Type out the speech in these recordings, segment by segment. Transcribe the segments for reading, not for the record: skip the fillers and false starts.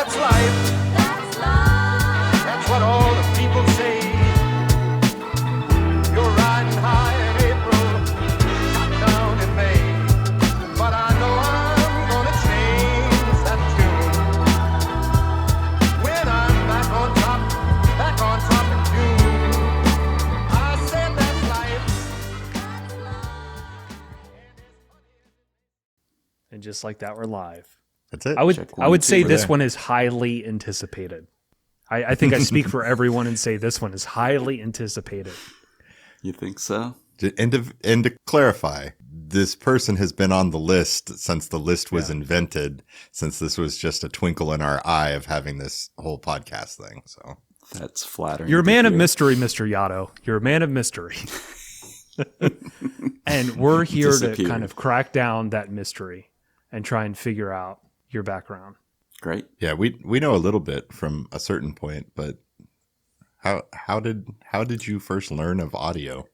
that's life. That's life. That's what all the people say. You're riding high in April, shot down in May. But I know I'm gonna change that tune when I'm back on top in June. I said that's life. And just like that, we're live. That's it. I would say this one is highly anticipated. I think I speak for everyone and say this one is highly anticipated. You think so? And to clarify, this person has been on the list since the list was invented, since this was just a twinkle in our eye of having this whole podcast thing. So that's flattering. You're a man of mystery, Mr. Yato. You're a man of mystery. And we're here to kind of crack down that mystery and try and figure out your background. Great. Yeah, we know a little bit from a certain point, but how did you first learn of audio?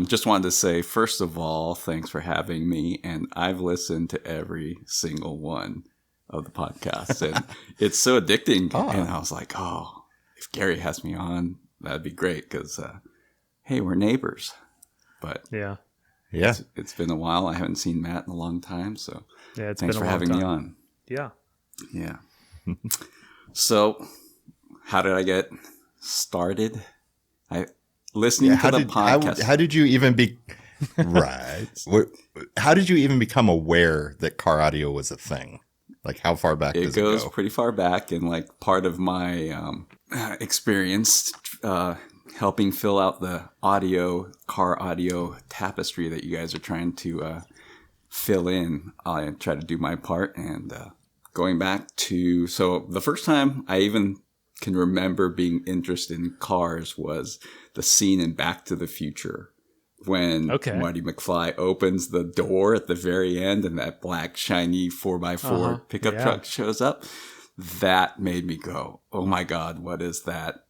Just wanted to say, first of all, thanks for having me. And I've listened to every single one of the podcasts, and it's so addicting. And I was like, oh, if Gary has me on, that'd be great because, hey, we're neighbors. But yeah, it's been a while. I haven't seen Matt in a long time, so thanks for having me on. Yeah. So, how did I get started? Listening to the podcast. How did you even be right? How did you even become aware that car audio was a thing? Like, how far back does it go? It goes pretty far back, and like part of my experience helping fill out the car audio tapestry that you guys are trying to fill in. I try to do my part, and going back to, so the first time I even can remember being interested in cars was the scene in Back to the Future when Marty McFly opens the door at the very end and that black shiny 4x4 pickup truck shows up. That made me go, oh my God, what is that?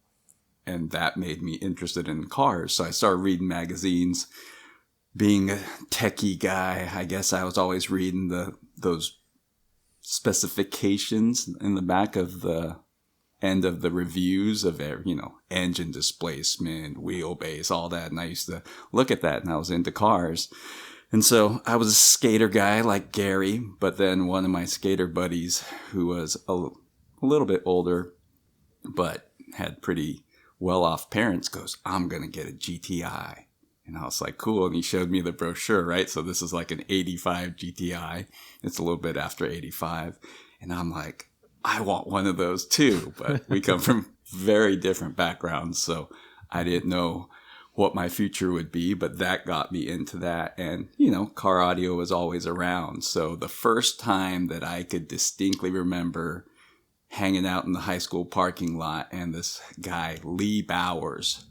And that made me interested in cars. So I started reading magazines. Being a techie guy, I guess I was always reading those specifications in the back of the end of the reviews of, engine displacement, wheelbase, all that. And I used to look at that, and I was into cars. And so I was a skater guy like Gary, but then one of my skater buddies who was a little bit older, but had pretty well-off parents goes, I'm going to get a GTI. And I was like, cool. And he showed me the brochure, right? So this is like an 85 GTI. It's a little bit after 85. And I'm like, I want one of those too. But we come from very different backgrounds. So I didn't know what my future would be, but that got me into that. And, car audio was always around. So the first time that I could distinctly remember hanging out in the high school parking lot and this guy, Lee Bowers,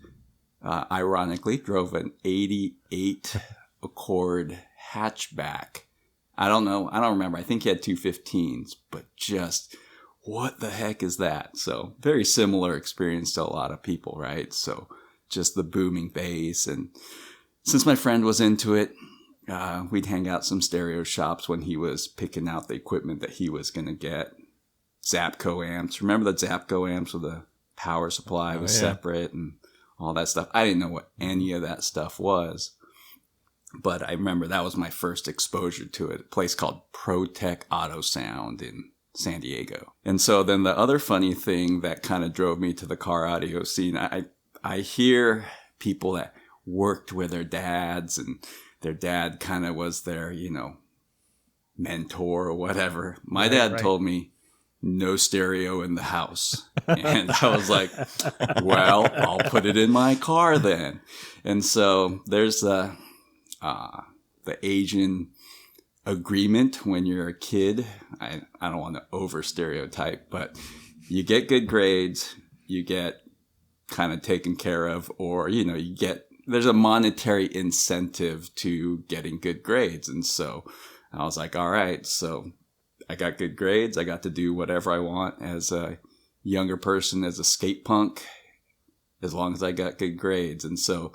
ironically, drove an 88 Accord hatchback. I don't know. I don't remember. I think he had 215s, but just what the heck is that? So very similar experience to a lot of people, right? So just the booming bass. And since my friend was into it, we'd hang out some stereo shops when he was picking out the equipment that he was going to get. Zapco amps. Remember the Zapco amps with the power supply was separate and all that stuff. I didn't know what any of that stuff was, but I remember that was my first exposure to it. A place called ProTech Auto Sound in San Diego. And so then the other funny thing that kind of drove me to the car audio scene, I hear people that worked with their dads, and their dad kind of was their, mentor or whatever. My dad told me, no stereo in the house. And I was like, well, I'll put it in my car then. And so there's the Asian agreement when you're a kid. I don't want to over stereotype, but you get good grades, you get kind of taken care of, or, there's a monetary incentive to getting good grades. And so I was like, all right, so I got good grades. I got to do whatever I want as a younger person, as a skate punk, as long as I got good grades. And so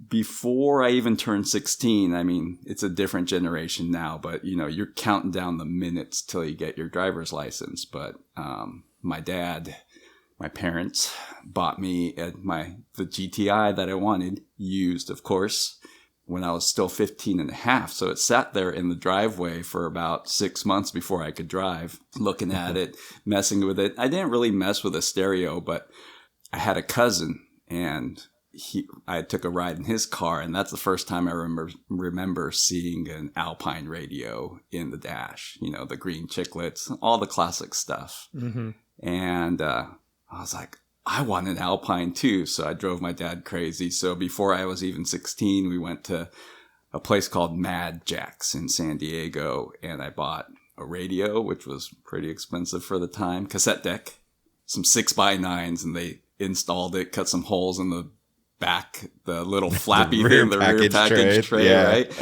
before I even turned 16, I mean, it's a different generation now, but you're counting down the minutes till you get your driver's license. But my parents bought me the GTI that I wanted, used, of course, when I was still 15 and a half. So it sat there in the driveway for about 6 months before I could drive, looking at it, messing with it. I didn't really mess with a stereo, but I had a cousin, and I took a ride in his car, and that's the first time I remember seeing an Alpine radio in the dash. The green chiclets, all the classic stuff. Mm-hmm. And I was like, I want an Alpine too. So I drove my dad crazy. So before I was even 16, we went to a place called Mad Jack's in San Diego, and I bought a radio, which was pretty expensive for the time, cassette deck, some 6x9s, and they installed it, cut some holes in the back, the little flappy the thing, the rear package tray, yeah. Right?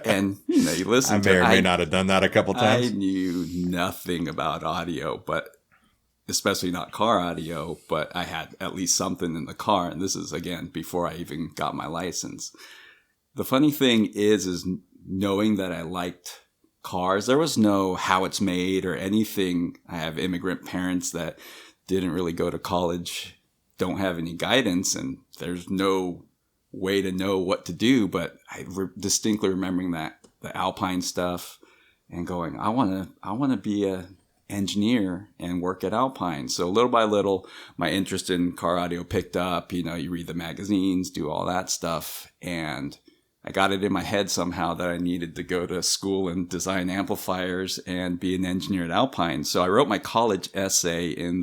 And you listen to it. I may or may not have done that a couple times. I knew nothing about audio, but especially not car audio, but I had at least something in the car. And this is, again, before I even got my license. The funny thing is knowing that I liked cars, there was no how it's made or anything. I have immigrant parents that didn't really go to college, don't have any guidance, and there's no way to know what to do. But I distinctly remembering that the Alpine stuff and going, I want to be a engineer and work at Alpine. So little by little, my interest in car audio picked up. You read the magazines, do all that stuff, and I got it in my head somehow that I needed to go to school and design amplifiers and be an engineer at Alpine. So I wrote my college essay in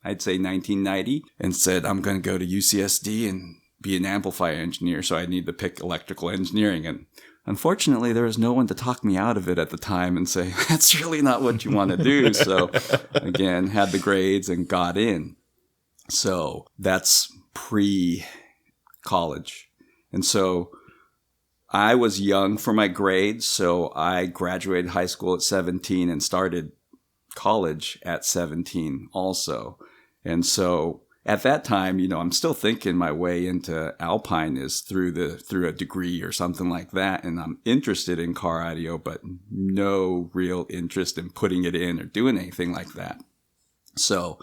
I'd say 1990, and said I'm going to go to UCSD and be an amplifier engineer. So I need to pick electrical engineering. And unfortunately, there was no one to talk me out of it at the time and say, that's really not what you want to do. So again, had the grades and got in. So that's pre-college. And so I was young for my grades. So I graduated high school at 17 and started college at 17 also. And so at that time, I'm still thinking my way into Alpine is through a degree or something like that. And I'm interested in car audio, but no real interest in putting it in or doing anything like that. So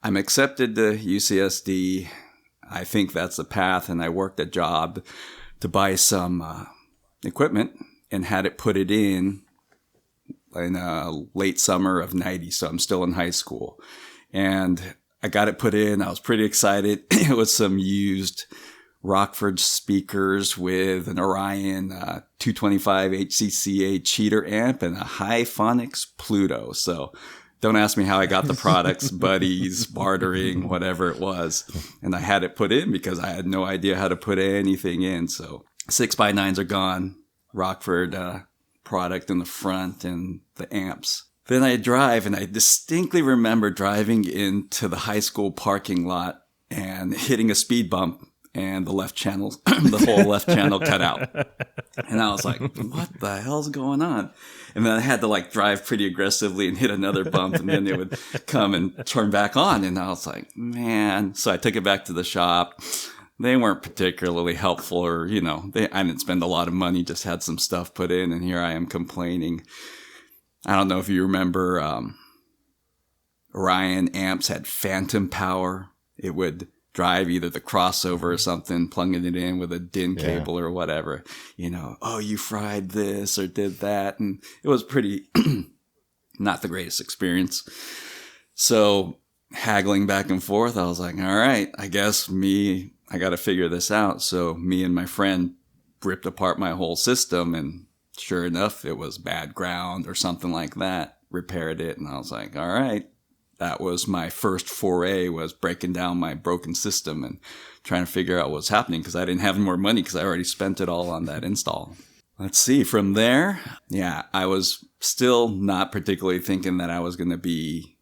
I'm accepted to UCSD. I think that's the path. And I worked a job to buy some equipment and had it put it in late summer of 90. So I'm still in high school. And I got it put in. I was pretty excited. It was some used Rockford speakers with an Orion 225 HCCA cheater amp and a Hiphonics Pluto. So don't ask me how I got the products, buddies, bartering, whatever it was. And I had it put in because I had no idea how to put anything in. So 6x9s are gone. Rockford product in the front and the amps. Then I drive, and I distinctly remember driving into the high school parking lot and hitting a speed bump, and the left channel, the whole left channel cut out. And I was like, what the hell's going on? And then I had to drive pretty aggressively and hit another bump, and then it would come and turn back on. And I was like, man. So I took it back to the shop. They weren't particularly helpful, or, I didn't spend a lot of money, just had some stuff put in, and here I am complaining. I don't know if you remember, Orion amps had phantom power. It would drive either the crossover or something, plugging it in with a DIN cable or whatever. Oh, you fried this or did that. And it was pretty, not the greatest experience. So haggling back and forth, I was like, all right, I guess I got to figure this out. So me and my friend ripped apart my whole system, and sure enough, it was bad ground or something like that. Repaired it, and I was like, all right. That was my first foray, was breaking down my broken system and trying to figure out what was happening, because I didn't have any more money because I already spent it all on that install. Let's see. From there, I was still not particularly thinking that I was going to be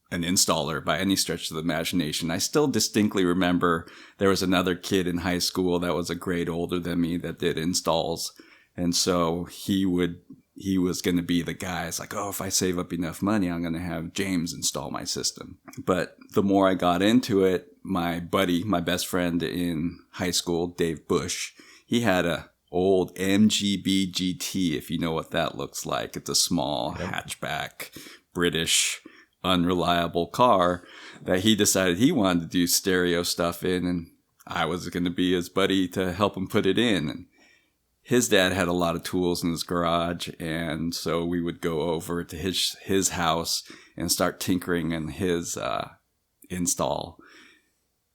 an installer by any stretch of the imagination. I still distinctly remember there was another kid in high school that was a grade older than me that did installs. And so he was going to be the guy. It's like, if I save up enough money, I'm going to have James install my system. But the more I got into it, my buddy, my best friend in high school, Dave Bush, he had a old MGB GT, if you know what that looks like. It's a small hatchback, British, unreliable car that he decided he wanted to do stereo stuff in, and I was going to be his buddy to help him put it in. And his dad had a lot of tools in his garage, and so we would go over to his house and start tinkering in his install.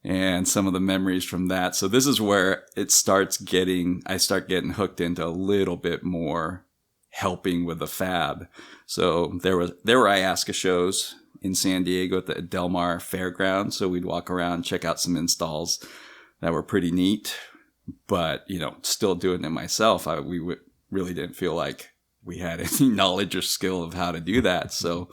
And some of the memories from that. So this is where I start getting hooked into a little bit more helping with the fab. So there were IASCA shows in San Diego at the Del Mar Fairgrounds. So we'd walk around, check out some installs that were pretty neat, but, still doing it myself. We really didn't feel like we had any knowledge or skill of how to do that. So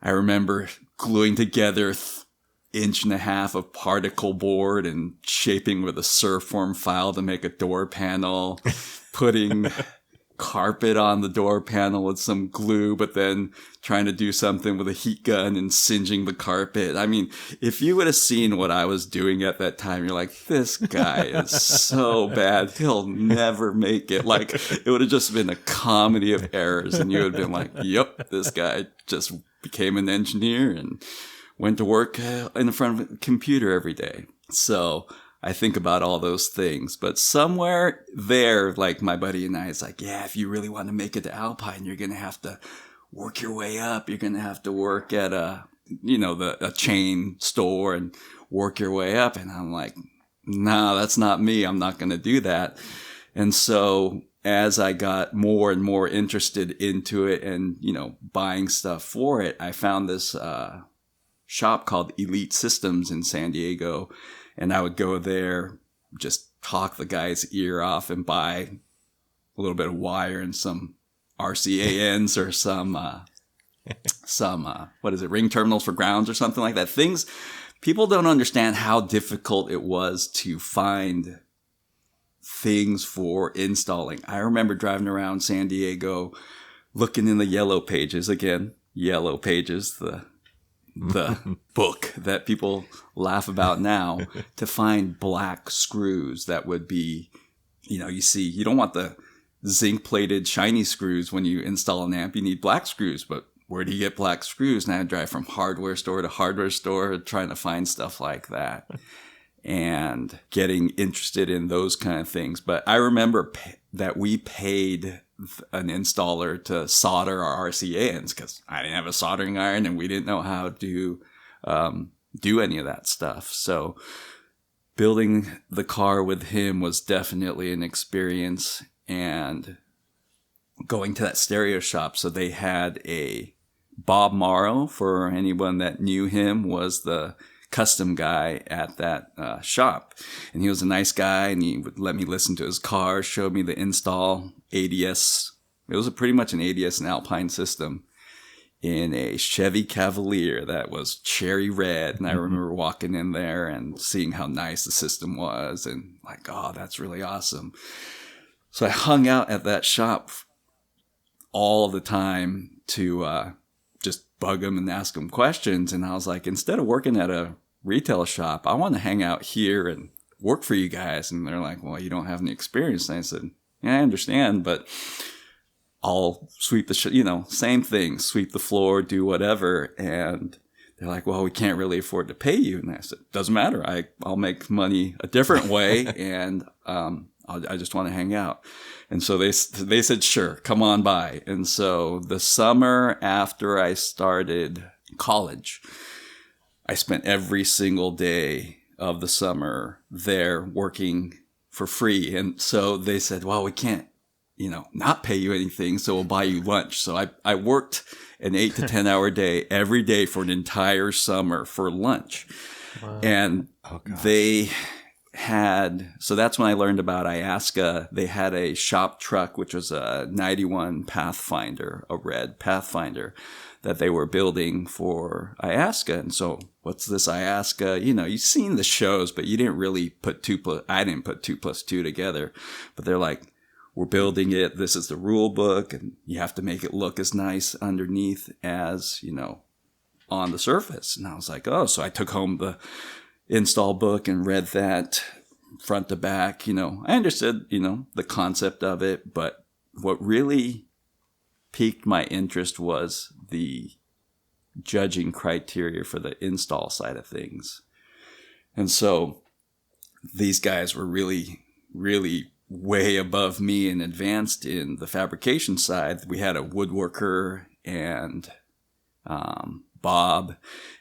I remember gluing together 1.5 inches of particle board and shaping with a Surform file to make a door panel, putting carpet on the door panel with some glue, but then trying to do something with a heat gun and singeing the carpet. I mean, if you would have seen what I was doing at that time, you're like, this guy is so bad. He'll never make it. Like, it would have just been a comedy of errors. And you would have been like, yep, this guy just became an engineer and went to work in front of a computer every day. So I think about all those things. But somewhere there, like my buddy and I, it's like, yeah, if you really want to make it to Alpine, you're going to have to work your way up. You're going to have to work at a chain store and work your way up. And I'm like, no, that's not me. I'm not going to do that. And so as I got more and more interested into it and, buying stuff for it, I found this shop called Elite Systems in San Diego. And I would go there, just talk the guy's ear off and buy a little bit of wire and some RCANs or some ring terminals for grounds or something like that. Things, people don't understand how difficult it was to find things for installing. I remember driving around San Diego, looking in the Yellow Pages, again, Yellow Pages, the book that people laugh about now, to find black screws that would be, you don't want the zinc plated shiny screws when you install an amp. You need black screws, but where do you get black screws? And I drive from hardware store to hardware store trying to find stuff like that and getting interested in those kind of things. But I remember that we paid an installer to solder our RCANs because I didn't have a soldering iron and we didn't know how to do any of that stuff. So building the car with him was definitely an experience, and going to that stereo shop. So they had a Bob Morrow, for anyone that knew him, was the custom guy at that shop, and he was a nice guy, and he would let me listen to his car, showed me the install ADS. It was pretty much an ADS and Alpine system in a Chevy Cavalier that was cherry red. And I remember walking in there and seeing how nice the system was and like, oh, that's really awesome. So I hung out at that shop all the time to just bug them and ask them questions. And I was like, instead of working at a retail shop, I want to hang out here and work for you guys. And they're like, well, you don't have any experience. And I said, yeah, I understand, but I'll sweep the, same thing, sweep the floor, do whatever. And they're like, well, we can't really afford to pay you. And I said, doesn't matter. I'll make money a different way. And I just want to hang out. And so they said, sure, come on by. And so the summer after I started college, I spent every single day of the summer there working for free. And so they said, well, we can't, not pay you anything, so we'll buy you lunch. So I worked an 8 to 10 hour day every day for an entire summer for lunch. Wow. And so that's when I learned about IASCA. They had a shop truck, which was a 91 Pathfinder, a red Pathfinder that they were building for IASCA. And so what's this IASCA? You've seen the shows, but you didn't really I didn't put 2 + 2 together, but they're like, we're building it. This is the rule book, and you have to make it look as nice underneath as, on the surface. And I was like, oh, so I took home the install book and read that front to back. You know, I understood, you know, the concept of it, but what really piqued my interest was the judging criteria for the install side of things. And so these guys were really, really way above me and advanced in the fabrication side. We had a woodworker and Bob,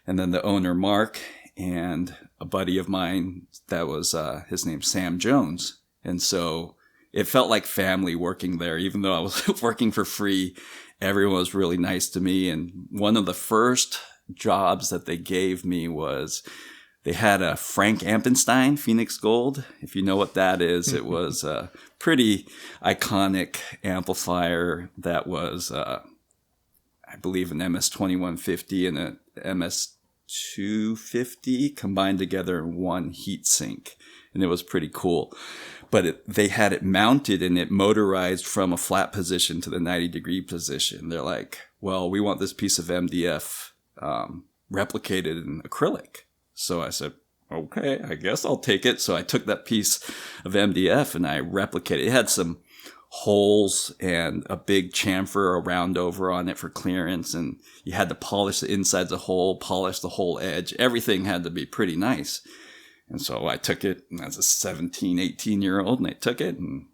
and then the owner, Mark, and a buddy of mine that was, his name's Sam Jones. And so it felt like family working there, even though I was working for free. Everyone was really nice to me. And one of the first jobs that they gave me was they had a Frank Ampenstein Phoenix Gold. If you know what that is, it was a pretty iconic amplifier that was, I believe, an MS-2150 and an MS-250 combined together in one heat sink. And it was pretty cool. But they had it mounted and it motorized from a flat position to the 90-degree position. They're like, well, we want this piece of MDF replicated in acrylic. So I said, okay, I guess I'll take it. So I took that piece of MDF and I replicated. It had some holes and a big chamfer, a round over on it for clearance. And you had to polish the insides of the hole, polish the whole edge. Everything had to be pretty nice. And so I took it as a 17, 18-year-old, and I took it and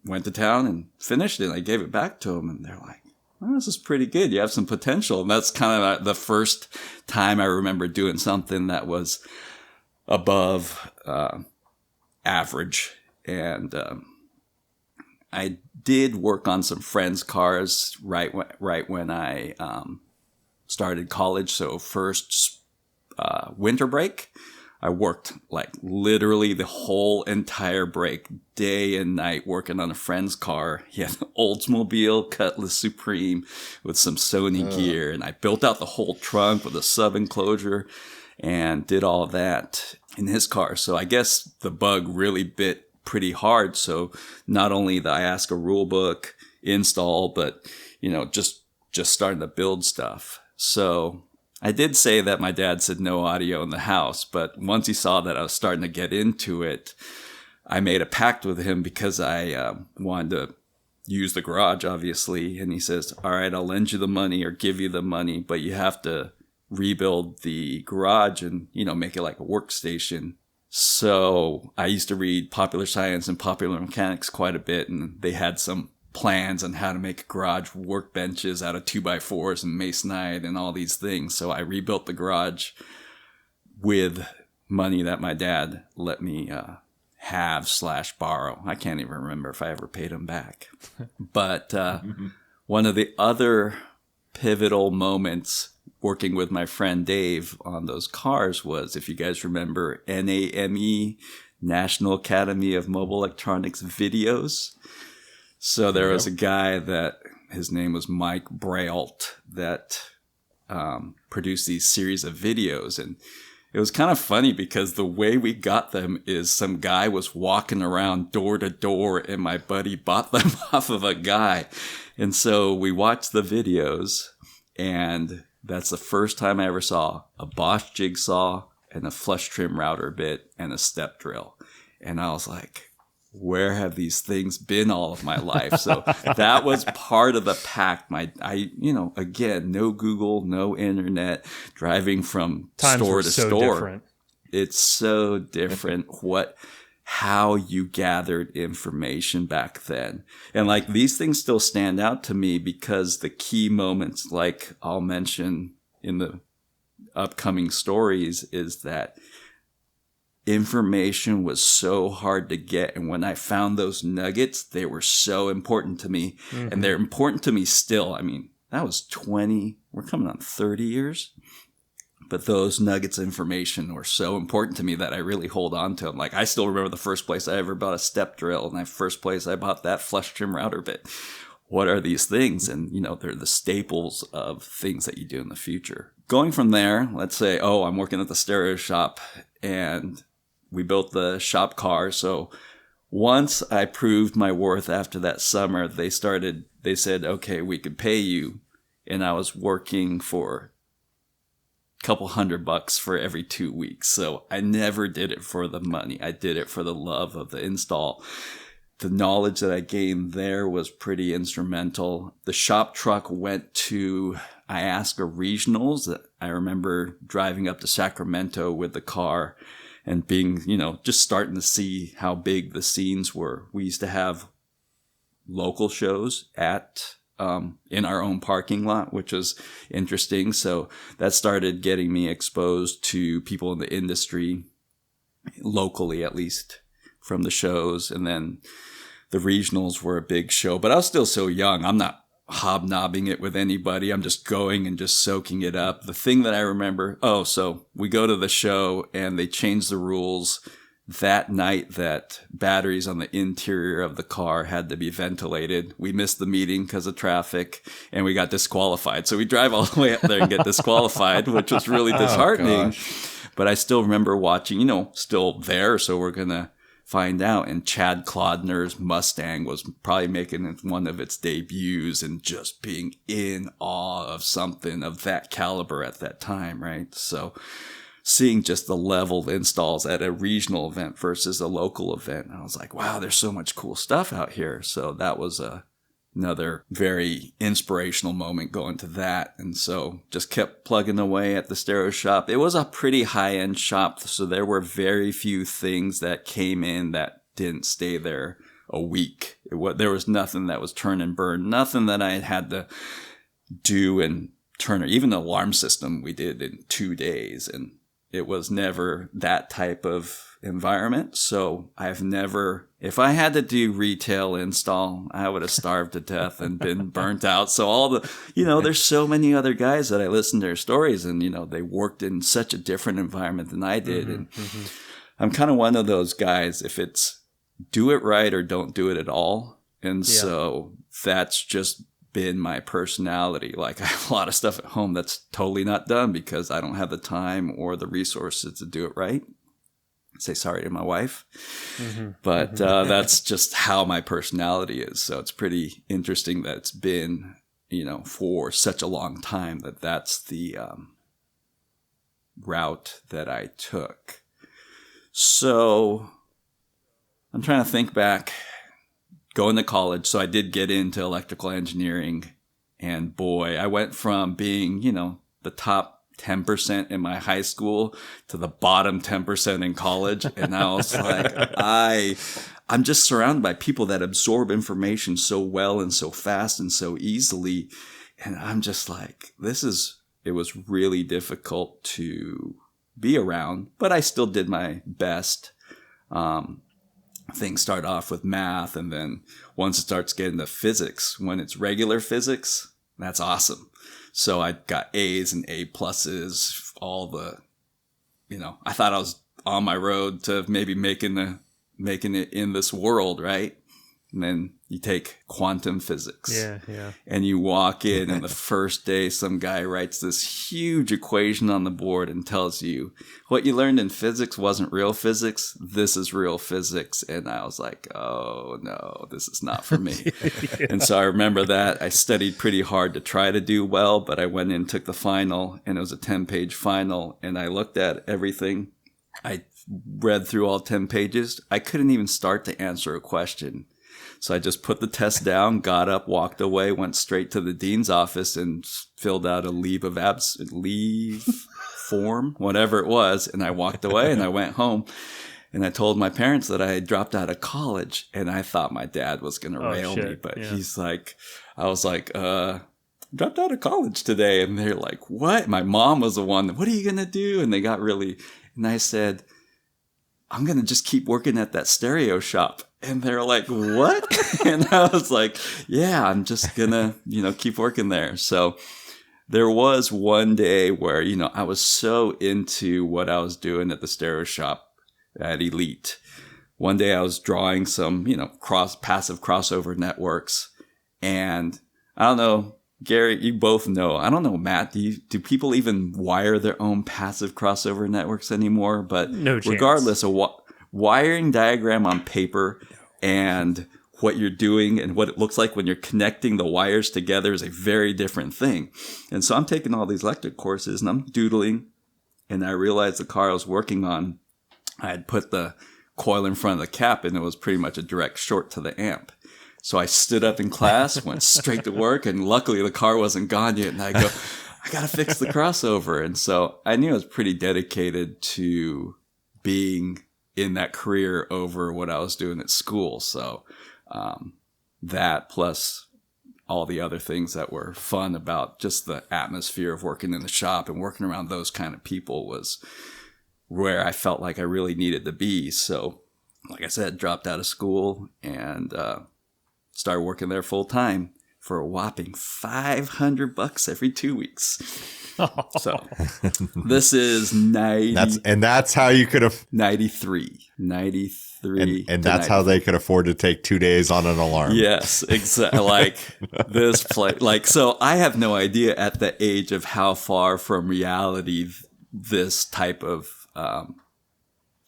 went to town and finished it. And I gave it back to them, and they're like, well, this is pretty good. You have some potential. And that's kind of the first time I remember doing something that was above average. And I did work on some friends' cars right when I started college. So first winter break, I worked like literally the whole entire break, day and night, working on a friend's car. He had an Oldsmobile Cutlass Supreme with some Sony gear, and I built out the whole trunk with a sub enclosure and did all of that in his car. So I guess the bug really bit pretty hard. So not only the Iasca rulebook install, but you know, just starting to build stuff. So I did say that my dad said no audio in the house, but once he saw that I was starting to get into it, I made a pact with him because I wanted to use the garage, obviously. And he says, all right, I'll lend you the money or give you the money, but you have to rebuild the garage and, you know, make it like a workstation. So I used to read Popular Science and Popular Mechanics quite a bit, and they had some plans on how to make garage workbenches out of 2x4s and masonite and all these things. So I rebuilt the garage with money that my dad let me have/borrow. I can't even remember if I ever paid him back. But one of the other pivotal moments working with my friend Dave on those cars was, if you guys remember, NAME, National Academy of Mobile Electronics videos. So there was a guy that his name was Mike Brault that produced these series of videos. And it was kind of funny because the way we got them is some guy was walking around door to door and my buddy bought them off of a guy. And so we watched the videos, and that's the first time I ever saw a Bosch jigsaw and a flush trim router bit and a step drill. And I was like, where have these things been all of my life? So that was part of the pack. Again, no Google, no internet, driving from store to store. Different. It's so different how you gathered information back then. And like these things still stand out to me because the key moments, like I'll mention in the upcoming stories, is that information was so hard to get. And when I found those nuggets, they were so important to me. Mm-hmm. And they're important to me still. I mean, that was we're coming on 30 years. But those nuggets of information were so important to me that I really hold on to them. Like, I still remember the first place I ever bought a step drill, and the first place I bought that flush trim router bit. What are these things? And, they're the staples of things that you do in the future. Going from there, let's say, I'm working at the stereo shop, and we built the shop car. So once I proved my worth after that summer, they said, okay, we could pay you. And I was working for couple $100 for every 2 weeks. So I never did it for the money. I did it for the love of the install. The knowledge that I gained there was pretty instrumental. The shop truck went to Iasca Regionals. I remember driving up to Sacramento with the car and being, just starting to see how big the scenes were. We used to have local shows in our own parking lot, which was interesting. So that started getting me exposed to people in the industry, locally at least, from the shows. And then the regionals were a big show, but I was still so young. I'm not hobnobbing it with anybody. I'm just going and just soaking it up. The thing that I remember, so we go to the show and they change the rules that night that batteries on the interior of the car had to be ventilated. We missed the meeting because of traffic and we got disqualified. So we drive all the way up there and get disqualified, which was really disheartening. But I still remember watching, still there. So we're going to find out. And Chad Clodner's Mustang was probably making one of its debuts and just being in awe of something of that caliber at that time, right? So seeing just the level of installs at a regional event versus a local event, I was like, wow, there's so much cool stuff out here. So that was another very inspirational moment going to that. And so just kept plugging away at the stereo shop. It was a pretty high-end shop, so there were very few things that came in that didn't stay there a week. There was nothing that was turn and burn, nothing that I had to do and turn. Even the alarm system we did in 2 days, and it was never that type of environment. So I've never, if I had to do retail install, I would have starved to death and been burnt out. So there's so many other guys that I listen to their stories and, they worked in such a different environment than I did. And I'm kind of one of those guys, if it's do it right or don't do it at all. And so that's just been my personality. Like I have a lot of stuff at home that's totally not done because I don't have the time or the resources to do it right. Say sorry to my wife, but that's just how my personality is. So it's pretty interesting that it's been, for such a long time that's the route that I took. So I'm trying to think back. Going to college, so I did get into electrical engineering, and boy, I went from being, the top 10% in my high school to the bottom 10% in college, and I was like, I'm just surrounded by people that absorb information so well and so fast and so easily, and I'm just like, it was really difficult to be around, but I still did my best. Things start off with math, and then once it starts getting to physics, when it's regular physics, that's awesome. So I got A's and A pluses, all the, I thought I was on my road to maybe making it in this world, right? And then you take quantum physics. Yeah. And you walk in, and the first day, some guy writes this huge equation on the board and tells you, what you learned in physics wasn't real physics. This is real physics. And I was like, oh, no, this is not for me. And so I remember that. I studied pretty hard to try to do well, but I went in, took the final, and it was a 10-page final. And I looked at everything. I read through all 10 pages. I couldn't even start to answer a question. So I just put the test down, got up, walked away, went straight to the dean's office and filled out a leave form, whatever it was. And I walked away and I went home and I told my parents that I had dropped out of college, and I thought my dad was going to rail me, but he's like, I was like, dropped out of college today. And they're like, what? My mom was the one, what are you going to do? And they got really, and I said, I'm going to just keep working at that stereo shop. And they're like, what? And I was like, yeah, I'm just going to, keep working there. So there was one day where, I was so into what I was doing at the stereo shop at Elite. One day I was drawing some, passive crossover networks. And I don't know, Gary, you both know. I don't know, Matt, do people even wire their own passive crossover networks anymore? But no chance. Regardless of what wiring diagram on paper and what you're doing and what it looks like when you're connecting the wires together is a very different thing. And so I'm taking all these electric courses and I'm doodling, and I realized the car I was working on, I had put the coil in front of the cap and it was pretty much a direct short to the amp. So I stood up in class, went straight to work, and luckily the car wasn't gone yet. And I go, I got to fix the crossover. And so I knew I was pretty dedicated to being in that career over what I was doing at school. So that plus all the other things that were fun about just the atmosphere of working in the shop and working around those kind of people was where I felt like I really needed to be. So, like I said, dropped out of school and started working there full time for a whopping $500 every 2 weeks. So this is 90. That's how you could have 93. And that's how they could afford to take 2 days on an alarm. Yes, exactly. Like this play, like, so I have no idea at the age of how far from reality this type of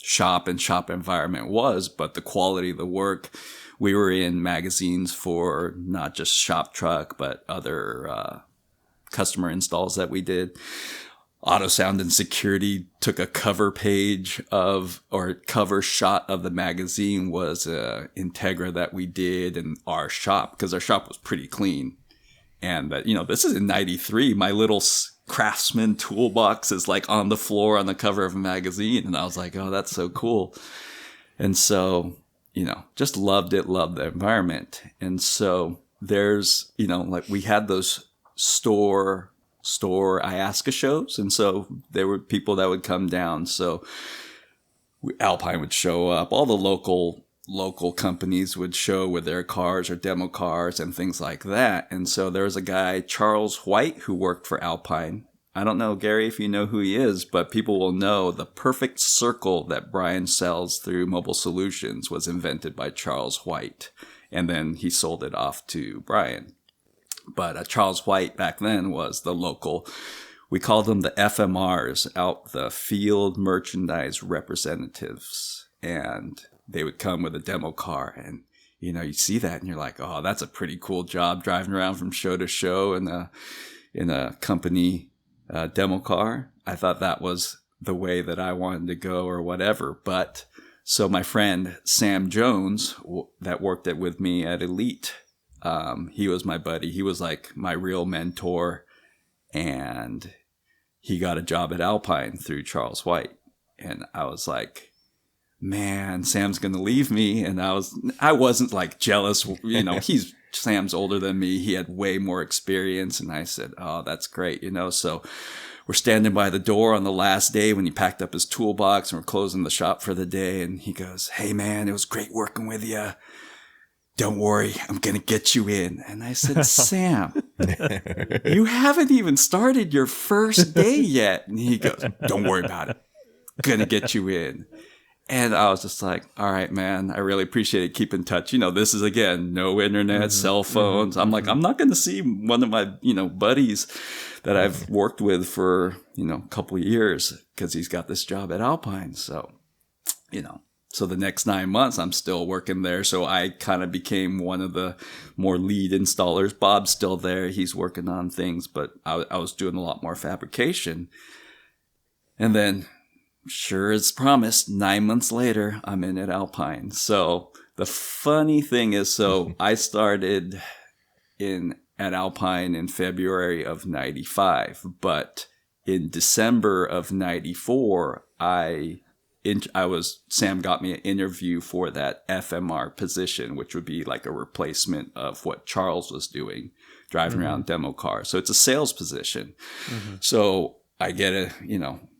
shop and shop environment was, but the quality of the work. We were in magazines for not just Shop Truck, but other customer installs that we did. Auto Sound and Security took a cover page of, or cover shot of the magazine was Integra that we did in our shop, because our shop was pretty clean. And this is in 93. My little Craftsman toolbox is like on the floor on the cover of a magazine. And I was like, oh, that's so cool. And so, just loved it, loved the environment. And so there's, like we had those store IASCA shows. And so there were people that would come down. So Alpine would show up. All the local companies would show with their cars or demo cars and things like that. And so there was a guy, Charles White, who worked for Alpine. I don't know, Gary, if you know who he is, but people will know the perfect circle that Brian sells through Mobile Solutions was invented by Charles White. And then he sold it off to Brian. But Charles White back then was the local, we called them the FMRs, out the field merchandise representatives. And they would come with a demo car, and you see that and you're like, oh, that's a pretty cool job driving around from show to show in a company demo car. I thought that was the way that I wanted to go or whatever. But so my friend Sam Jones that worked with me at Elite, he was my buddy. He was like my real mentor, and he got a job at Alpine through Charles White. And I was like, man, Sam's going to leave me. And I wasn't like jealous, Sam's older than me. He had way more experience. And I said, oh, that's great. So we're standing by the door on the last day when he packed up his toolbox, and we're closing the shop for the day. And he goes, hey man, it was great working with you. Don't worry, I'm going to get you in. And I said, Sam, you haven't even started your first day yet. And he goes, don't worry about it. Going to get you in. And I was just like, all right, man, I really appreciate it. Keep in touch. This is, again, no internet, cell phones. I'm like, I'm not going to see one of my, buddies that I've worked with for, a couple of years because he's got this job at Alpine. So, so the next 9 months, I'm still working there. So I kind of became one of the more lead installers. Bob's still there. He's working on things, but I was doing a lot more fabrication. And then, sure as promised, 9 months later, I'm in at Alpine. So the funny thing is, I started at Alpine in February of 95, but in December of 94, Sam got me an interview for that FMR position, which would be like a replacement of what Charles was driving around demo cars. So it's a sales position. So I get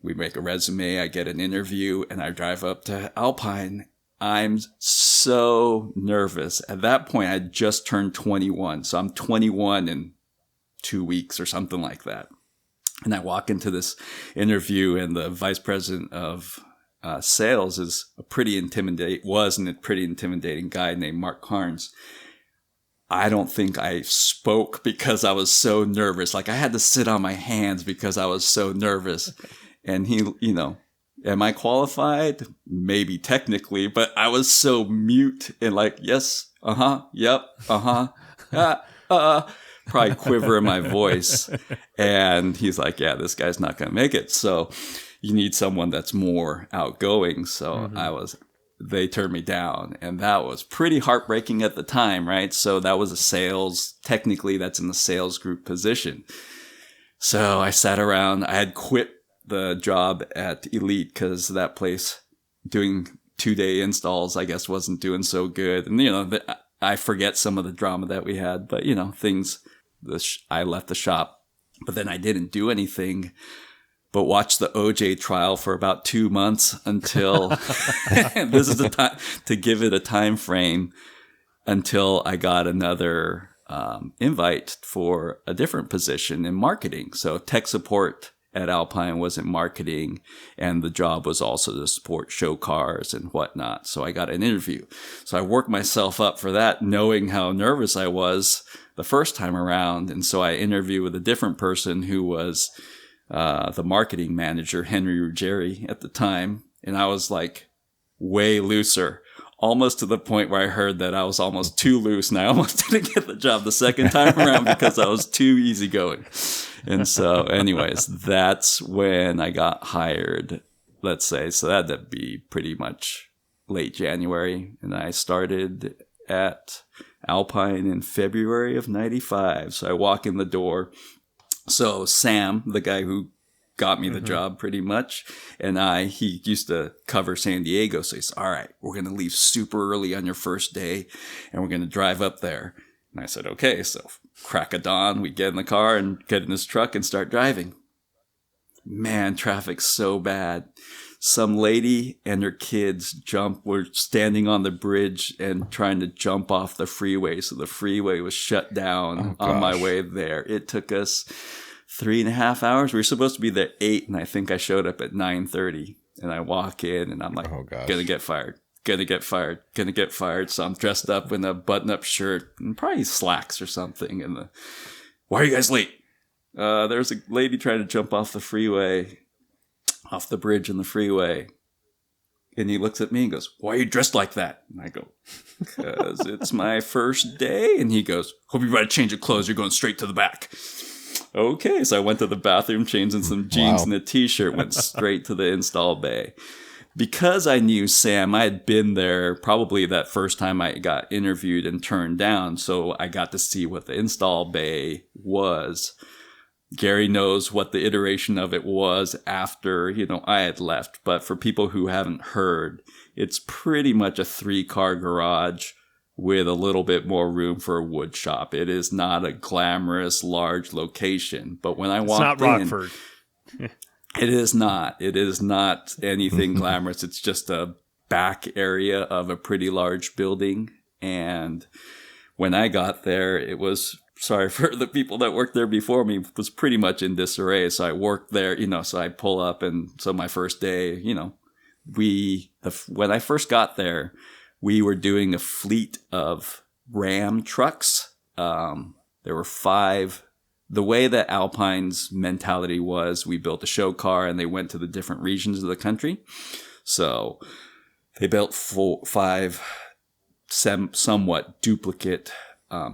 we make a resume, I get an interview, and I drive up to Alpine. I'm so nervous. At that point, I just turned 21. So I'm 21 in 2 weeks or something like that. And I walk into this interview, and the vice president of sales was a pretty intimidating guy named Mark Carnes. I don't think I spoke because I was so nervous. Like I had to sit on my hands because I was so nervous. And he, Am I qualified? Maybe technically, but I was so mute and like, yes, yep, probably quiver in my voice. And he's like, yeah, this guy's not going to make it. So you need someone that's more outgoing. So they turned me down, and that was pretty heartbreaking at the time, right? So that was technically that's in the sales group position. So I sat around, I had quit the job at Elite because that place doing 2-day installs, I guess, wasn't doing so good. And, I forget some of the drama that we had, but, I left the shop, but then I didn't do anything but watch the OJ trial for about 2 months until this is the time to give it a time frame until I got another invite for a different position in marketing. So tech support at Alpine was in marketing, and the job was also to support show cars and whatnot. So I got an interview. So I worked myself up for that, knowing how nervous I was the first time around. And so I interviewed with a different person who was the marketing manager, Henry Ruggieri, at the time. And I was like way looser, almost to the point where I heard that I was almost too loose, and I almost didn't get the job the second time around because I was too easygoing. And so anyways, that's when I got hired, let's say. So that had to be pretty much late January. And I started at Alpine in February of 95. So I walk in the door. So Sam, the guy who got me the job pretty much, and he used to cover San Diego. So he said, all right, we're going to leave super early on your first day, and we're going to drive up there. And I said, okay. So crack of dawn, we get in the car and get in his truck and start driving. Man, traffic's so bad. Some lady and her kids were standing on the bridge and trying to jump off the freeway. So the freeway was shut down on my way there. It took us 3.5 hours. We were supposed to be there 8, and I think I showed up at 9:30. And I walk in, and I'm like, gonna get fired. So I'm dressed up in a button-up shirt and probably slacks or something. And why are you guys late? There's a lady trying to jump off the freeway, off the bridge in the freeway. And he looks at me and goes, why are you dressed like that? And I go, because it's my first day. And he goes, hope you better change your clothes. You're going straight to the back. Okay. So I went to the bathroom, changed in some jeans and a t-shirt, went straight to the install bay. Because I knew Sam, I had been there probably that first time I got interviewed and turned down. So I got to see what the install bay was. Gary knows what the iteration of it was after, I had left. But for people who haven't heard, it's pretty much a 3-car garage with a little bit more room for a wood shop. It is not a glamorous, large location. But when I walked in... It's not Rockford. It is not. It is not anything glamorous. It's just a back area of a pretty large building. And when I got there, it was... Sorry for the people that worked there before me, was pretty much in disarray. So I worked there, so I pull up, and so my first day, when I first got there, we were doing a fleet of Ram trucks. There were 5. The way that Alpine's mentality was, we built a show car and they went to the different regions of the country. So they built 5 somewhat duplicate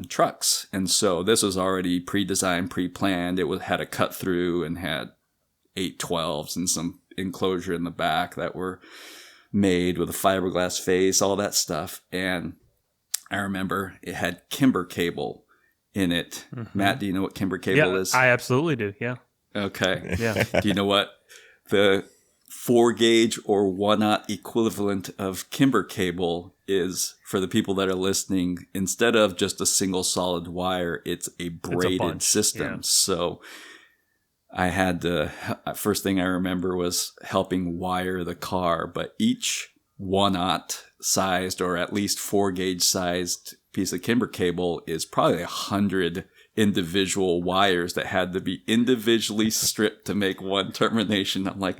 trucks. And so this was already pre-designed, pre-planned. It had a cut through and had 812s and some enclosure in the back that were made with a fiberglass face, all that stuff. And I remember it had Kimber cable in it. Matt, do you know what Kimber cable is? I absolutely do. Yeah. Okay. Yeah. Do you know what the 4-gauge or 1/0 equivalent of Kimber cable is for the people that are listening? Instead of just a single solid wire, it's a braided system. Yeah. So I had to, first thing I remember was helping wire the car, but each 1/0 sized or at least 4-gauge sized piece of Kimber cable is probably 100 individual wires that had to be individually stripped to make one termination. I'm like,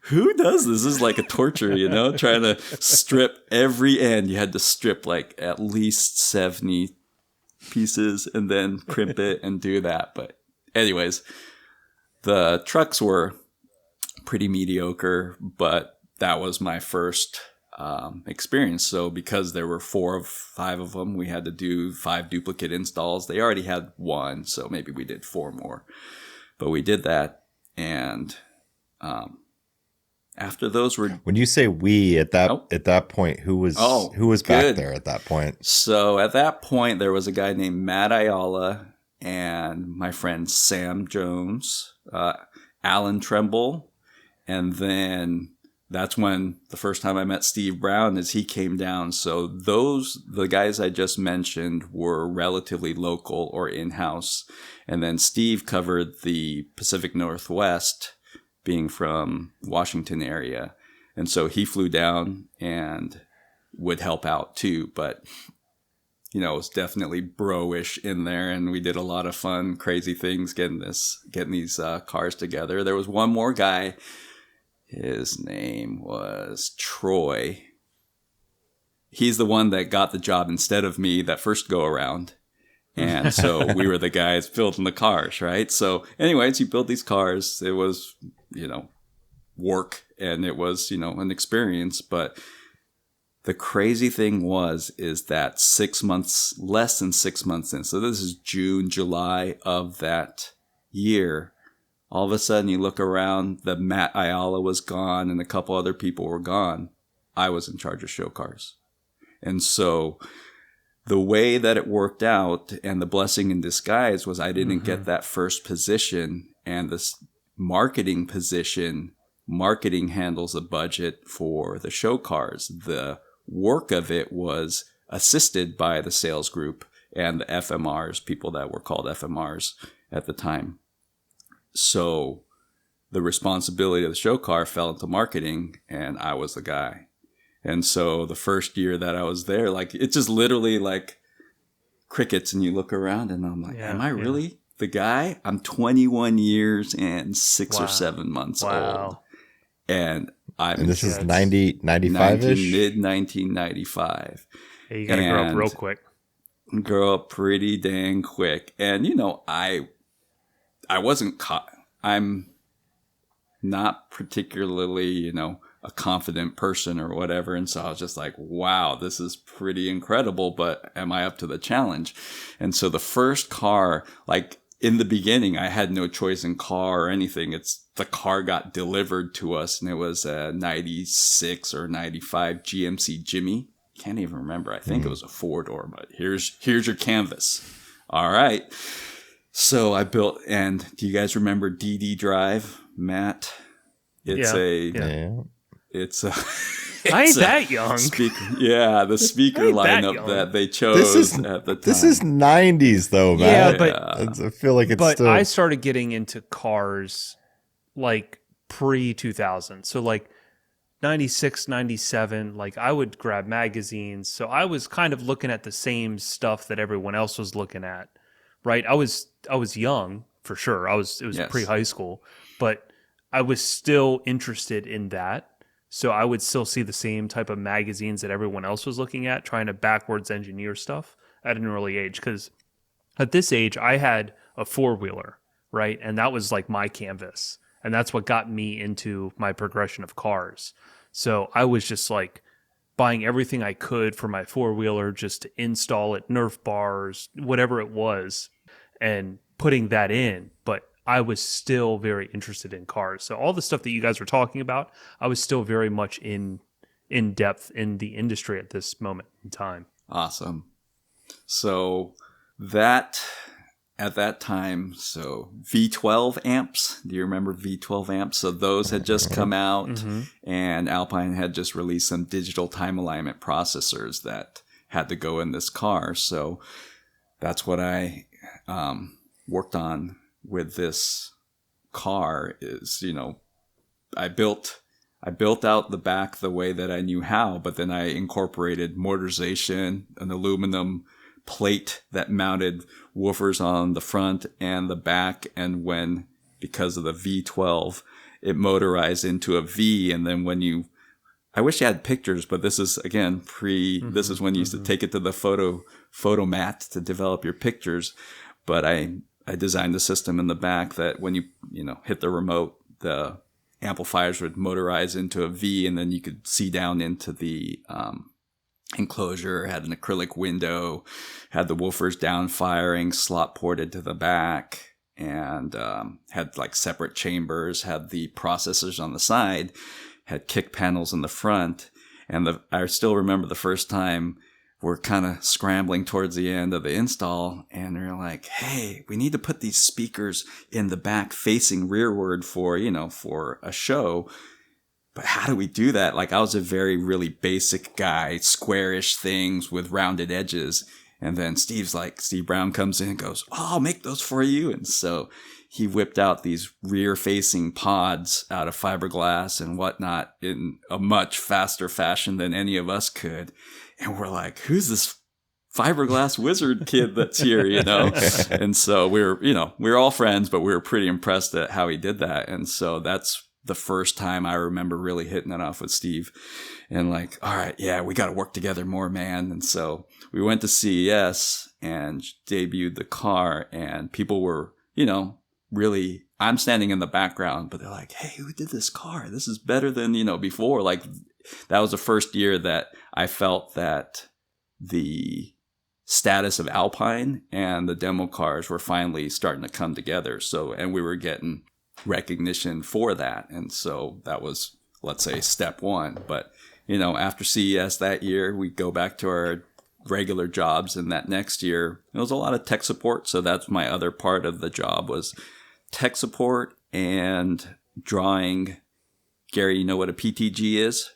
who does this? This is like a torture, trying to strip every end. You had to strip like at least 70 pieces and then crimp it and do that. But anyways, the trucks were pretty mediocre, but that was my first experience. So because there were 4 or 5 of them, we had to do 5 duplicate installs. They already had 1, so maybe we did 4 more. But we did that, and after those were... When you say we at that point, who was back there at that point? So at that point, there was a guy named Matt Ayala and my friend Sam Jones, Alan Tremble, and then that's when the first time I met Steve Brown is he came down. So the guys I just mentioned were relatively local or in-house. And then Steve covered the Pacific Northwest, being from Washington area. And so he flew down and would help out too. But, it was definitely bro-ish in there. And we did a lot of fun, crazy things getting these cars together. There was one more guy. His name was Troy. He's the one that got the job instead of me that first go around. And so we were the guys building the cars, right? So anyways, you build these cars. It was, work, and it was, an experience. But the crazy thing is that 6 months, less than 6 months in, so this is June, July of that year, all of a sudden you look around, the Matt Ayala was gone and a couple other people were gone. I was in charge of show cars. And so the way that it worked out, and the blessing in disguise, was I didn't get that first position, and this marketing position. Marketing handles a budget for the show cars. The work of it was assisted by the sales group and the FMRs, people that were called FMRs at the time. So the responsibility of the show car fell into marketing, and I was the guy. And so the first year that I was there, it's just literally like crickets, and you look around and I'm like, am I really the guy? I'm 21 years and 6 or 7 months old. And this is 95-ish? Mid-1995. Hey, you got to grow up real quick. Grow up pretty dang quick. And, I wasn't caught. I'm not particularly, a confident person or whatever. And so I was just like, wow, this is pretty incredible, but am I up to the challenge? And so the first car, in the beginning, I had no choice in car or anything. The car got delivered to us, and it was a 96 or 95 GMC Jimmy. Can't even remember. I think it was a 4-door, but here's your canvas. All right. So I built, and do you guys remember DD Drive, Matt? It's I ain't that young. The speaker lineup that they chose at the time. This is 90s though, man. Yeah, but I feel like it's but still... I started getting into cars pre-2000. So 96, 97, I would grab magazines. So I was kind of looking at the same stuff that everyone else was looking at, right? I was young for sure. It was pre-high school, but I was still interested in that. So I would still see the same type of magazines that everyone else was looking at, trying to backwards engineer stuff at an early age. Because at this age, I had a 4-wheeler, right? And that was my canvas. And that's what got me into my progression of cars. So I was just buying everything I could for my 4-wheeler just to install it, Nerf bars, whatever it was, and putting that in. But I was still very interested in cars. So all the stuff that you guys were talking about, I was still very much in depth in the industry at this moment in time. Awesome. So that, at that time, so V12 amps, do you remember V12 amps? So those had just come out, and Alpine had just released some digital time alignment processors that had to go in this car. So that's what I worked on with this car is, I built out the back the way that I knew how, but then I incorporated mortarization, an aluminum plate that mounted woofers on the front and the back. And because of the V12, it motorized into a V. And then I wish I had pictures, but this is again this is when you used to take it to the photo mat to develop your pictures. But I designed the system in the back that when you hit the remote, the amplifiers would motorize into a V, and then you could see down into the enclosure. Had an acrylic window, had the woofers down firing, slot ported to the back, and had like separate chambers, had the processors on the side, had kick panels in the front. And I still remember the first time we're kind of scrambling towards the end of the install, and they're like, hey, we need to put these speakers in the back facing rearward for a show. But how do we do that? Like, I was a really basic guy, squarish things with rounded edges. And then Steve Brown comes in and goes, oh, I'll make those for you. And so he whipped out these rear-facing pods out of fiberglass and whatnot in a much faster fashion than any of us could. And we're like, who's this fiberglass wizard kid that's here, And so we're all friends, but we were pretty impressed at how he did that. And so that's the first time I remember really hitting it off with Steve and like, all right, yeah, we got to work together more, man. And so we went to CES and debuted the car, and people were, really, I'm standing in the background, but they're like, hey, who did this car? This is better than, before. Like, that was the first year that I felt that the status of Alpine and the demo cars were finally starting to come together. So, and we were getting recognition for that. And so that was, let's say, step one. But, after CES that year, we go back to our regular jobs. And that next year, it was a lot of tech support. So that's my other part of the job, was tech support and drawing. Gary, you know what a PTG is?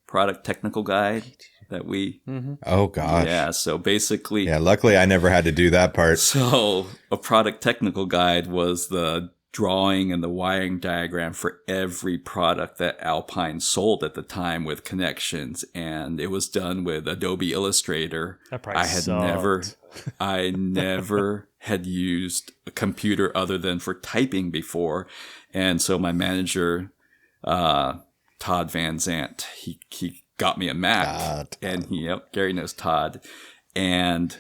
Product Technical Guide that we... Mm-hmm. Oh, gosh. Yeah, so basically... Yeah, luckily I never had to do that part. So a Product Technical Guide was the drawing and the wiring diagram for every product that Alpine sold at the time with connections. And it was done with Adobe Illustrator. That probably sucked. I never had used a computer other than for typing before. And so my manager... Todd Van Zant, he got me a Mac, and Gary knows Todd, and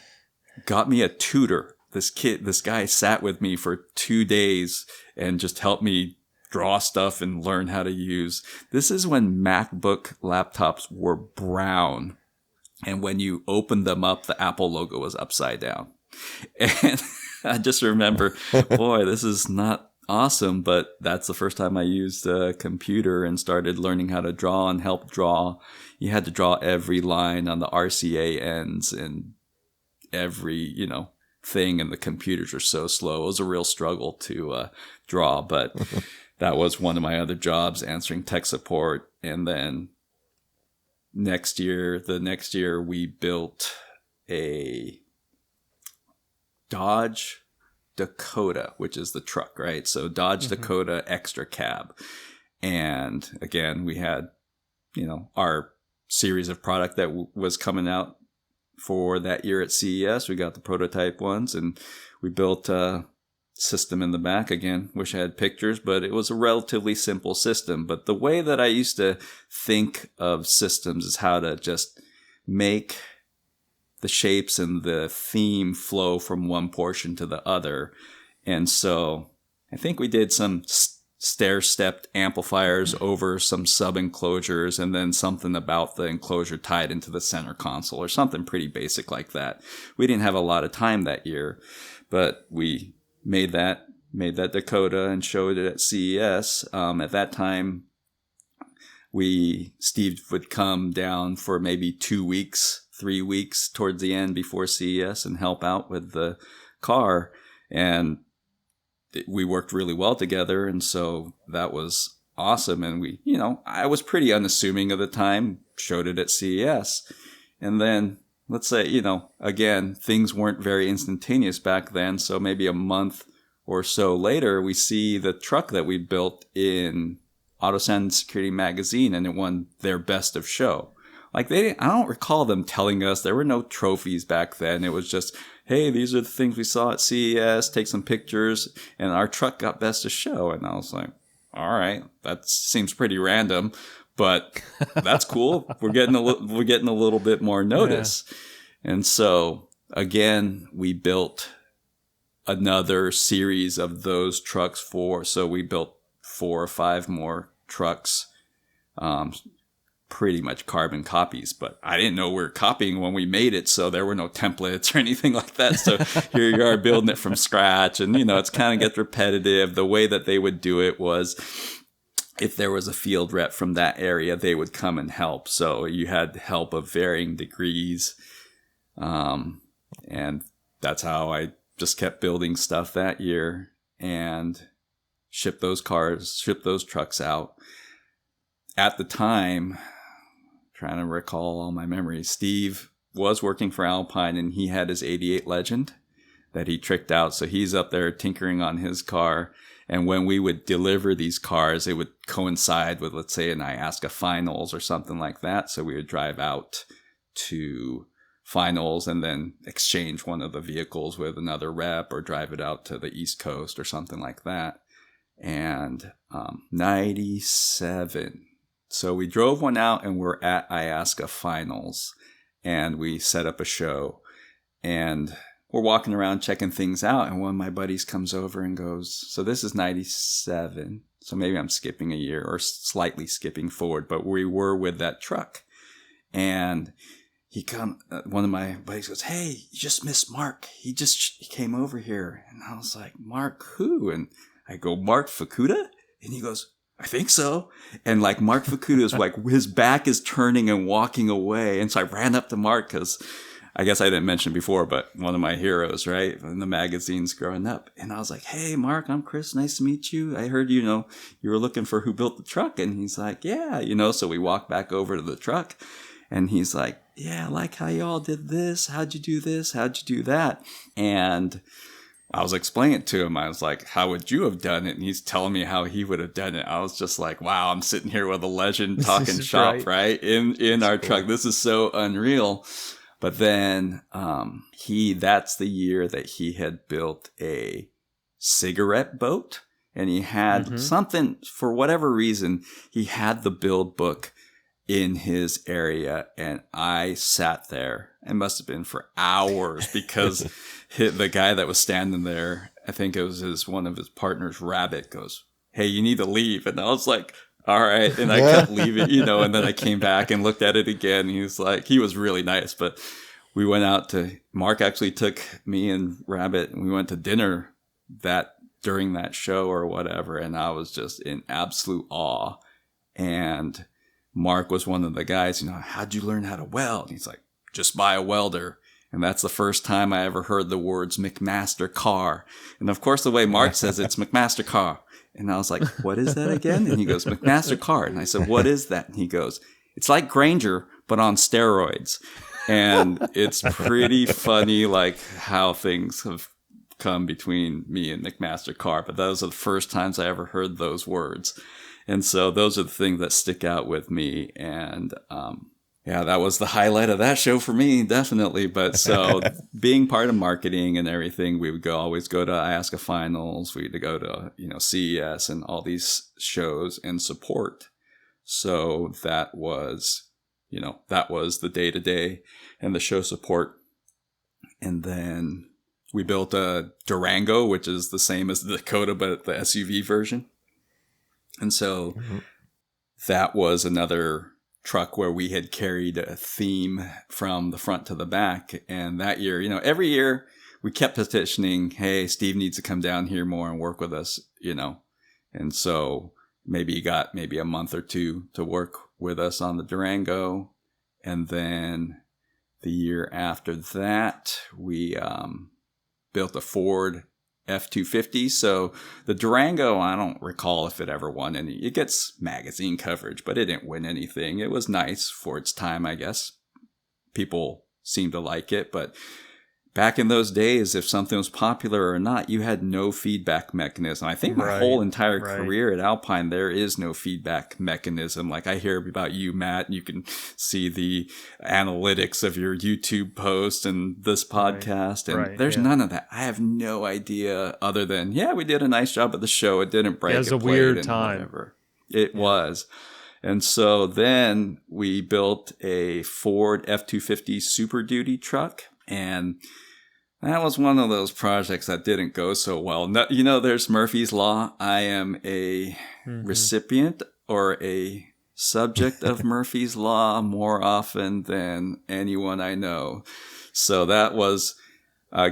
got me a tutor. This guy sat with me for 2 days and just helped me draw stuff and learn how to use. This is when MacBook laptops were brown, and when you opened them up, the Apple logo was upside down. And I just remember, boy, this is not awesome, but that's the first time I used a computer and started learning how to draw and help draw. You had to draw every line on the RCA ends and every, thing, and the computers are so slow. It was a real struggle to draw, but that was one of my other jobs, answering tech support. And then the next year we built a Dodge Dakota, which is the truck, right? So Dodge Dakota extra cab. And again, we had, our series of product that was coming out for that year at CES. We got the prototype ones, and we built a system in the back. Again, wish I had pictures, but it was a relatively simple system. But the way that I used to think of systems is how to just make the shapes and the theme flow from one portion to the other. And so I think we did some stair-stepped amplifiers over some sub-enclosures, and then something about the enclosure tied into the center console, or something pretty basic like that. We didn't have a lot of time that year, but we made that Dakota and showed it at CES. At that time, Steve would come down for maybe 2 weeks, 3 weeks towards the end before CES and help out with the car. And we worked really well together. And so that was awesome. And we, I was pretty unassuming at the time, showed it at CES. And then let's say, again, things weren't very instantaneous back then. So maybe a month or so later, we see the truck that we built in Auto Sound Security magazine, and it won their best of show. Like I don't recall them telling us. There were no trophies back then. It was just, hey, these are the things we saw at CES, take some pictures, and our truck got best of show. And I was like, all right, that seems pretty random, but that's cool. We're getting a little bit more notice. Yeah. And so again, we built another series of those trucks so we built 4 or 5 more trucks, pretty much carbon copies, but I didn't know we were copying when we made it, so there were no templates or anything like that. So here you are building it from scratch, and it's kind of gets repetitive. The way that they would do it was, if there was a field rep from that area, they would come and help. So you had help of varying degrees, and that's how I just kept building stuff that year and ship those trucks out. At the time, trying to recall all my memories, Steve was working for Alpine, and he had his 88 Legend that he tricked out. So he's up there tinkering on his car. And when we would deliver these cars, it would coincide with, let's say, an IASCA finals or something like that. So we would drive out to finals and then exchange one of the vehicles with another rep, or drive it out to the East Coast or something like that. And 97. So we drove one out, and we're at IASCA finals, and we set up a show, and we're walking around checking things out. And one of my buddies comes over and goes, so this is 97. So maybe I'm skipping a year or slightly skipping forward, but we were with that truck. And one of my buddies goes, hey, you just missed Mark. He came over here. And I was like, Mark who? And I go, Mark Fukuda? And he goes, I think so. And like Mark Fukuda is like, his back is turning and walking away. And so I ran up to Mark, because I guess I didn't mention before, but one of my heroes, right, in the magazines growing up. And I was like, hey, Mark, I'm Chris. Nice to meet you. I heard, you were looking for who built the truck. And he's like, yeah, so we walked back over to the truck, and he's like, yeah, I like how y'all did this. How'd you do this? How'd you do that? And I was explaining it to him. I was like, how would you have done it? And he's telling me how he would have done it. I was just like, wow, I'm sitting here with a legend talking shop, right? In our truck. This is so unreal. But then that's the year that he had built a cigarette boat, and he had something, for whatever reason, he had the build book in his area, and I sat there. It must have been for hours, because the guy that was standing there, I think it was one of his partners, Rabbit, goes, hey, you need to leave. And I was like, all right. And I kept leaving, and then I came back and looked at it again. He was really nice, but we went out Mark actually took me and Rabbit, and we went to dinner during that show or whatever. And I was just in absolute awe. And Mark was one of the guys, how'd you learn how to weld? And he's like, just buy a welder. And that's the first time I ever heard the words McMaster car. And of course, the way Mark says it's McMaster car. And I was like, what is that again? And he goes, McMaster car. And I said, what is that? And he goes, it's like Granger, but on steroids. And it's pretty funny, like how things have come between me and McMaster car. But those are the first times I ever heard those words. And so those are the things that stick out with me. And, yeah, that was the highlight of that show for me, definitely. But so being part of marketing and everything, we would always go to IASCA finals. We'd go to, CES and all these shows and support. So that was the day to day and the show support. And then we built a Durango, which is the same as the Dakota, but the SUV version. And so that was another truck where we had carried a theme from the front to the back. And that year, every year we kept petitioning, hey, Steve needs to come down here more and work with us, And so maybe he got a month or two to work with us on the Durango. And then the year after that, we built a Ford F-250. So the Durango, I don't recall if it ever won any. It gets magazine coverage, but it didn't win anything. It was nice for its time, I guess. People seemed to like it, but back in those days, if something was popular or not, you had no feedback mechanism. I think my whole entire career at Alpine, there is no feedback mechanism. Like I hear about you, Matt, you can see the analytics of your YouTube post and this podcast, and there's none of that. I have no idea other than, we did a nice job at the show. It didn't break. It was a weird time. Whatever. It was. And so then we built a Ford F-250 Super Duty truck, and That was one of those projects that didn't go so well. No, you know, there's Murphy's Law. I am a recipient or a subject of Murphy's Law more often than anyone I know. So that was,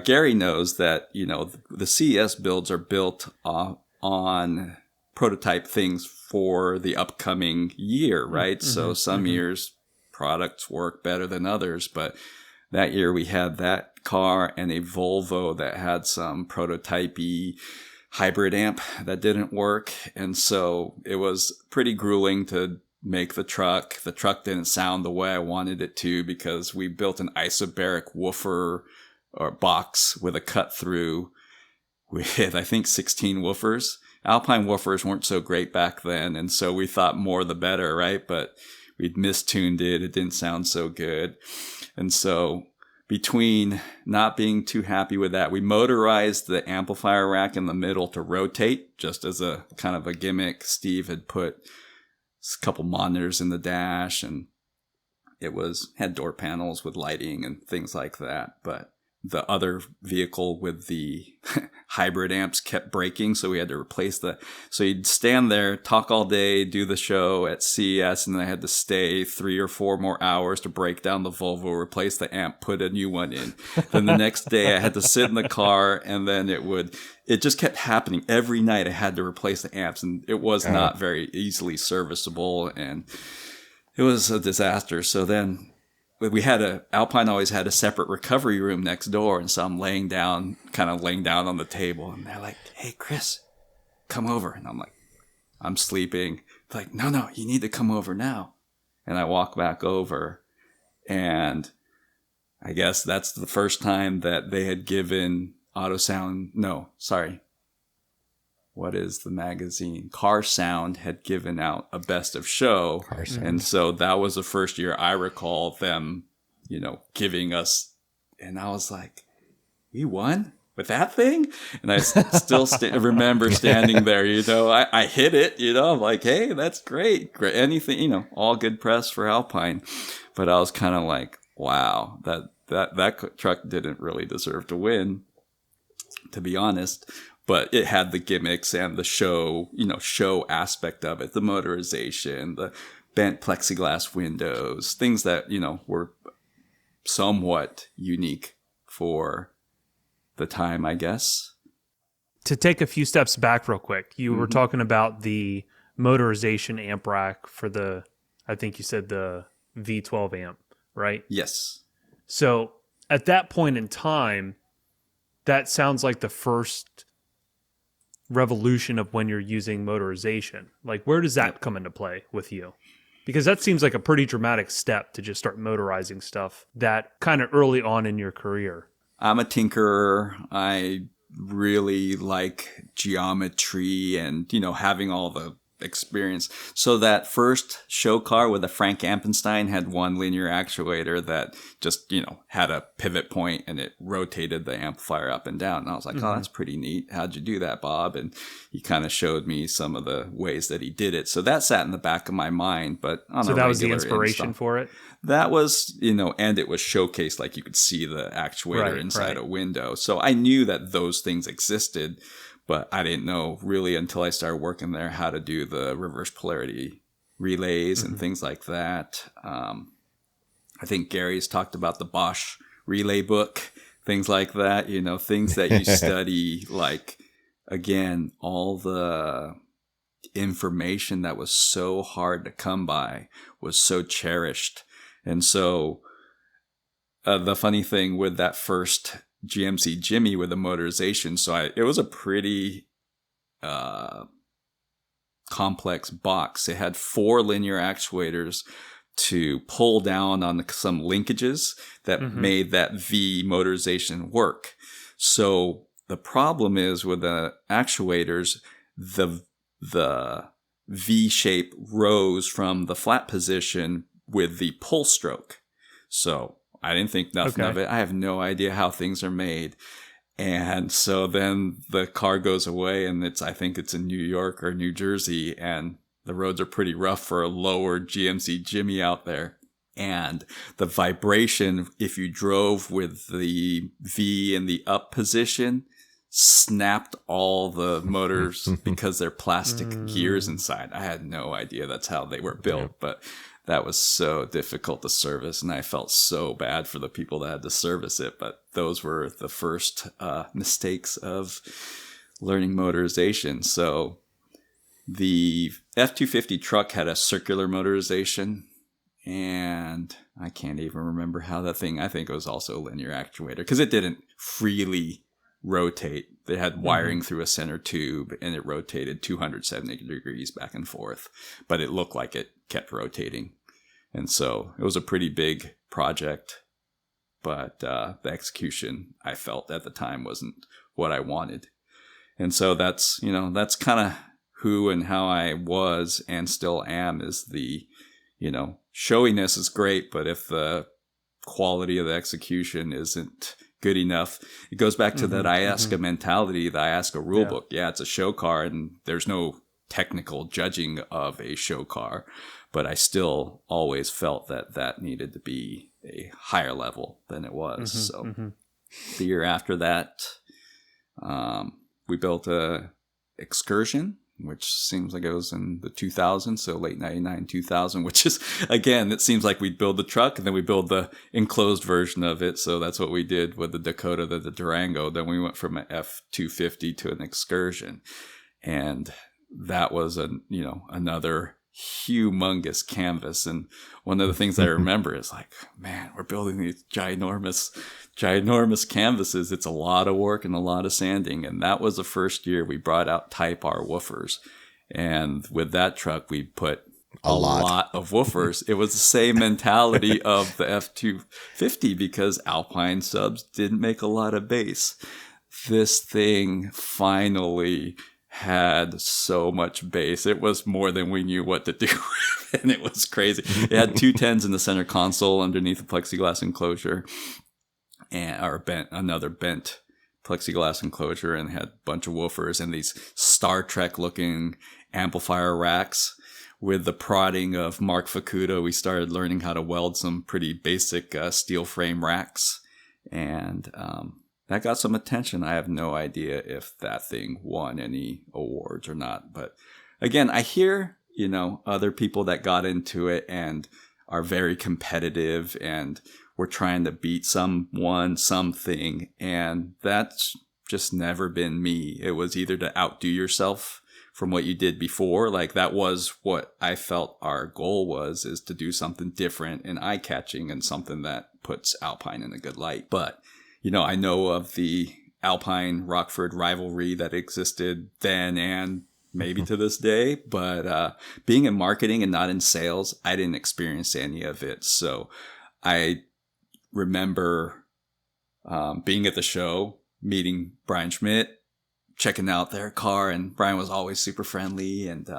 Gary knows that, you know, the CES builds are built on prototype things for the upcoming year, right? So some years products work better than others, but that year we had that car and a Volvo that had some prototype-y hybrid amp that didn't work. And so it was pretty grueling to make the truck. The truck didn't sound the way I wanted it to because we built an isobaric woofer or box with a cut through with, I think, 16 woofers. Alpine woofers weren't so great back then, and so we thought more the better, right? But we'd mistuned it. It didn't sound so good. And so between not being too happy with that, we motorized the amplifier rack in the middle to rotate, just as a kind of a gimmick. Steve had put a couple monitors in the dash, and it had door panels with lighting and things like that. But the other vehicle with the hybrid amps kept breaking, so we had to replace so you'd stand there, talk all day, do the show at CES, and then I had to stay 3 or 4 more hours to break down the Volvo, replace the amp, put a new one in. Then the next day I had to sit in the car, and then it just kept happening. Every night I had to replace the amps, and it was not very easily serviceable, and it was a disaster. So then Alpine always had a separate recovery room next door. And so I'm laying down on the table, and they're like, "Hey, Chris, come over." And I'm like, "I'm sleeping." They're like, No, you need to come over now. And I walk back over, and I guess that's the first time that they had given what is the magazine? Car Sound had given out a best of show. And so that was the first year I recall them, you know, giving us, and I was like, "We won with that thing?" And I still remember standing there, you know, I hit it, you know, I'm like, "Hey, that's great. Anything, you know, all good press for Alpine." But I was kind of like, wow, that truck didn't really deserve to win, to be honest. But it had the gimmicks and the show aspect of it, the motorization, the bent plexiglass windows, things that, you know, were somewhat unique for the time, I guess. To take a few steps back real quick, you were talking about the motorization amp rack for I think you said the V12 amp, right? Yes. So at that point in time, that sounds like the first revolution of when you're using motorization. Like, where does that come into play with you? Because that seems like a pretty dramatic step to just start motorizing stuff that kind of early on in your career. I'm a tinkerer. I really like geometry and, you know, having all the experience. So that first show car with a Frank Ampenstein had one linear actuator that just, you know, had a pivot point and it rotated the amplifier up and down. And I was like, "Oh, that's pretty neat. How'd you do that, Bob?" And he kind of showed me some of the ways that he did it. So that sat in the back of my mind. But so that was the inspiration for it? That was, you know, and it was showcased, like you could see the actuator inside a window. So I knew that those things existed. But I didn't know really until I started working there how to do the reverse polarity relays and things like that. I think Gary's talked about the Bosch relay book, things like that, you know, things that you study, like, again, all the information that was so hard to come by was so cherished. And so the funny thing with that first GMC Jimmy with the motorization. So it was a pretty complex box. It had 4 linear actuators to pull down on some linkages that made that V motorization work. So the problem is with the actuators, the V shape rose from the flat position with the pull stroke. So I didn't think nothing of it. I have no idea how things are made. And so then the car goes away, and I think it's in New York or New Jersey, and the roads are pretty rough for a lower GMC Jimmy out there. And the vibration, if you drove with the V in the up position, snapped all the motors because they're plastic gears inside. I had no idea that's how they were built, but that was so difficult to service, and I felt so bad for the people that had to service it. But those were the first mistakes of learning motorization. So the F-250 truck had a circular motorization, and I can't even remember how that thing, I think it was also a linear actuator, because it didn't freely rotate. They had wiring through a center tube, and it rotated 270 degrees back and forth, but it looked like it kept rotating. And so it was a pretty big project, but the execution I felt at the time wasn't what I wanted. And so that's kind of who and how I was and still am, is the, showiness is great, but if the quality of the execution isn't good enough, it goes back to that IASCA mentality, the IASCA rulebook. Yeah, it's a show car, and there's no technical judging of a show car, but I still always felt that needed to be a higher level than it was. The year after that, we built a Excursion, which seems like it was in the 2000s, so late 99, 2000, which is, again, it seems like we'd build the truck and then we build the enclosed version of it. So that's what we did with the Dakota, the Durango. Then we went from an F-250 to an Excursion. And that was another humongous canvas. And one of the things I remember is like, man, we're building these ginormous canvases. It's a lot of work and a lot of sanding. And that was the first year we brought out Type R woofers. And with that truck, we put a lot of woofers. It was the same mentality of the F-250, because Alpine subs didn't make a lot of bass. This thing finally had so much bass. It was more than we knew what to do with, and it was crazy. It had 2 10s in the center console underneath the plexiglass enclosure, and another bent plexiglass enclosure, and had a bunch of woofers and these Star Trek looking amplifier racks. With the prodding of Mark Fukuda, we started learning how to weld some pretty basic steel frame racks, and that got some attention. I have no idea if that thing won any awards or not. But again, I hear, other people that got into it and are very competitive and were trying to beat someone, something. And that's just never been me. It was either to outdo yourself from what you did before. Like, that was what I felt our goal was, is to do something different and eye-catching and something that puts Alpine in a good light. But I know of the Alpine Rockford rivalry that existed then and maybe to this day, but being in marketing and not in sales, I didn't experience any of it. So I remember being at the show, meeting Brian Schmidt, checking out their car, and Brian was always super friendly and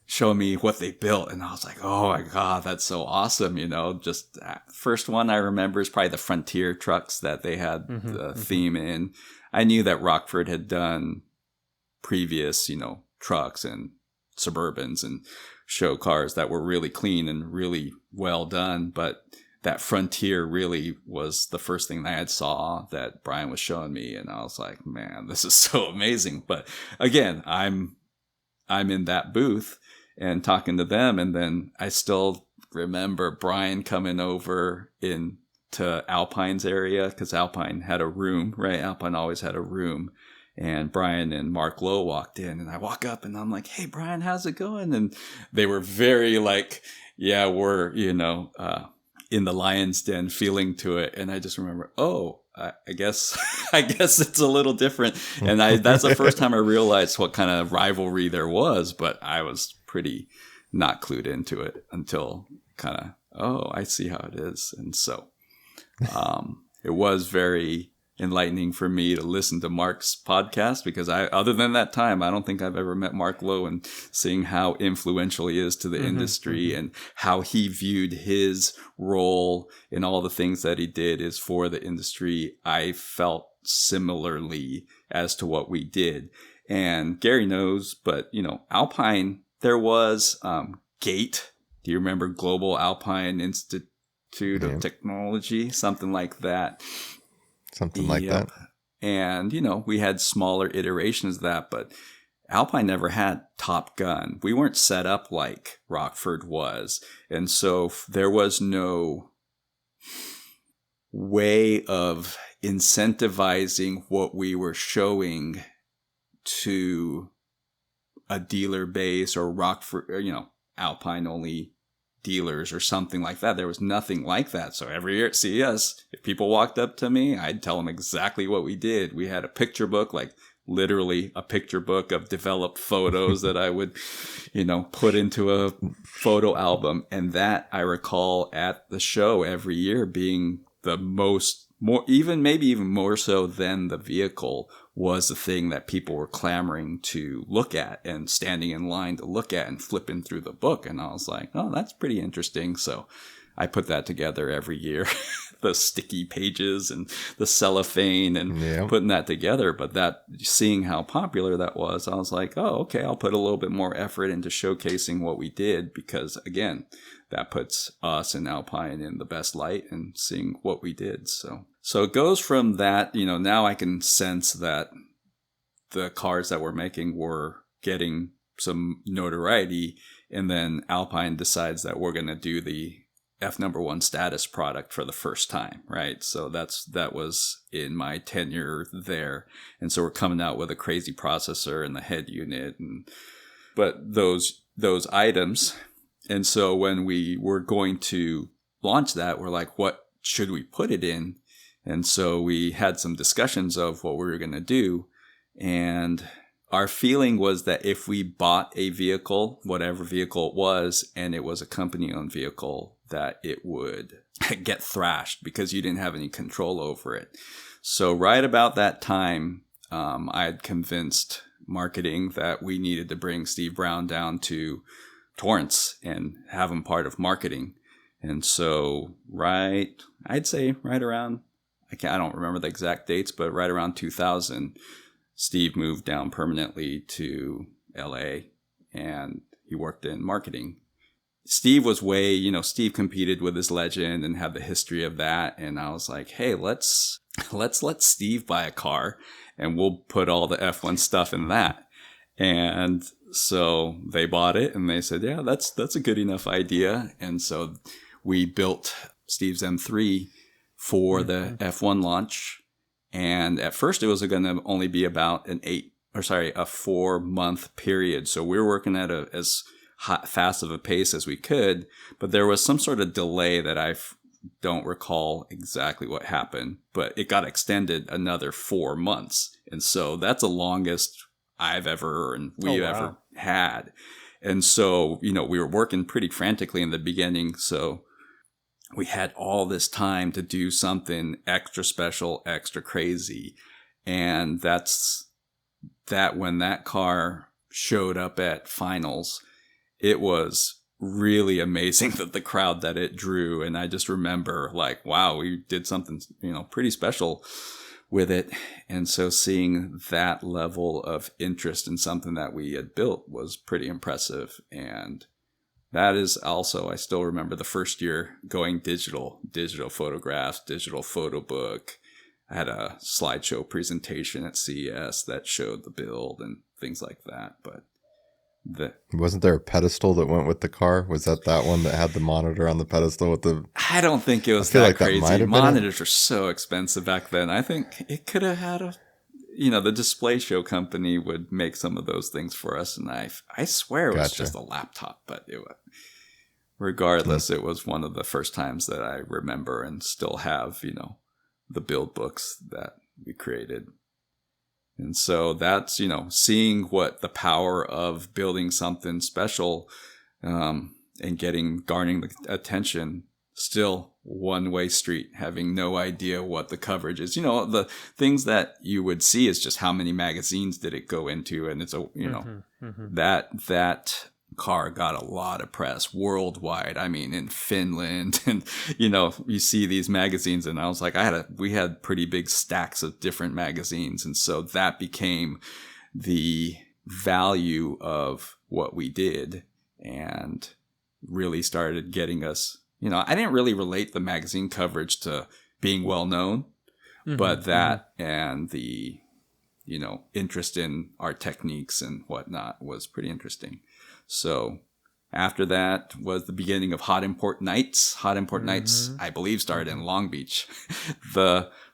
showing me what they built. And I was like, oh my God, that's so awesome. Just first one I remember is probably the Frontier trucks that they had the theme in. I knew that Rockford had done previous, trucks and Suburbans and show cars that were really clean and really well done. But that Frontier really was the first thing that I had saw that Brian was showing me. And I was like, man, this is so amazing. But again, I'm in that booth and talking to them. And then I still remember Brian coming over into Alpine's area, because Alpine had a room, right? Alpine always had a room. And Brian and Mark Lowe walked in, and I walk up and I'm like, hey, Brian, how's it going? And they were very like, yeah, we're, in the lion's den feeling to it. And I just remember, I guess it's a little different. And that's the first time I realized what kind of rivalry there was, but I was pretty not clued into it until kind of, I see how it is. And so it was very enlightening for me to listen to Mark's podcast, because other than that time, I don't think I've ever met Mark Lowe, and seeing how influential he is to the industry and how he viewed his role in all the things that he did is for the industry. I felt similarly as to what we did. And Gary knows, but Alpine, there was Gate. Do you remember Global Alpine Institute of Technology? Something like that. Something like that. And, we had smaller iterations of that, but Alpine never had Top Gun. We weren't set up like Rockford was. And so there was no way of incentivizing what we were showing to a dealer base or Rockford, or, Alpine only dealers or something like that. There was nothing like that. So every year at CES, if people walked up to me, I'd tell them exactly what we did. We had a picture book, like literally a picture book of developed photos that I would, put into a photo album. And that I recall at the show every year being the maybe even more so than the vehicle was the thing that people were clamoring to look at and standing in line to look at and flipping through the book. And I was like, oh, that's pretty interesting. So I put that together every year, the sticky pages and the cellophane and putting that together. But seeing how popular that was, I was like, oh, okay, I'll put a little bit more effort into showcasing what we did because, again, that puts us and Alpine in the best light and seeing what we did. So it goes from that, now I can sense that the cars that we're making were getting some notoriety, and then Alpine decides that we're going to do the F#1 status product for the first time, right? So that was in my tenure there. And so we're coming out with a crazy processor and the head unit, but those items. And so when we were going to launch that, we're like, what should we put it in? And so we had some discussions of what we were going to do. And our feeling was that if we bought a vehicle, whatever vehicle it was, and it was a company-owned vehicle, that it would get thrashed because you didn't have any control over it. So right about that time, I had convinced marketing that we needed to bring Steve Brown down to Torrance and have him part of marketing. And so I'd say right around, I don't remember the exact dates, but right around 2000, Steve moved down permanently to LA and he worked in marketing. Steve was Steve competed with his legend and had the history of that. And I was like, hey, let's let Steve buy a car and we'll put all the F1 stuff in that. And so they bought it and they said, yeah, that's a good enough idea. And so we built Steve's M3 for the F1 launch. And at first it was going to only be about a 4-month period. So we were working at as fast of a pace as we could, but there was some sort of delay that I don't recall exactly what happened, but it got extended another 4 months. And so that's the longest I've ever had. And so, we were working pretty frantically in the beginning. So we had all this time to do something extra special, extra crazy. And that's that when that car showed up at finals, it was really amazing that the crowd that it drew. And I just remember like, wow, we did something, pretty special with it. And so seeing that level of interest in something that we had built was pretty impressive. And that is also, I still remember the first year going digital photographs, digital photo book. I had a slideshow presentation at CES that showed the build and things like that. But wasn't there a pedestal that went with the car? Was that one that had the monitor on the pedestal with the? I don't think it was that crazy. Monitors were so expensive back then. I think it could have had the display show company would make some of those things for us, and I swear it was just a laptop, but regardless, it was one of the first times that I remember and still have the build books that we created. And so that's, seeing what the power of building something special and garnering the attention, still one-way street, having no idea what the coverage is. The things that you would see is just how many magazines did it go into. And it's that car got a lot of press worldwide. I mean, in Finland, and you see these magazines, and I was like, we had pretty big stacks of different magazines, and so that became the value of what we did. And really started getting us, I didn't really relate the magazine coverage to being well known, but that and the, interest in our techniques and whatnot was pretty interesting. So after that was the beginning of Hot Import Nights. Hot Import Nights, I believe, started in Long Beach.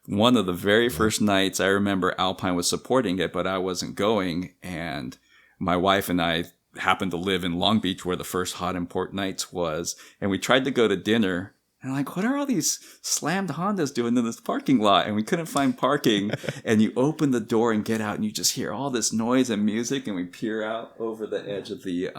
One of the very first nights, I remember Alpine was supporting it, but I wasn't going. And my wife and I happened to live in Long Beach where the first Hot Import Nights was. And we tried to go to dinner. And like, what are all these slammed Hondas doing in this parking lot? And we couldn't find parking. And you open the door and get out and you just hear all this noise and music. And we peer out over the edge of the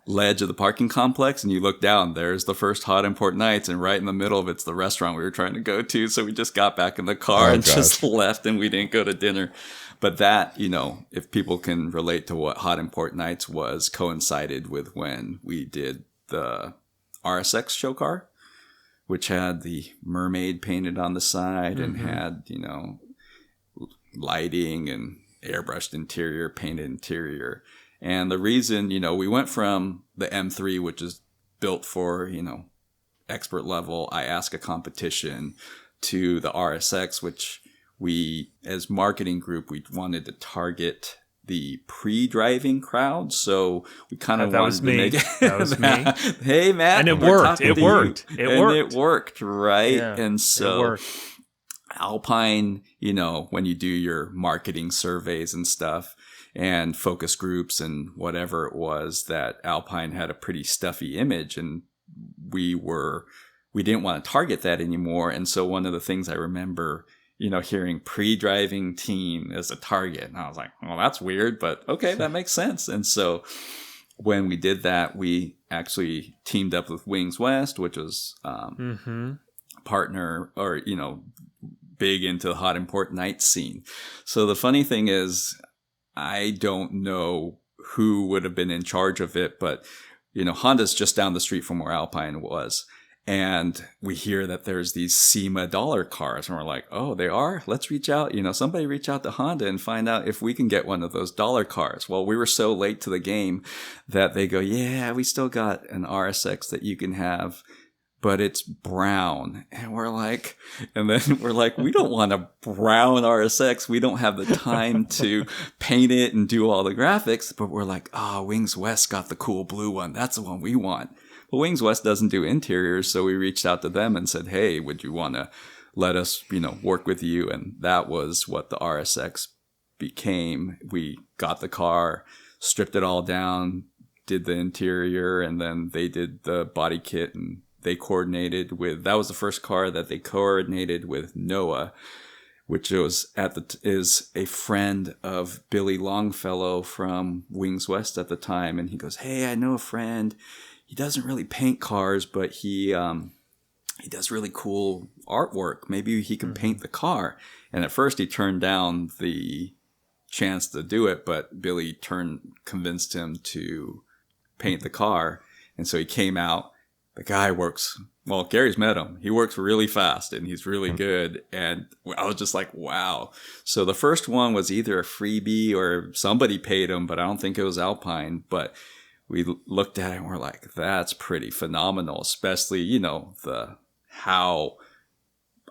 ledge of the parking complex. And you look down, there's the first Hot Import Nights. And right in the middle of it's the restaurant we were trying to go to. So we just got back in the car just left and we didn't go to dinner. But that, if people can relate to what Hot Import Nights was, coincided with when we did the RSX show car, which had the mermaid painted on the side and had, lighting and airbrushed interior, painted interior. And the reason, we went from the M3, which is built for, expert level IASCA competition, to the RSX, which we, as marketing group, we wanted to target the pre-driving crowd. So we kind of wanted to make it. That was me. Hey, Matt. And it worked. It worked. It worked, right? Yeah, and so it worked. Alpine, when you do your marketing surveys and stuff and focus groups and whatever it was, that Alpine had a pretty stuffy image, and we didn't want to target that anymore. And so one of the things I remember, hearing pre-driving team as a target. And I was like, well, that's weird, but okay, that makes sense. And so when we did that, we actually teamed up with Wings West, which was partner or, big into the Hot Import Night scene. So the funny thing is, I don't know who would have been in charge of it, but, Honda's just down the street from where Alpine was. And we hear that there's these SEMA dollar cars. And we're like, oh, they are? Let's reach out. Somebody reach out to Honda and find out if we can get one of those dollar cars. Well, we were so late to the game that they go, yeah, we still got an RSX that you can have, but it's brown. And we're like, we don't want a brown RSX. We don't have the time to paint it and do all the graphics. But we're like, Wings West got the cool blue one. That's the one we want. But Wings West doesn't do interiors, so we reached out to them and said, hey, would you want to let us, work with you? And that was what the RSX became. We got the car, stripped it all down, did the interior, and then they did the body kit, and they coordinated with, that was the first car that they coordinated with Noah, which is a friend of Billy Longfellow from Wings West at the time. And he goes, hey, I know a friend. He doesn't really paint cars, but he does really cool artwork. Maybe he can paint the car. And at first he turned down the chance to do it, but Billy convinced him to paint the car. And so he came out. The guy works, well, Gary's met him. He works really fast and he's really good. And I was just like, wow. So the first one was either a freebie or somebody paid him, but I don't think it was Alpine. But we looked at it and we're like, that's pretty phenomenal, especially, how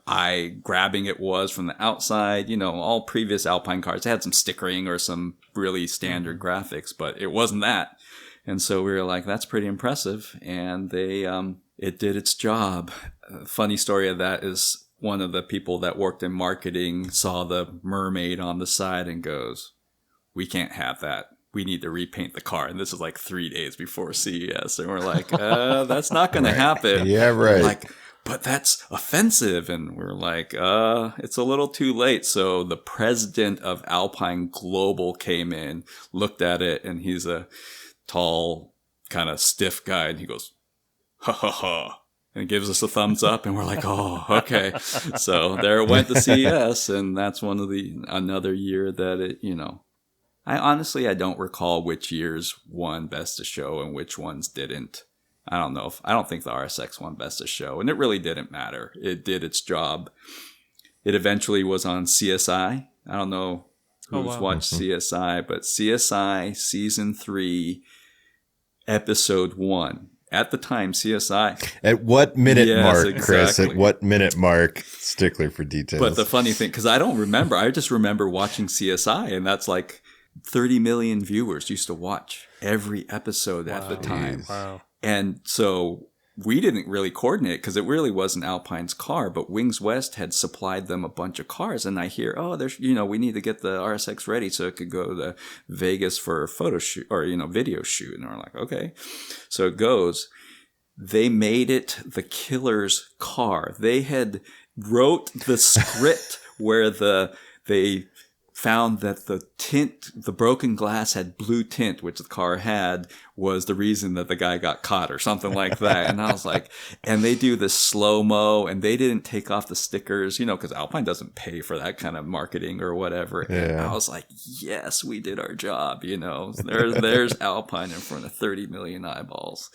eye-grabbing it was from the outside. All previous Alpine cars had some stickering or some really standard graphics, but it wasn't that. And so we were like, that's pretty impressive. And it did its job. Funny story of that is one of the people that worked in marketing saw the mermaid on the side and goes, we can't have that. We need to repaint the car. And this is like 3 days before CES. And we're like, that's not going to happen. Yeah, right. Like, but that's offensive. And we're like, it's a little too late. So the president of Alpine Global came in, looked at it, and he's a tall, kind of stiff guy. And he goes, ha ha ha. And gives us a thumbs up. And we're like, oh, okay. So there it went to CES. And that's another year that it, I don't recall which years won Best of Show and which ones didn't. I don't think the RSX won Best of Show, and it really didn't matter. It did its job. It eventually was on CSI. I don't know who's watched CSI, but CSI Season 3, Episode 1 at the time, CSI. At what minute Yes, mark, Chris? exactly. At what minute mark? Stickler for details. But the funny thing, because I don't remember, I just remember watching CSI, and that's like 30 million viewers used to watch every episode at the time. Wow. And so we didn't really coordinate because it really wasn't Alpine's car, but Wings West had supplied them a bunch of cars. And I hear, oh, there's, we need to get the RSX ready so it could go to Vegas for a photo shoot or, video shoot. And we're like, okay. So it goes. They made it the killer's car. They had wrote the script where they found that the broken glass had blue tint, which the car had, was the reason that the guy got caught or something like that. And I was like, and they do this slow-mo, and they didn't take off the stickers, because Alpine doesn't pay for that kind of marketing or whatever. Yeah. And I was like, yes, we did our job, There's Alpine in front of 30 million eyeballs.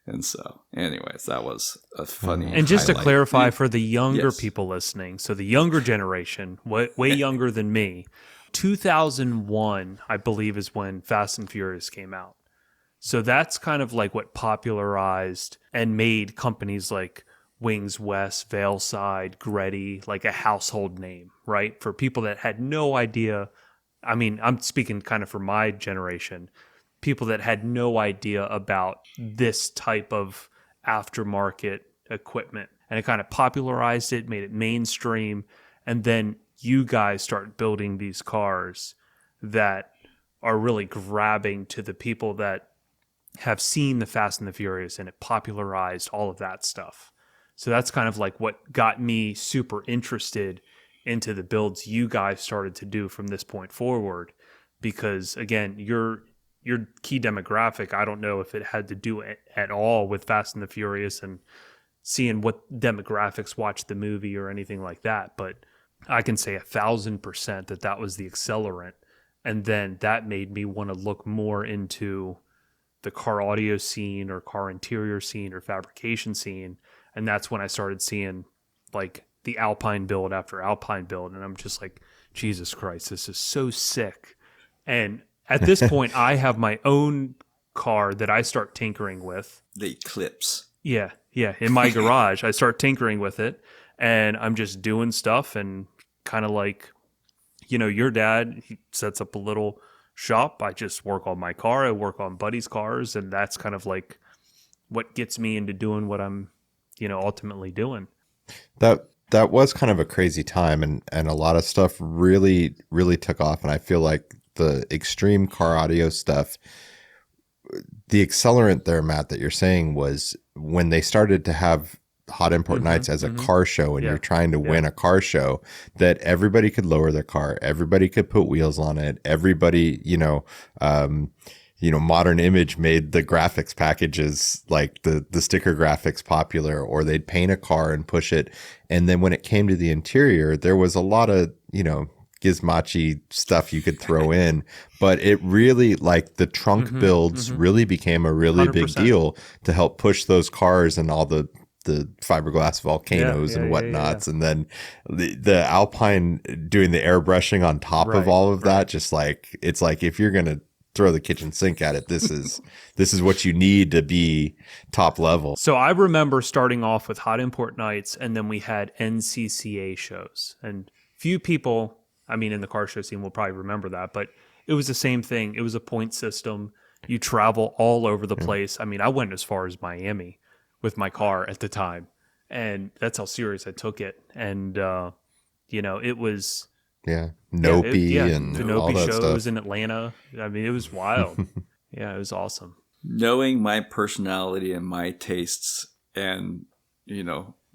And so, anyways, that was a funny And just to highlight. clarify for the younger Yes. people listening, so the younger generation, way younger than me, 2001, I believe, is when Fast and Furious came out. So that's kind of like what popularized and made companies like Wings West, Veilside, Gretty, like a household name, right? For people that had no idea. I mean, I'm speaking kind of for my generation. People that had no idea about this type of aftermarket equipment. And it kind of popularized it, made it mainstream. And then you guys start building these cars that are really grabbing to the people that have seen the Fast and the Furious, and it popularized all of that stuff. So that's kind of like what got me super interested into the builds you guys started to do from this point forward. Because again, your key demographic, I don't know if it had to do at all with Fast and the Furious and seeing what demographics watch the movie or anything like that, but I can say 1,000% that was the accelerant. And then that made me want to look more into the car audio scene or car interior scene or fabrication scene. And that's when I started seeing like the Alpine build after Alpine build. And I'm just like, Jesus Christ, this is so sick. And at this point, I have my own car that I start tinkering with. The Eclipse. Yeah. In my garage, I start tinkering with it, and I'm just doing stuff and kind of like, your dad, he sets up a little shop. I just work on my car. I work on buddies' cars, and that's kind of like what gets me into doing what I'm, ultimately doing. That was kind of a crazy time, and a lot of stuff really, really took off. And I feel like the extreme car audio stuff, the accelerant there, Matt, that you're saying was when they started to have Hot Import Nights as a car show, and you're trying to win a car show, that everybody could lower their car, everybody could put wheels on it, everybody, Modern Image made the graphics packages, like the sticker graphics, popular, or they'd paint a car and push it. And then when it came to the interior, there was a lot of, gizmachi stuff you could throw in, but it really, like, the trunk builds really became a really 100%. Big deal to help push those cars and all the fiberglass volcanoes and whatnots. And then the Alpine doing the airbrushing on top of all of that, just like, it's like, if you're going to throw the kitchen sink at it, this is what you need to be top level. So I remember starting off with Hot Import Nights, and then we had NCCA shows, and few people, in the car show scene will probably remember that, but it was the same thing. It was a point system. You travel all over the place. I went as far as Miami with my car at the time, and that's how serious I took it. And, it was... Nopi and the Nopi all that shows stuff in Atlanta. It was wild. Yeah, it was awesome. Knowing my personality and my tastes, and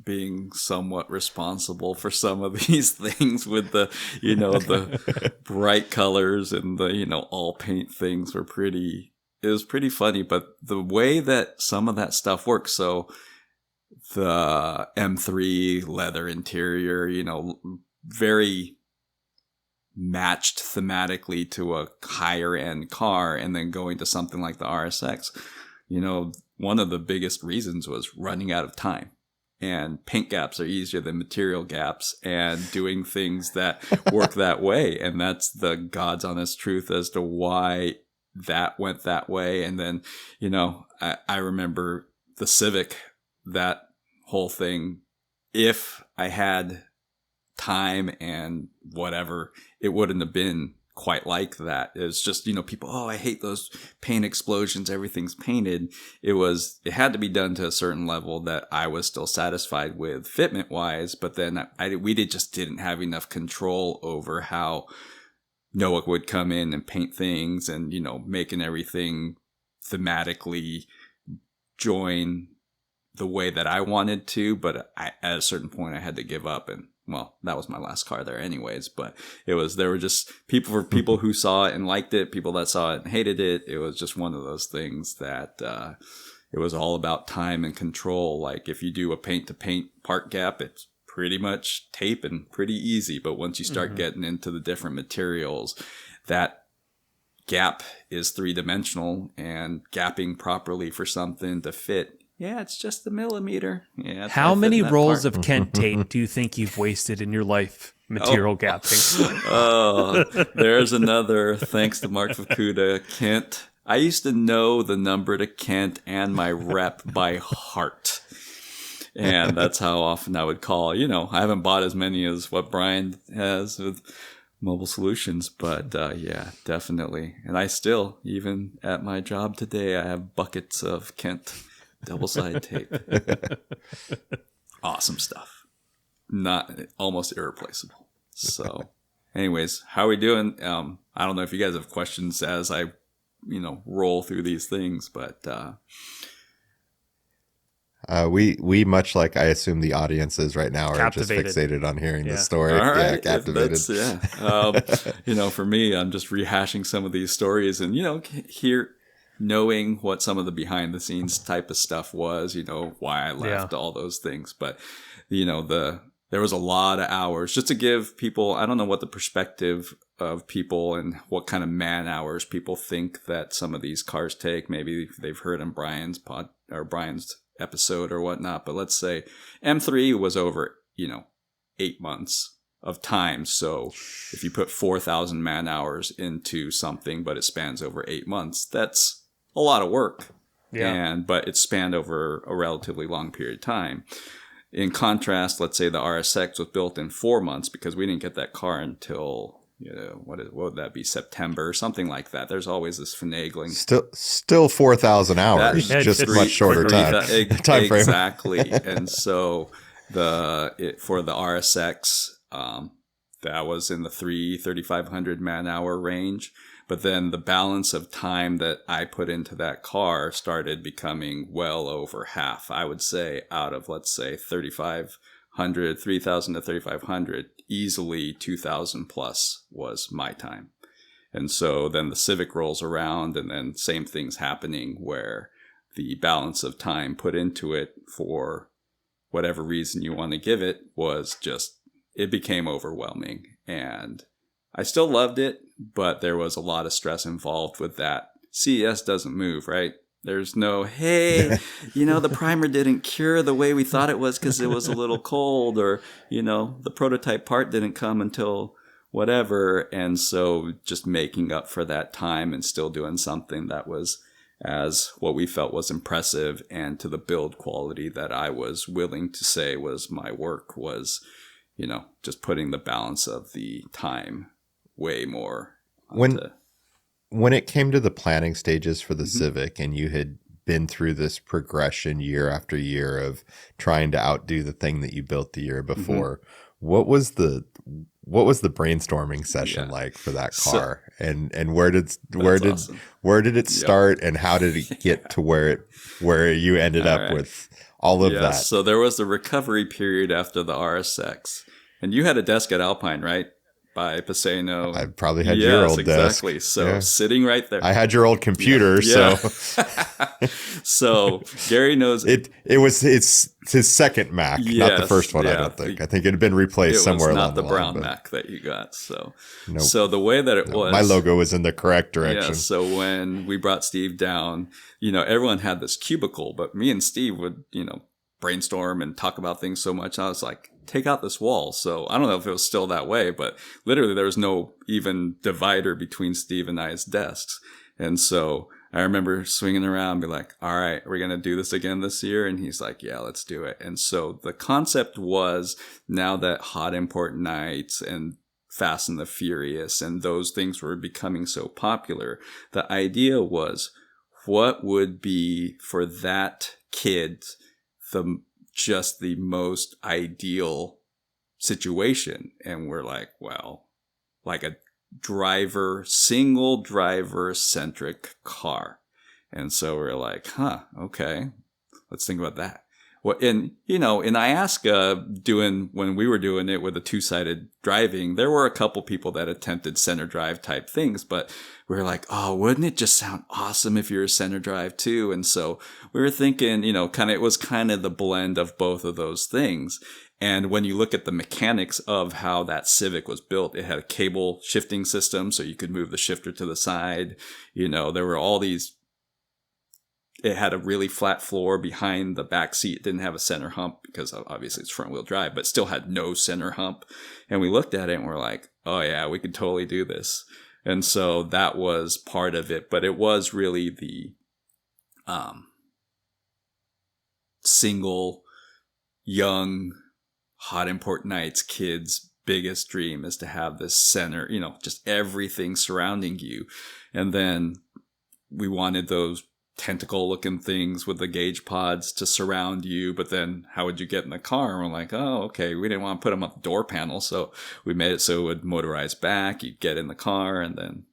being somewhat responsible for some of these things with the the bright colors and the all paint things it was pretty funny. But the way that some of that stuff works, so the M3 leather interior, very matched thematically to a higher end car, and then going to something like the RSX, one of the biggest reasons was running out of time, and paint gaps are easier than material gaps, and doing things that work that way. And that's the God's honest truth as to why that went that way. And then, you know, I remember the Civic, that whole thing. If I had time and whatever, it wouldn't have been quite like that. It's just, you know, people, oh, I hate those paint explosions, everything's painted. It had to be done to a certain level that I was still satisfied with fitment wise, but then we just didn't have enough control over how Noah would come in and paint things and, you know, making everything thematically join the way that I wanted to. But at a certain point I had to give up, and well, that was my last car there anyways, but there were just people who saw it and liked it, people that saw it and hated it. It was just one of those things that, it was all about time and control. Like if you do a paint to paint part gap, it's pretty much tape and pretty easy. But once you start getting into the different materials, that gap is 3-dimensional, and gapping properly for something to fit. Yeah, it's just a millimeter. Yeah. How many rolls of Kent tape do you think you've wasted in your life material gapping? Oh, there's another. Thanks to Mark Fukuda, Kent. I used to know the number to Kent and my rep by heart. And that's how often I would call. You know, I haven't bought as many as what Brian has with Mobile Solutions, but yeah, definitely. And I still, even at my job today, I have buckets of Kent double-sided tape. Awesome stuff. Not almost irreplaceable. So anyways, how are we doing? I don't know if you guys have questions as I, you know, roll through these things, but we much like I assume the audiences right now are just fixated on hearing the story. All right. Yeah, captivated. You know, for me, I'm just rehashing some of these stories and, you know, knowing what some of the behind the scenes type of stuff was, you know, why I left, all those things. But, you know, there was a lot of hours just to give people, I don't know what the perspective of people and what kind of man hours people think that some of these cars take. Maybe they've heard on Brian's episode or whatnot, but let's say M3 was over, you know, 8 months of time. So if you put 4,000 man hours into something, but it spans over 8 months, that's a lot of work. Yeah. But it spanned over a relatively long period of time. In contrast, let's say the RSX was built in 4 months because we didn't get that car until, you know, what would that be, September, something like that. There's always this finagling. Still 4,000 hours, just much shorter time frame. Exactly. And so for the RSX, that was in the 3,500 man hour range. But then the balance of time that I put into that car started becoming well over half. I would say out of, let's say, 3,500 to 3,500, easily 2,000 plus was my time. And so then the Civic rolls around, and then same thing's happening where the balance of time put into it for whatever reason you want to give it was just, it became overwhelming. And I still loved it, but there was a lot of stress involved with that. CES doesn't move, right? There's no, hey, you know, the primer didn't cure the way we thought it was because it was a little cold, or, you know, the prototype part didn't come until whatever. And so just making up for that time and still doing something that was as what we felt was impressive and to the build quality that I was willing to say was my work was, you know, just putting the balance of the time way more. When it came to the planning stages for the Civic, and you had been through this progression year after year of trying to outdo the thing that you built the year before, what was the brainstorming session like for that car? And where did it start, and how did it get to where you ended up with all of that? So there was the recovery period after the RSX, and you had a desk at Alpine, right? By Pisano. I probably had your old desk. Exactly. So sitting right there. I had your old computer. Yeah. So Gary knows it. It's his second Mac, not the first one. I don't think. I think it had been replaced somewhere along the line. Not the brown Mac that you got. So the way that it was, my logo was in the correct direction. Yeah. So when we brought Steve down, you know, everyone had this cubicle, but me and Steve would, you know, brainstorm and talk about things so much. I was like, take out this wall. So I don't know if it was still that way, but literally there was no even divider between Steve and I's desks. And so I remember swinging around, be like, all right, are we going to do this again this year? And he's like, yeah, let's do it. And so the concept was, now that Hot Import Nights and Fast and the Furious and those things were becoming so popular, the idea was, what would be for that kid just the most ideal situation? And we're like, well, like a single driver centric car. And so we're like, okay, let's think about that. Well, and in Iasca, when we were doing it with a 2-sided driving, there were a couple people that attempted center drive type things, but we were like, oh, wouldn't it just sound awesome if you're a center drive too? And so we were thinking, it was kind of the blend of both of those things. And when you look at the mechanics of how that Civic was built, it had a cable shifting system, so you could move the shifter to the side. There were all these. It had a really flat floor behind the back seat. It didn't have a center hump because obviously it's front wheel drive, but still had no center hump. And we looked at it and we're like, oh yeah, we could totally do this. And so that was part of it, but it was really the single young Hot Import Nights kids' biggest dream is to have this center, just everything surrounding you. And then we wanted those tentacle looking things with the gauge pods to surround you, but then how would you get in the car? And we're like, oh, okay, we didn't want to put them on the door panel, so we made it so it would motorize back. You'd get in the car, and then,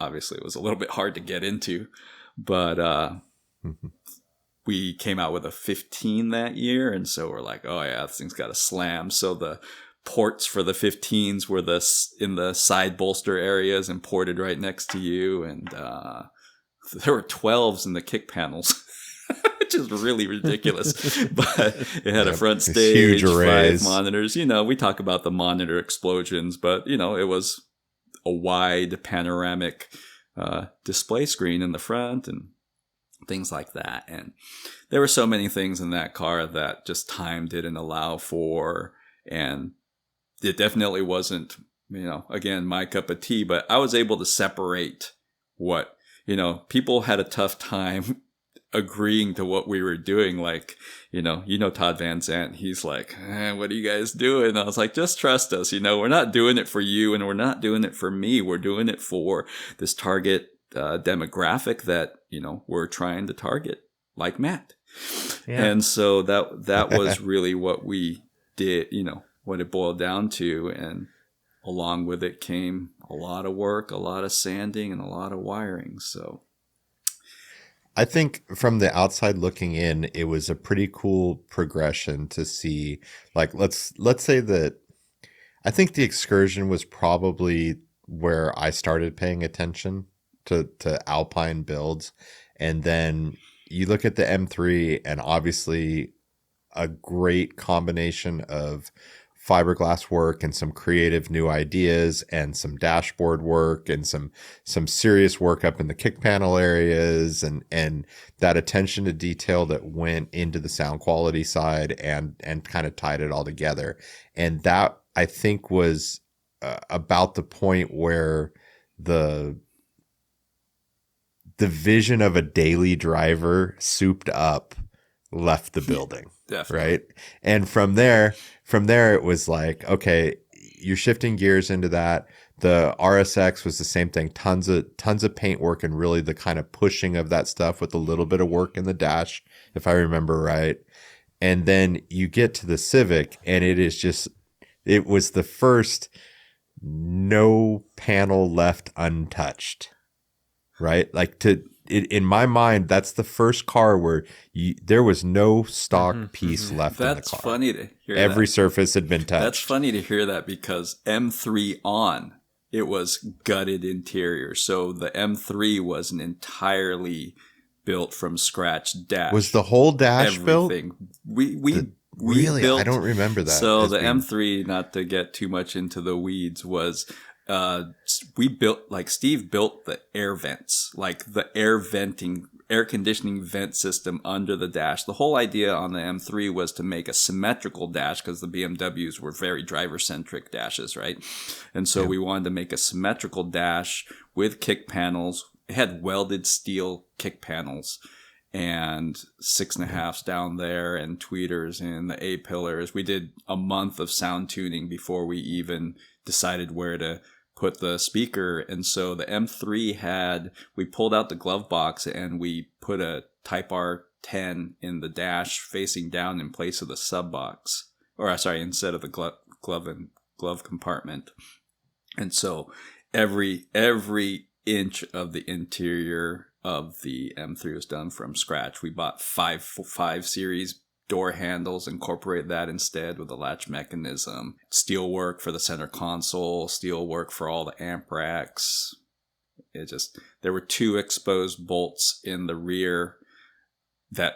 obviously it was a little bit hard to get into, but we came out with a 15 that year, and so we're like, oh yeah, this thing's got a slam. So the ports for the 15s were in the side bolster areas and ported right next to you, and there were 12s in the kick panels, which is really ridiculous. But it had a front stage, huge arrays, 5 monitors. We talk about the monitor explosions, but it was a wide panoramic display screen in the front and things like that. And there were so many things in that car that just time didn't allow for, and it definitely wasn't, again, my cup of tea. But I was able to separate what. People had a tough time agreeing to what we were doing. Like, Todd Van Zandt, he's like, what are you guys doing? And I was like, just trust us. We're not doing it for you and we're not doing it for me. We're doing it for this target demographic that, we're trying to target, like Matt. Yeah. And so that was really what we did, what it boiled down to. And along with it came a lot of work, a lot of sanding, and a lot of wiring. So I think from the outside looking in, it was a pretty cool progression to see. Like, let's say that I think the Excursion was probably where I started paying attention to Alpine builds. And then you look at the M3, and obviously a great combination of fiberglass work and some creative new ideas and some dashboard work and some serious work up in the kick panel areas and that attention to detail that went into the sound quality side and kind of tied it all together. And that, I think, was about the point where the vision of a daily driver souped up left the building. Definitely. Right. And from there it was like, okay, you're shifting gears into that. The RSX was the same thing. Tons of paint work and really the kind of pushing of that stuff with a little bit of work in the dash, if I remember right. And then you get to the Civic, and it was the first no panel left untouched. Right? Like in my mind, that's the first car where there was no stock piece left in the car. That's funny to hear. Every surface had been touched. That's funny to hear that, because M3 on, it was gutted interior. So the M3 was an entirely built from scratch dash. Was the whole dash everything. built? We built, I don't remember that. So the M3, not to get too much into the weeds, was Steve built the air vents, like the air conditioning vent system under the dash. The whole idea on the M3 was to make a symmetrical dash, because the BMWs were very driver-centric dashes, right? And so we wanted to make a symmetrical dash with kick panels it had welded steel kick panels and 6.5s down there and tweeters and the A-pillars. We did a month of sound tuning before we even decided where to put the speaker. And so the M3 we pulled out the glove box and we put a Type R10 in the dash facing down in place of the sub box. Or sorry, instead of the glove compartment. And so every inch of the interior of the M3 was done from scratch. We bought 5 series door handles, incorporate that instead with the latch mechanism, steel work for the center console, steel work for all the amp racks. There were 2 exposed bolts in the rear that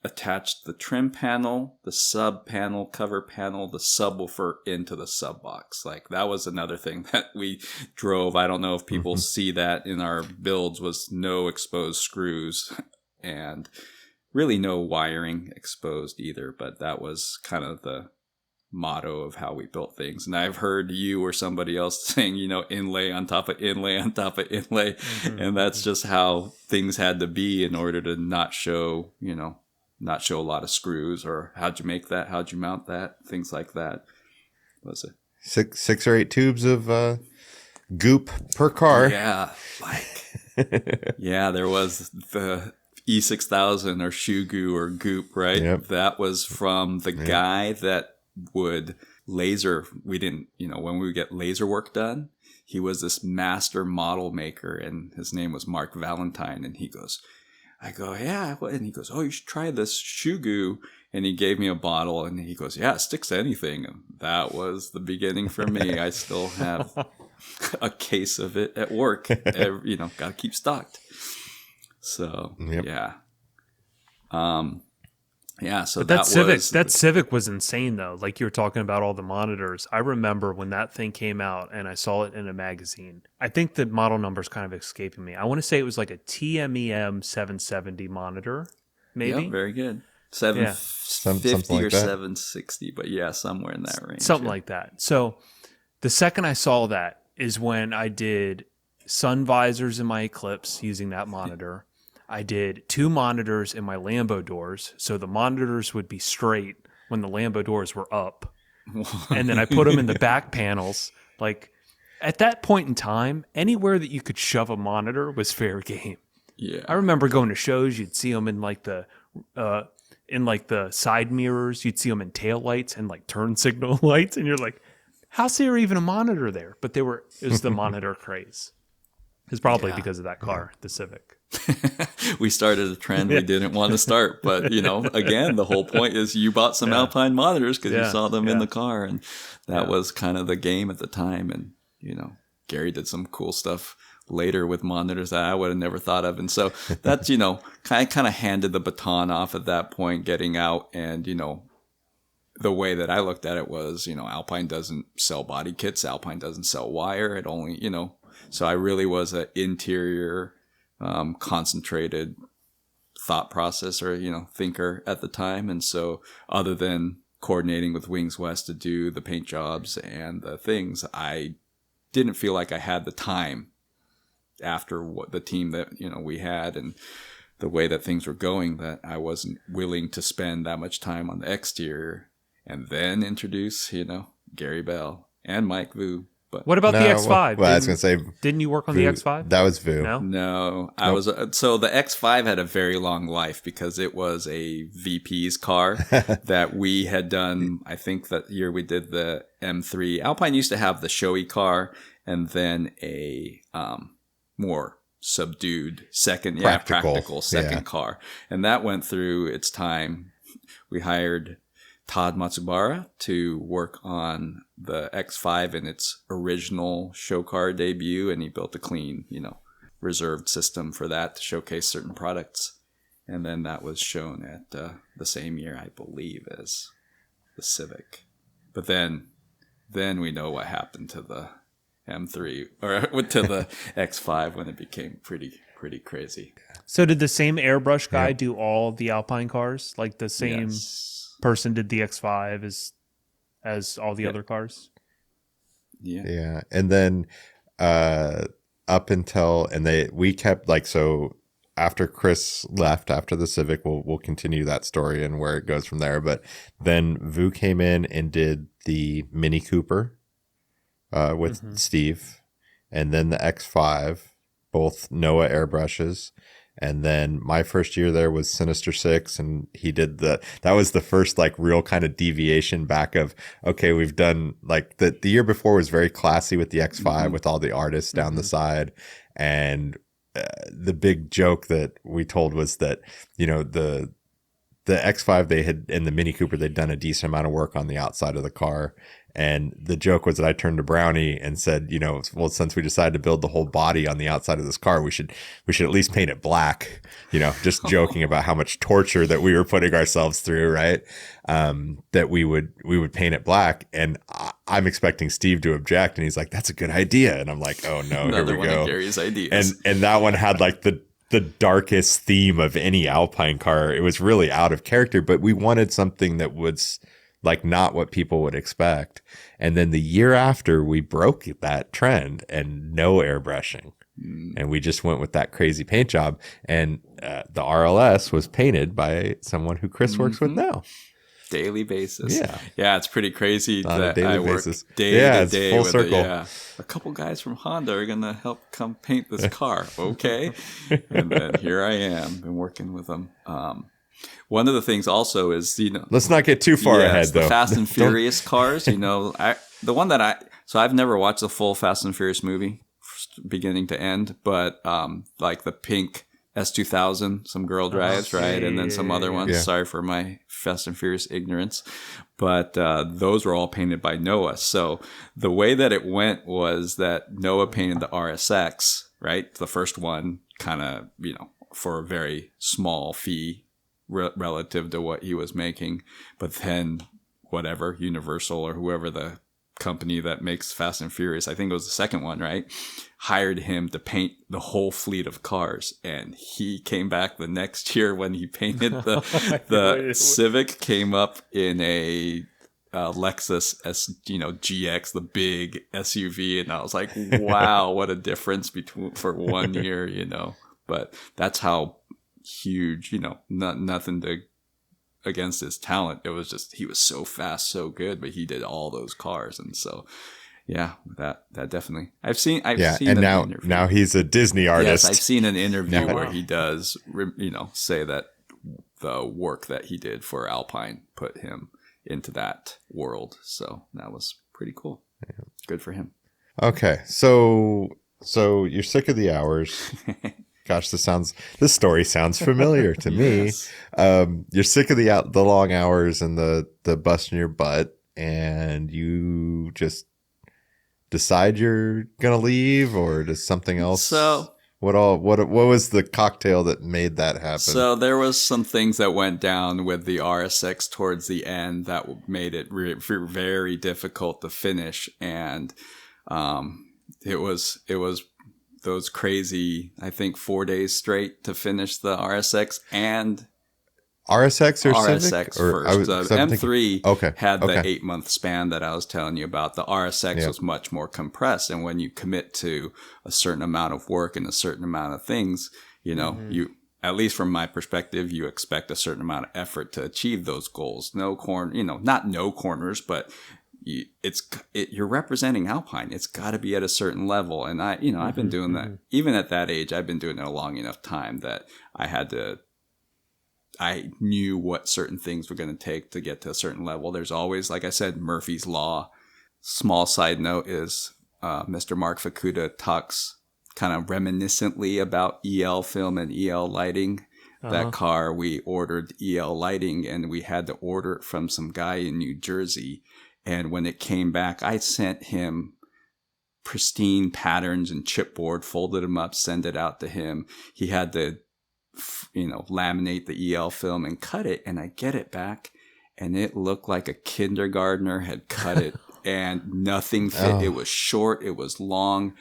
attached the trim panel, the sub panel, cover panel, the subwoofer into the sub box. Like that was another thing that we drove. I don't know if people see that in our builds, was no exposed screws and really no wiring exposed either. But that was kind of the motto of how we built things. And I've heard you or somebody else saying, inlay on top of inlay on top of inlay. And that's just how things had to be in order to not show a lot of screws, or how'd you make that? How'd you mount that? Things like that. Was it 6 or 8 tubes of goop per car? Yeah. There was the E6000 or shoe goo or goop, right? Yep. That was from the guy that would laser. We didn't, when we would get laser work done, he was this master model maker and his name was Mark Valentine. And I go, yeah. And he goes, oh, you should try this shoe goo. And he gave me a bottle and he goes, yeah, it sticks to anything. And that was the beginning for me. I still have a case of it at work. Got to keep stocked. So, yep. Yeah. So but that Civic was insane though. Like you were talking about all the monitors. I remember when that thing came out and I saw it in a magazine. I think the model number's kind of escaping me. I want to say it was like a TMEM 770 monitor, maybe. Yeah, very good. 750 like or that. 760, but yeah, somewhere in that range. Something like that. So the second I saw that is when I did sun visors in my Eclipse using that monitor. I did 2 monitors in my Lambo doors, so the monitors would be straight when the Lambo doors were up. And then I put them in the back panels. Like, at that point in time, anywhere that you could shove a monitor was fair game. Yeah. I remember going to shows, you'd see them in like the side mirrors, you'd see them in tail lights and like turn signal lights, and you're like, how's there even a monitor there? But it was the monitor craze. It's probably because of that car, the Civic. We started a trend we didn't want to start, but again, the whole point is you bought some Alpine monitors because you saw them in the car, and that was kind of the game at the time. And Gary did some cool stuff later with monitors that I would have never thought of, and so that's kind of handed the baton off at that point, getting out. And the way that I looked at it was, Alpine doesn't sell body kits, Alpine doesn't sell wire. It only so I really was an interior concentrated thought process or thinker at the time. And so other than coordinating with Wings West to do the paint jobs and the things, I didn't feel like I had the time after what the team that we had and the way that things were going, that I wasn't willing to spend that much time on the exterior and then introduce Gary Bell and Mike Vu. But what about the X5? Well, I was going to say, didn't you work on the X5? That was Vu. No, I was. So the X5 had a very long life because it was a VP's car that we had done. I think that year we did the M3. Alpine used to have the showy car and then a more subdued practical second car. And that went through its time. We hired Todd Matsubara to work on the X5 in its original show car debut, and he built a clean, reserved system for that to showcase certain products. And then that was shown at the same year, I believe, as the Civic. But then we know what happened to the M3 or to the X5 when it became pretty crazy. So did the same airbrush guy do all the Alpine cars? Like the same person did the X5 as all the other cars? Yeah. And then I up until, and we kept like, so after Chris left after the Civic, we'll continue that story and where it goes from there. But then Vu came in and did the Mini Cooper with Steve, and then the X5, both Noah airbrushes. And then my first year there was Sinister Six, and he did that was the first like real kind of deviation back of, okay, we've done like the year before was very classy with the X5 with all the artists down the side. And the big joke that we told was that, you know, the X5 they had in the Mini Cooper, they'd done a decent amount of work on the outside of the car. And the joke was that I turned to Brownie and said, you know, well, since we decided to build the whole body on the outside of this car, we should at least paint it black, you know, just joking about how much torture that we were putting ourselves through, right? That we would paint it black. And I'm expecting Steve to object, and he's like, that's a good idea. And I'm like, oh no, here we one go. of Gary's ideas. And that one had like the darkest theme of any Alpine car. It was really out of character, but we wanted something that was like not what people would expect. And then the year after, we broke that trend and no airbrushing. And we just went with that crazy paint job. And the RLS was painted by someone who Chris works with now. Daily basis. Yeah. It's pretty crazy On that a daily I work basis. day Yeah, to day full with circle. a couple guys from Honda are gonna help come paint this car. Okay. And then here I am, been working with them. One of the things also is, you know, Let's not get too far ahead though. The Fast and Furious cars, you know, I've never watched the full Fast and Furious movie beginning to end, but like the pink S2000, some girl drives, right? And then some other ones. Yeah. Sorry for my Fast and Furious ignorance. But those were all painted by Noah. So the way that it went was that Noah painted the RSX, right? The first one, kind of, you know, for a very small fee relative to what he was making. But then whatever, Universal or whoever the company that makes Fast and Furious, I think it was the second one, right, hired him to paint the whole fleet of cars. And he came back the next year when he painted the Civic, came up in a Lexus GX, the big SUV, and I was like, wow, what a difference for 1 year, you know. But that's how huge, you know, nothing against his talent. It was just, he was so fast, so good, but he did all those cars. And so, yeah, that definitely, I've seen and now he's a Disney artist. Yes, I've seen an interview where he does, you know, say that the work that he did for Alpine put him into that world. So that was pretty cool. Yeah. Good for him. Okay. So you're sick of the hours. Gosh, this story sounds familiar to Yes. me. You're sick of the long hours and the busting your butt, and you just decide you're gonna leave, or does something else? So what was the cocktail that made that happen? So there was some things that went down with the RSX towards the end that made it very difficult to finish, and it was those crazy, I think, 4 days straight to finish the RSX and RSX or RSX Civic? first. The M3 had the 8-month span that I was telling you about. The RSX was much more compressed, and when you commit to a certain amount of work and a certain amount of things, you know, you, at least from my perspective, you expect a certain amount of effort to achieve those goals. Not no corners, but you're representing Alpine. It's got to be at a certain level. And I've been doing that. Even at that age, I've been doing it a long enough time that I knew what certain things were going to take to get to a certain level. There's always, like I said, Murphy's Law. Small side note is Mr. Mark Fukuda talks kind of reminiscently about EL film and EL lighting. That car, we ordered EL lighting, and we had to order it from some guy in New Jersey. And when it came back, I sent him pristine patterns and chipboard, folded them up, send it out to him. He had to, laminate the EL film and cut it. And I get it back, and it looked like a kindergartner had cut it, and nothing fit. Oh. It was short, it was long,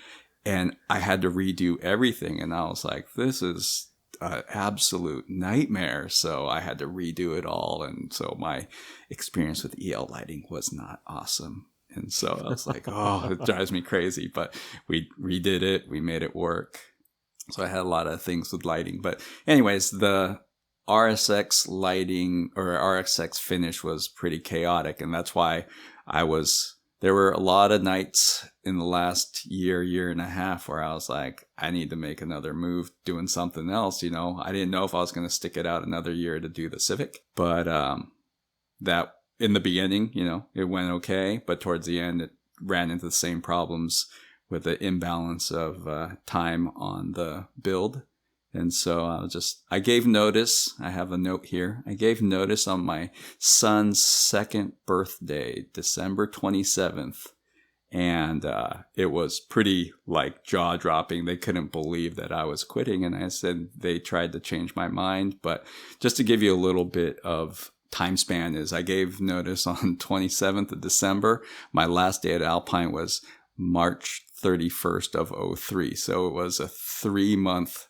and I had to redo everything. And I was like, this is an absolute nightmare. So I had to redo it all. And so my experience with EL lighting was not awesome And so I was like, oh, it drives me crazy. But we redid it. We made it work. So I had a lot of things with lighting. But anyways, the RSX lighting or RSX finish was pretty chaotic. And that's why there were a lot of nights in the last year and a half where I was like, I need to make another move doing something else. You know, I didn't know if I was going to stick it out another year to do the Civic, but that in the beginning, you know, it went okay. But towards the end, it ran into the same problems with the imbalance of time on the build. And so I gave notice. I have a note here. I gave notice on my son's second birthday, December 27th. And it was pretty like jaw dropping. They couldn't believe that I was quitting. And I said they tried to change my mind. But just to give you a little bit of time span is I gave notice on 27th of December. My last day at Alpine was March 31st of 03. So it was a 3-month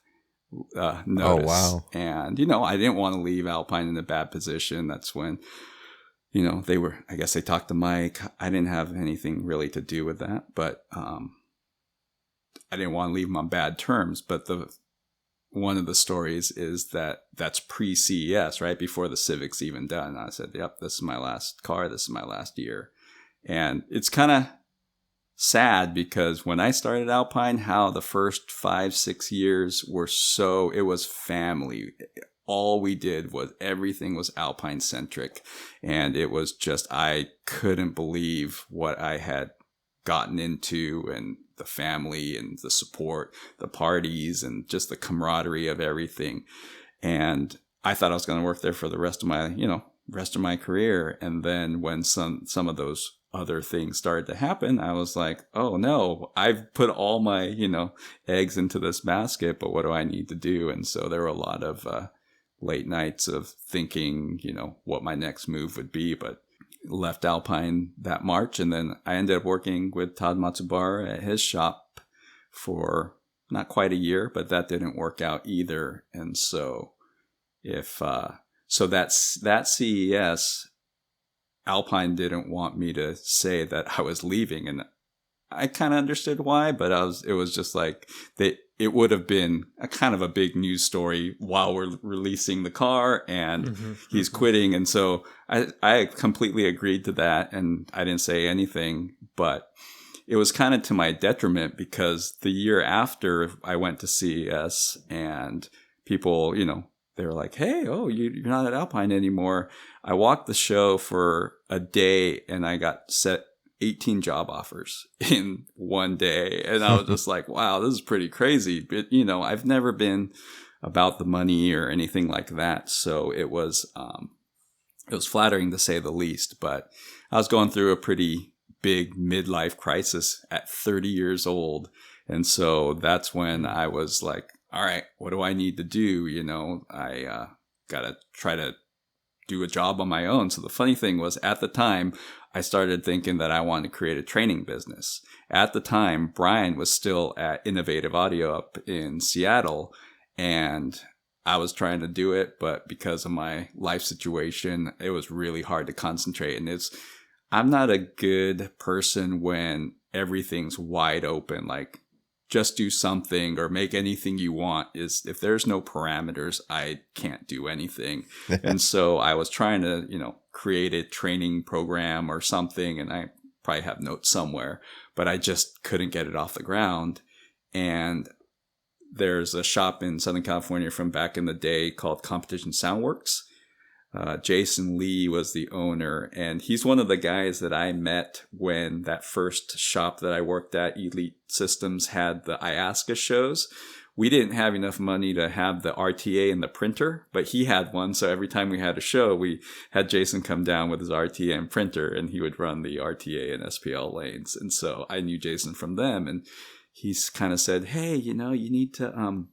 notice. Oh, wow. And, you know, I didn't want to leave Alpine in a bad position. That's when, you know, I guess they talked to Mike. I didn't have anything really to do with that, but I didn't want to leave them on bad terms. But one of the stories is that's pre-CES, right? Before the Civic's even done. I said, yep, this is my last car. This is my last year. And it's kind of sad because when I started Alpine, how the first 5-6 years it was family. All we did was everything was Alpine centric. And it was just, I couldn't believe what I had gotten into and the family and the support, the parties and just the camaraderie of everything. And I thought I was going to work there for the rest of my career. And then when some of those other things started to happen, I was like, oh no, I've put all my, you know, eggs into this basket, but what do I need to do? And so there were a lot of late nights of thinking, you know, what my next move would be, but left Alpine that March. And then I ended up working with Todd Matsubara at his shop for not quite a year, but that didn't work out either. And so that CES, Alpine didn't want me to say that I was leaving, and I kind of understood why, but it was just like it would have been a kind of a big news story while we're releasing the car and he's quitting. And so I completely agreed to that, and I didn't say anything, but it was kind of to my detriment because the year after I went to CES and people, you know, they were like, hey, you're not at Alpine anymore. I walked the show for a day and I got set 18 job offers in one day. And I was just like, wow, this is pretty crazy. But, you know, I've never been about the money or anything like that. So it was flattering to say the least. But I was going through a pretty big midlife crisis at 30 years old. And so that's when I was like, all right, what do I need to do? You know, I got to try to do a job on my own. So the funny thing was at the time, I started thinking that I wanted to create a training business. At the time, Brian was still at Innovative Audio up in Seattle, and I was trying to do it, but because of my life situation, it was really hard to concentrate. And I'm not a good person when everything's wide open, like just do something or make anything you want. If there's no parameters, I can't do anything. And so I was trying to, you know, create a training program or something, and I probably have notes somewhere, but I just couldn't get it off the ground. And there's a shop in Southern California from back in the day called Competition Soundworks. Jason Lee was the owner, and he's one of the guys that I met when that first shop that I worked at, Elite Systems, had the IASCA shows. We didn't have enough money to have the RTA and the printer, but he had one. So every time we had a show, we had Jason come down with his RTA and printer, and he would run the RTA and SPL lanes. And so I knew Jason from them, and he's kind of said, hey, you know, you need to,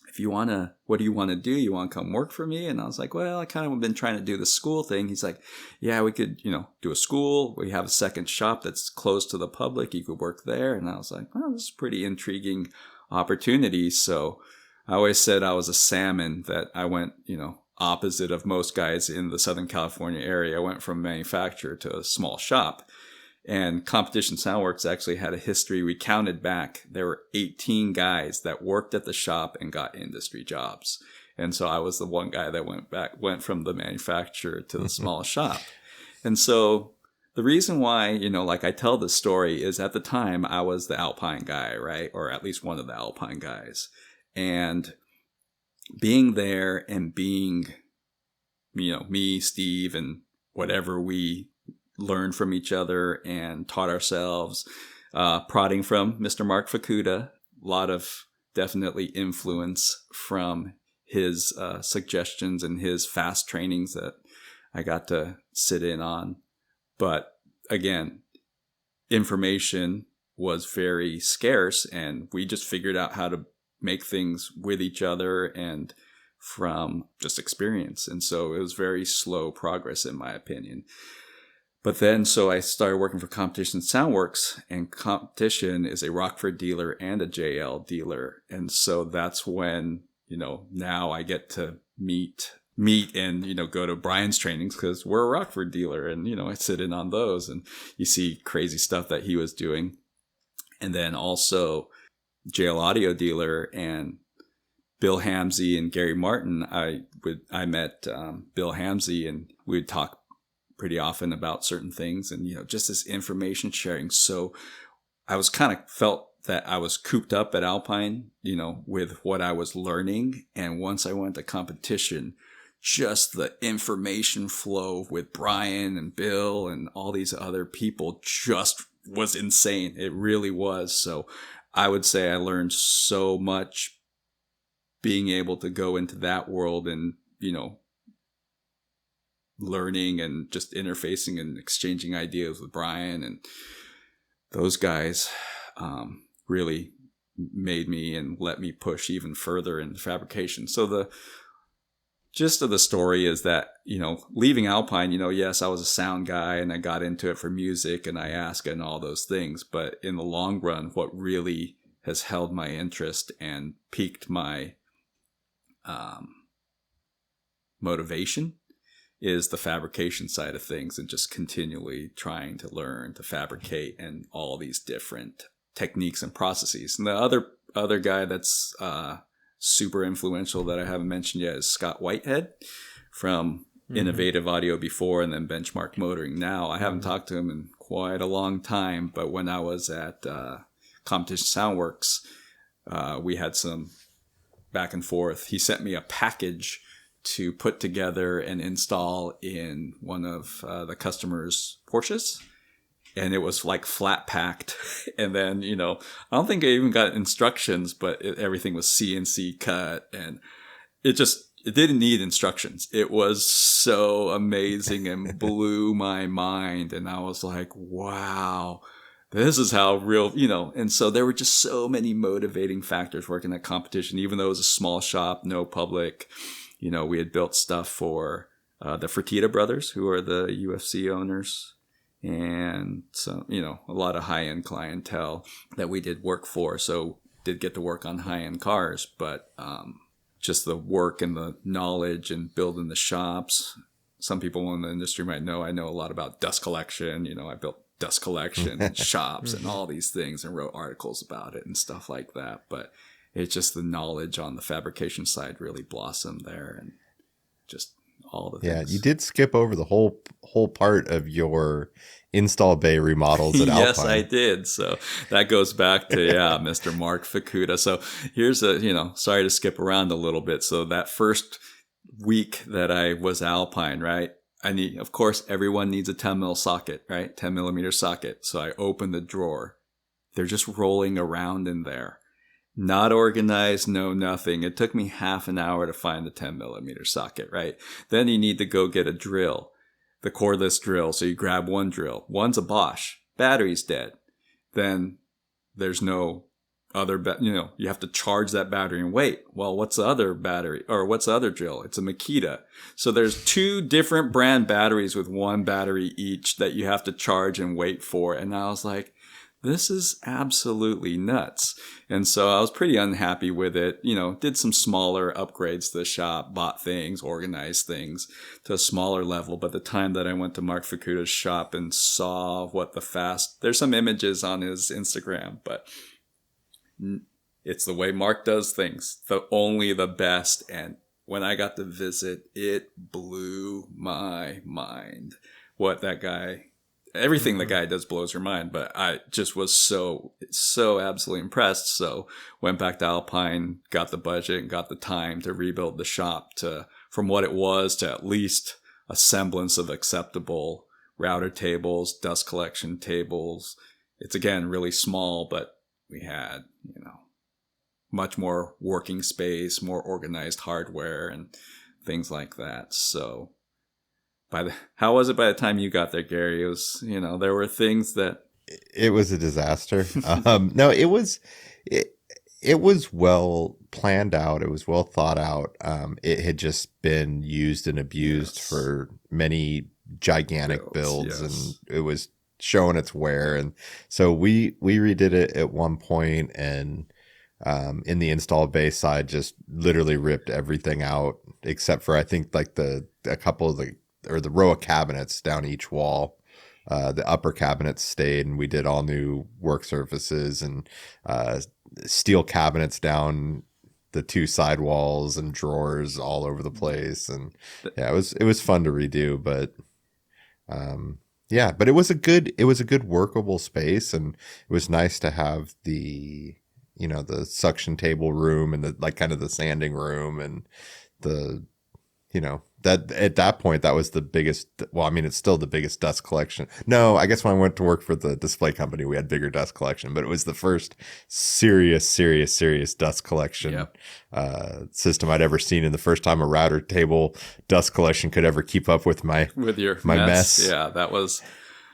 if you want to, what do you want to do? You want to come work for me? And I was like, well, I kind of been trying to do the school thing. He's like, yeah, we could, you know, do a school. We have a second shop that's closed to the public. You could work there. And I was like, well, this is pretty intriguing opportunity. So I always said I was a salmon, that I went, you know, opposite of most guys in the Southern California area. I went from manufacturer to a small shop. And Competition Soundworks actually had a history. We counted back. There were 18 guys that worked at the shop and got industry jobs. And so I was the one guy that went from the manufacturer to the small shop. And so the reason why, like I tell this story is at the time I was the Alpine guy, right? Or at least one of the Alpine guys. And being there and being, me, Steve, and whatever we learned from each other and taught ourselves, prodding from Mr. Mark Fukuda, a lot of definitely influence from his suggestions and his fast trainings that I got to sit in on. But again, information was very scarce, and we just figured out how to make things with each other and from just experience. And so it was very slow progress, in my opinion. But then, so I started working for Competition Soundworks, and Competition is a Rockford dealer and a JL dealer. And so that's when, now I get to meet and, go to Brian's trainings because we're a Rockford dealer, and, I sit in on those and you see crazy stuff that he was doing. And then also JL Audio dealer and Bill Hamsey and Gary Martin. I met Bill Hamsey, and we would talk pretty often about certain things and, just this information sharing. So I was kind of felt that I was cooped up at Alpine, with what I was learning. And once I went to Competition, just the information flow with Brian and Bill and all these other people just was insane. It really was. So I would say I learned so much being able to go into that world and, learning and just interfacing and exchanging ideas with Brian and those guys really made me and let me push even further in fabrication. So the gist of the story is that, leaving Alpine, yes, I was a sound guy and I got into it for music and IASCA and all those things. But in the long run, what really has held my interest and piqued my motivation is the fabrication side of things, and just continually trying to learn to fabricate and all these different techniques and processes. And the other guy that's super influential that I haven't mentioned yet is Scott Whitehead from Innovative Audio before, and then Benchmark Motoring now. I haven't talked to him in quite a long time, but when I was at Competition Soundworks, we had some back and forth. He sent me a package to put together and install in one of the customer's Porsches. And it was like flat packed. And then, I don't think I even got instructions, but everything was CNC cut. And it didn't need instructions. It was so amazing and blew my mind. And I was like, wow, this is how real, And so there were just so many motivating factors working at Competition, even though it was a small shop, no public. We had built stuff for the Fertitta brothers, who are the UFC owners. And so, a lot of high-end clientele that we did work for. So did get to work on high-end cars, but just the work and the knowledge and building the shops. Some people in the industry might know I know a lot about dust collection. I built dust collection and shops and all these things and wrote articles about it and stuff like that. But it's just the knowledge on the fabrication side really blossomed there, and just all the things. Yeah, you did skip over the whole part of your install bay remodels at Alpine. Yes, I did. So that goes back to, Mr. Mark Fukuda. So here's sorry to skip around a little bit. So that first week that I was Alpine, right? Of course, everyone needs a 10 mil socket, right? 10 millimeter socket. So I opened the drawer. They're just rolling around in there. Not organized, no nothing. It took me half an hour to find the 10 millimeter socket, right? Then you need to go get a drill, the cordless drill. So you grab one drill. One's a Bosch. Battery's dead. Then there's no other, you have to charge that battery and wait. Well, what's the other battery, or what's the other drill? It's a Makita. So there's two different brand batteries with one battery each that you have to charge and wait for. And I was like, this is absolutely nuts. And so I was pretty unhappy with it. Did some smaller upgrades to the shop, bought things, organized things to a smaller level. But the time that I went to Mark Fukuda's shop and saw there's some images on his Instagram, but it's the way Mark does things, only the best. And when I got to visit, it blew my mind everything the guy does blows your mind, but I just was so absolutely impressed. So went back to Alpine, got the budget and got the time to rebuild the shop from what it was to at least a semblance of acceptable router tables, dust collection tables. It's again really small, but we had, much more working space, more organized hardware and things like that. So how was it by the time you got there, Gary? It was, there were things that... It was a disaster. No, it was well planned out. It was well thought out. It had just been used and abused for many gigantic builds, and it was showing its wear. And so we redid it at one point, and in the install base side, just literally ripped everything out except for, I think, like a couple of the row of cabinets down each wall. The upper cabinets stayed, and we did all new work surfaces and steel cabinets down the two side walls and drawers all over the place. And yeah, it was fun to redo, but but it was a good workable space, and it was nice to have the suction table room and the kind of the sanding room and the that at that point that was the biggest. Well, I mean, it's still the biggest dust collection. No, I guess when I went to work for the display company, we had bigger dust collection, but it was the first serious dust collection system I'd ever seen, and the first time a router table dust collection could ever keep up with my mess. Yeah, that was.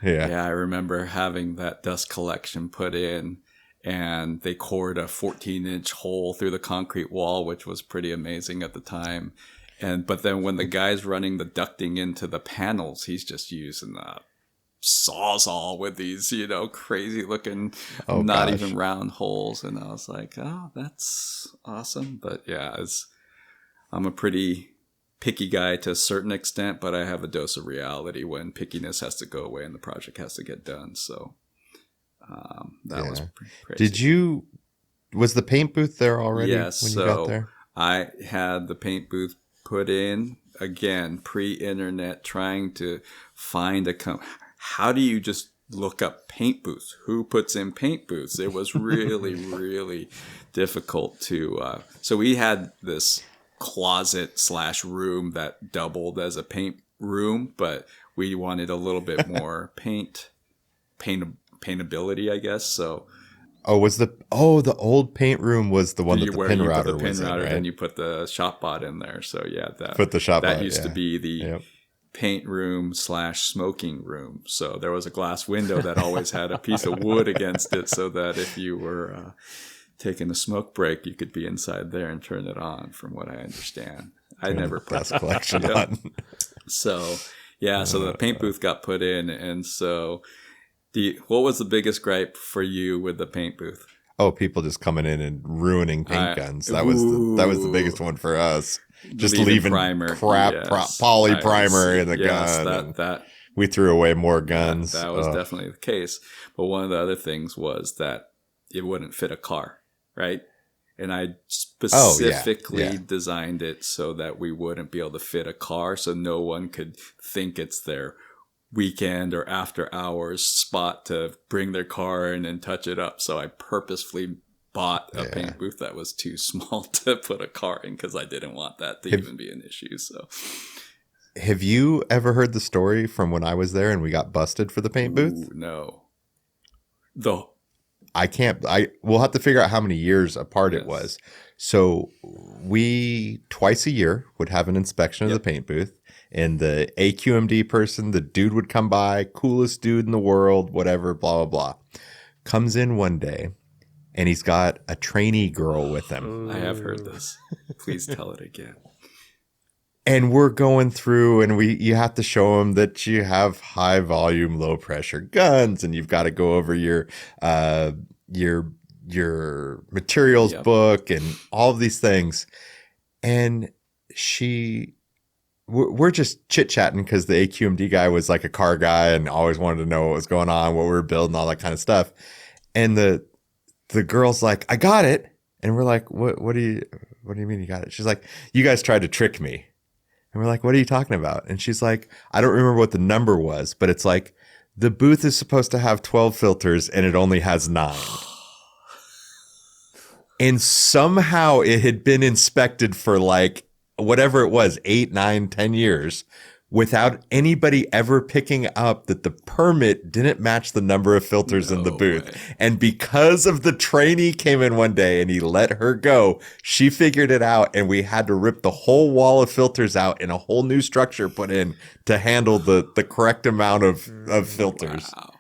Yeah, I remember having that dust collection put in, and they cored a 14-inch hole through the concrete wall, which was pretty amazing at the time. But then when the guy's running the ducting into the panels, he's just using a sawzall with these, crazy looking, even round holes. And I was like, oh, that's awesome. But yeah, I'm a pretty picky guy to a certain extent, but I have a dose of reality when pickiness has to go away and the project has to get done. So that was pretty crazy. Was the paint booth there already? Yes. When you got there? I had the paint booth put in, again, pre-internet, trying to find how do you just look up paint booths? Who puts in paint booths? It was really, really difficult to... So we had this closet/room that doubled as a paint room, but we wanted a little bit more paintability, I guess. So... the old paint room was the one that the pin router was in, right? And you put the shop bot in there. So yeah, that used to be the paint room / smoking room. So there was a glass window that always had a piece of wood against it, so that if you were taking a smoke break, you could be inside there and turn it on. From what I understand, I never put dust collection on. So yeah, so the paint booth got put in, and so. What was the biggest gripe for you with the paint booth? Oh, people just coming in and ruining paint guns. That was the biggest one for us. Just leaving primer. Poly primer in the gun. That we threw away more guns. That was definitely the case. But one of the other things was that it wouldn't fit a car, right? And I specifically designed it so that we wouldn't be able to fit a car, so no one could think it's their weekend or after hours spot to bring their car in and touch it up. So I purposefully bought a paint booth that was too small to put a car in, because I didn't want that to even be an issue. So have you ever heard the story from when I was there and we got busted for the paint booth? No. We'll have to figure out how many years apart it was. So we twice a year would have an inspection of the paint booth. And the AQMD person, the dude would come by, coolest dude in the world, whatever, blah, blah, blah. Comes in one day, and he's got a trainee girl with him. I have heard this. Please tell it again. And we're going through, and you have to show them that you have high volume, low pressure guns, and you've got to go over your materials book and all of these things. And we're just chit chatting because the AQMD guy was like a car guy and always wanted to know what was going on, what we were building, all that kind of stuff. And the girl's like, I got it. And we're like, what do you mean you got it? She's like, you guys tried to trick me. And we're like, what are you talking about? And she's like, I don't remember what the number was, but it's like the booth is supposed to have 12 filters and it only has 9. And somehow it had been inspected for like whatever it was, 8, 9, 10 years without anybody ever picking up that the permit didn't match the number of filters in the booth. Way. And because of the trainee came in one day and he let her go, she figured it out, and we had to rip the whole wall of filters out and a whole new structure put in to handle the correct amount of filters. Wow.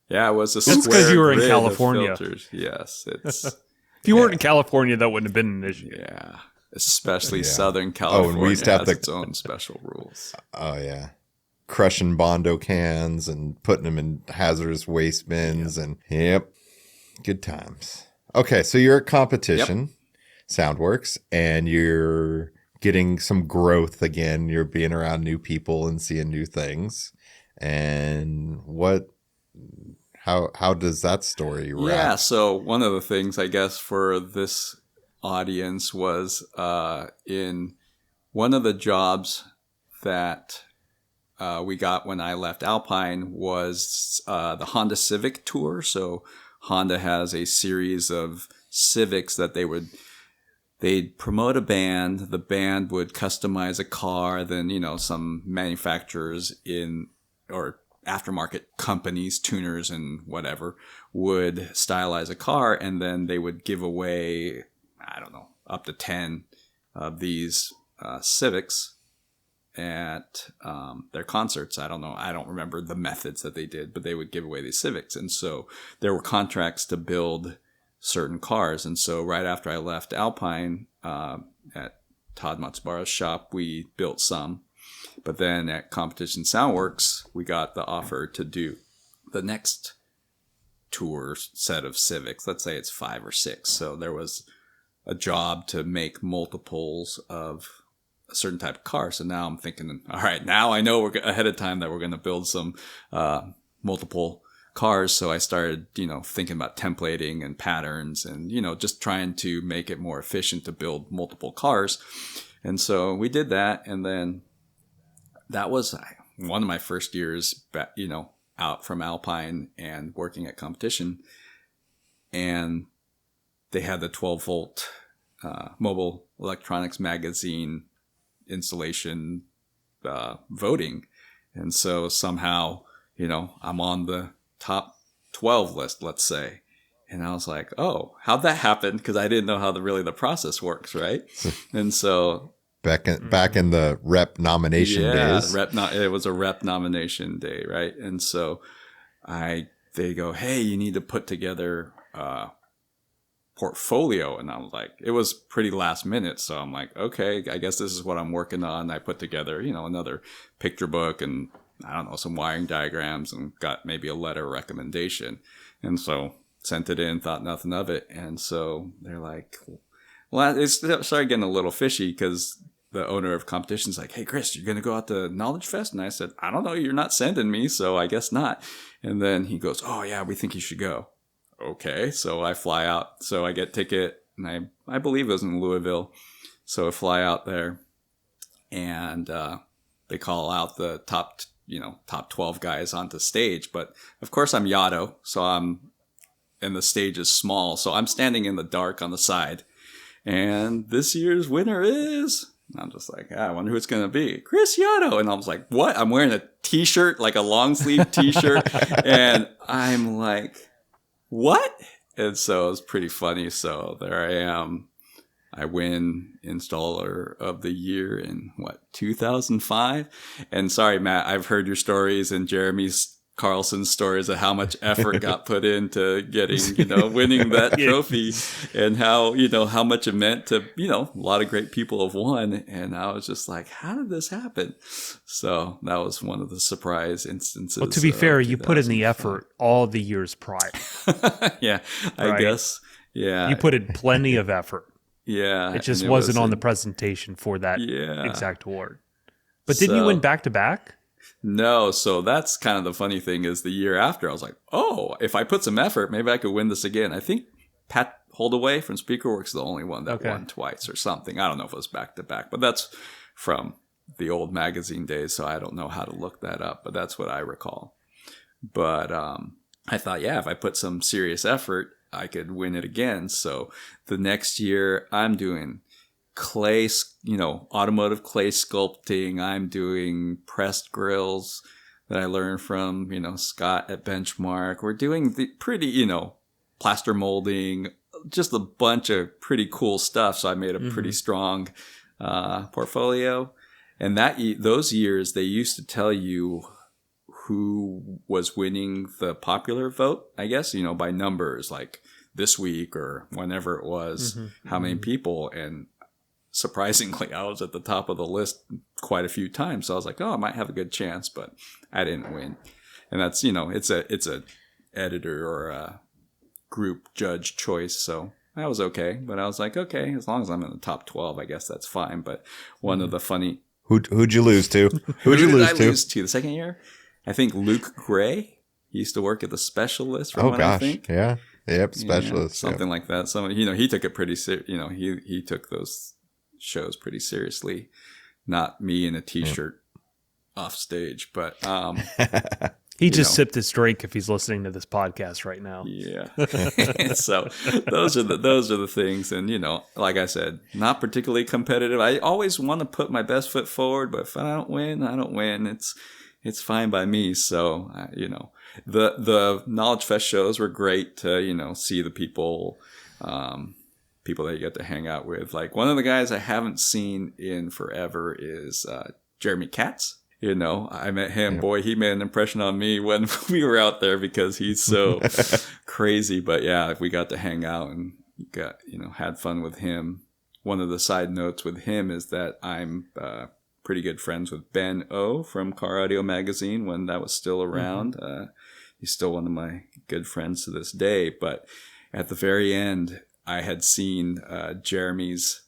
Yeah, it was a That's because you were in California. Yes, it's. If you weren't in California, that wouldn't have been an issue. Yeah. Especially Southern California and we used to have its own special rules. Oh, yeah. Crushing Bondo cans and putting them in hazardous waste bins. And good times. Okay, so you're at Competition Soundworks, and you're getting some growth again. You're being around new people and seeing new things. And how does that story wrap? Yeah, so one of the things, I guess, for this audience was in one of the jobs that we got when I left Alpine was the Honda Civic Tour. So Honda has a series of Civics that they'd promote a band. The band would customize a car. Then, some manufacturers or aftermarket companies, tuners and whatever, would stylize a car, and then they would give away, I don't know, up to 10 of these Civics at their concerts. I don't know. I don't remember the methods that they did, but they would give away these Civics. And so there were contracts to build certain cars. And so right after I left Alpine at Todd Matsubara's shop, we built some. But then at Competition Soundworks, we got the offer to do the next tour set of Civics. Let's say it's 5 or 6. So there was a job to make multiples of a certain type of car. So now I'm thinking, all right, now I know we're ahead of time that we're going to build some multiple cars. So I started, thinking about templating and patterns and, just trying to make it more efficient to build multiple cars. And so we did that. And then that was one of my first years, out from Alpine and working at Competition. And they had the 12-volt mobile electronics magazine installation voting. And so somehow, I'm on the top 12 list, let's say. And I was like, oh, how'd that happen? Because I didn't know how the process works, right? And so back in the rep nomination days. It was a rep nomination day, right? And so they go, hey, you need to put together portfolio. And I was like, it was pretty last minute. So I'm like, okay, I guess this is what I'm working on. I put together, another picture book and I don't know, some wiring diagrams and got maybe a letter of recommendation. And so sent it in, thought nothing of it. And so they're like, well, it started getting a little fishy because the owner of Competition's like, hey, Chris, you're going to go out to Knowledge Fest? And I said, I don't know. You're not sending me, so I guess not. And then he goes, oh, yeah, we think you should go. Okay. So I fly out. So I get ticket, and I believe it was in Louisville. So I fly out there, and they call out the top 12 guys onto stage. But, of course, I'm Yato, and the stage is small. So I'm standing in the dark on the side. And this year's winner is... And I'm just like, I wonder who it's going to be. Chris Yato. And I was like, what? I'm wearing a t-shirt, like a long sleeve t-shirt. And I'm like, what? And so it was pretty funny. So there I am. I win Installer of the Year in 2005? And sorry, Matt, I've heard your stories and Jeremy's Carlson's stories of how much effort got put into getting, winning that trophy, and how, how much it meant to, a lot of great people have won. And I was just like, how did this happen? So that was one of the surprise instances. Well, to be fair, you put in the effort all the years prior. Yeah, I guess. Yeah. You put in plenty of effort. Yeah. It just wasn't on the presentation for that exact award. But didn't you win back-to-back? No, so that's kind of the funny thing is the year after, I was like, oh, if I put some effort, maybe I could win this again. I think Pat Holdaway from Speakerworks is the only one that won twice or something. I don't know if it was back-to-back, but that's from the old magazine days, so I don't know how to look that up, but that's what I recall. But I thought, if I put some serious effort, I could win it again. So the next year, I'm doing clay, automotive clay sculpting. I'm doing pressed grills that I learned from, Scott at Benchmark. We're doing the pretty, plaster molding, just a bunch of pretty cool stuff. So I made a pretty strong portfolio. And those years, they used to tell you who was winning the popular vote, I guess, by numbers, like this week or whenever it was, how many people. And surprisingly, I was at the top of the list quite a few times. So I was like, oh, I might have a good chance, but I didn't win. And that's, it's a editor or a group judge choice. So that was okay. But I was like, okay, as long as I'm in the top 12, I guess that's fine. But one of the funny... Who'd you lose to? Who did I lose to? The second year? I think Luke Gray. He used to work at the Specialist. I think. Yeah. Yep. Specialist. Something like that. So, he took it pretty he took those shows pretty seriously. Not me in a t-shirt off stage, but he just sipped his drink if he's listening to this podcast right now. Yeah. So those are the things. And, like I said, not particularly competitive. I always want to put my best foot forward, but if I don't win, I don't win. It's fine by me. So, the Knowledge Fest shows were great to, see the people that you get to hang out with. Like one of the guys I haven't seen in forever is Jeremy Katz. I met him. Yep. Boy, he made an impression on me when we were out there because he's so crazy. But yeah, we got to hang out and had fun with him. One of the side notes with him is that I'm pretty good friends with Ben O from Car Audio Magazine when that was still around. He's still one of my good friends to this day. But at the very end, I had seen Jeremy's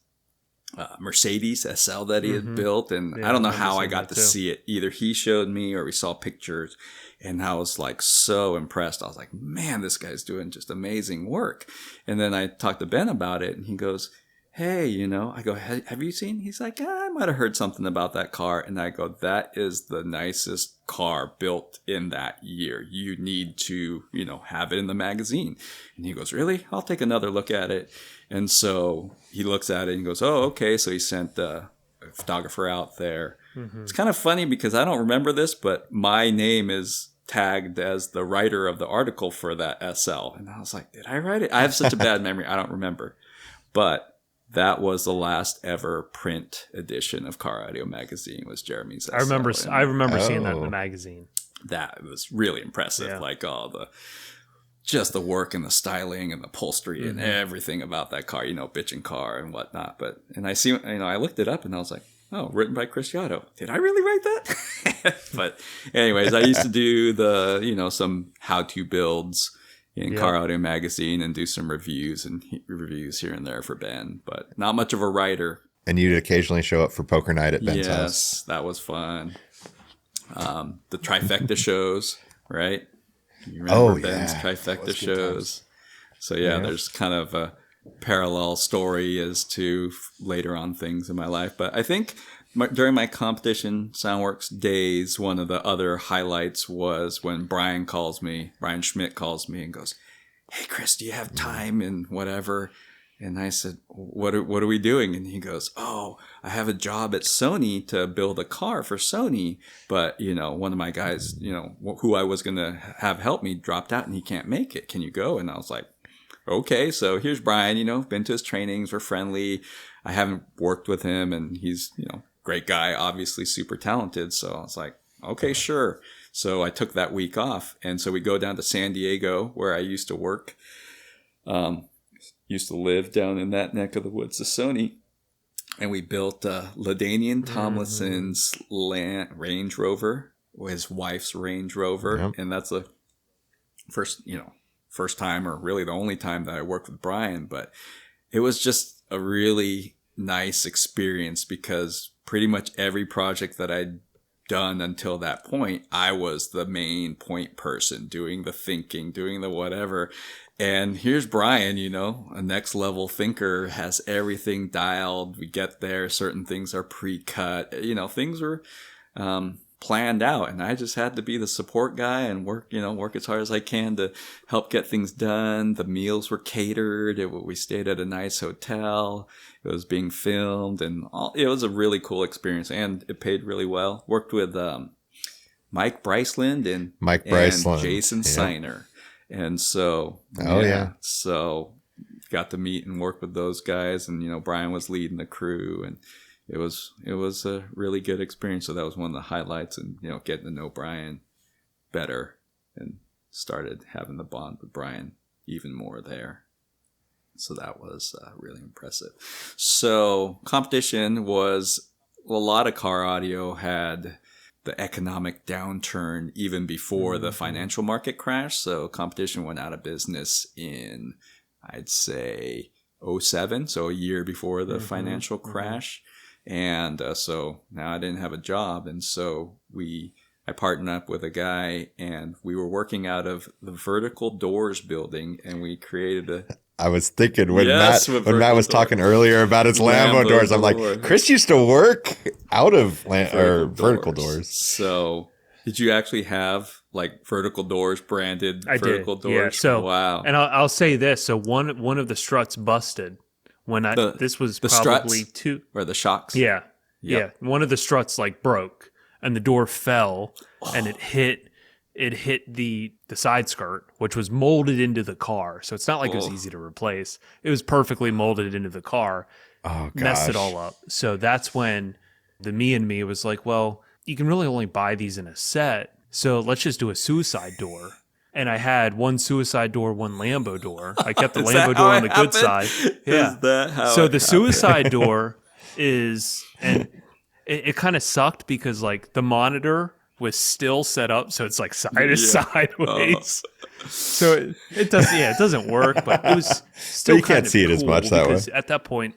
Mercedes SL that he had built, and I don't know how I got to see it. Either he showed me or we saw pictures, and I was like so impressed. I was like, man, this guy's doing just amazing work. And then I talked to Ben about it, and he goes, hey, I go, have you seen? He's like, I might have heard something about that car. And I go, that is the nicest car built in that year. You need to, have it in the magazine. And he goes, really? I'll take another look at it. And so he looks at it and goes, oh, okay. So he sent a photographer out there. It's kind of funny because I don't remember this, but my name is tagged as the writer of the article for that SL. And I was like, did I write it? I have such a bad memory. I don't remember. But that was the last ever print edition of Car Audio Magazine was Jeremy's SL. I remember seeing that in the magazine. That was really impressive. Yeah. Like just the work and the styling and the upholstery and everything about that car, bitchin' car and whatnot. And I see, I looked it up and I was like, oh, written by Chris Yato. Did I really write that? But anyways, I used to do some how-to builds in Car Audio Magazine and do some reviews here and there for Ben, but not much of a writer. And you'd occasionally show up for poker night at Ben's house. Yes, that was fun. The trifecta shows, right? You remember Ben's trifecta shows? So there's kind of a parallel story as to later on things in my life. But I think during my Competition Soundworks days, one of the other highlights was when Brian Schmidt calls me and goes, hey, Chris, do you have time and whatever? And I said, what are we doing? And he goes, oh, I have a job at Sony to build a car for Sony. But, one of my guys, who I was going to have help me dropped out and he can't make it. Can you go? And I was like, okay. So here's Brian, been to his trainings. We're friendly. I haven't worked with him and he's, great guy, obviously super talented. So I was like, okay, sure. So I took that week off. And so we go down to San Diego, where I used to work. Used to live down in that neck of the woods of Sony. And we built LaDainian Tomlinson's Range Rover, his wife's Range Rover. Yep. And that's the first time, or really the only time, that I worked with Brian. But it was just a really nice experience, because pretty much every project that I'd done until that point, I was the main point person, doing the thinking, doing the whatever. And here's Brian, a next level thinker, has everything dialed. We get there, certain things are pre-cut, things were planned out, and I just had to be the support guy and work as hard as I can to help get things done. The meals were catered. We stayed at a nice hotel. It was being filmed, and it was a really cool experience, and it paid really well. Worked with Mike Bryceland and Jason Seiner. And so, so got to meet and work with those guys, and, Brian was leading the crew, and it was a really good experience. So that was one of the highlights, and, getting to know Brian better, and started having the bond with Brian even more there. So that was really impressive. So Competition was, a lot of car audio had the economic downturn even before the financial market crash. So Competition went out of business in, I'd say, 2007, so a year before the financial crash. And so now I didn't have a job, and so I partnered up with a guy, and we were working out of the Vertical Doors building, and we created I was thinking when Matt was talking earlier about his Lambo doors, I'm like, Chris used to work out of vertical doors. So did you actually have like Vertical Doors branded vertical doors? Yeah. So wow. And I'll say this: so one of the struts busted when this was probably struts, two, or the shocks. Yeah, yeah. One of the struts broke, and the door fell, and it hit the side skirt, which was molded into the car. So it's not like it was easy to replace. It was perfectly molded into the car. Oh, gosh. Messed it all up. So that's when the me was like, well, you can really only buy these in a set. So let's just do a suicide door. And I had one suicide door, one Lambo door. I kept the Lambo door on the good side. Yeah. Is that how so it the suicide door is, and it kind of sucked because the monitor was still set up, so it's side to sideways. So it doesn't work, but it was still. But you can't see it as much that way. At that point,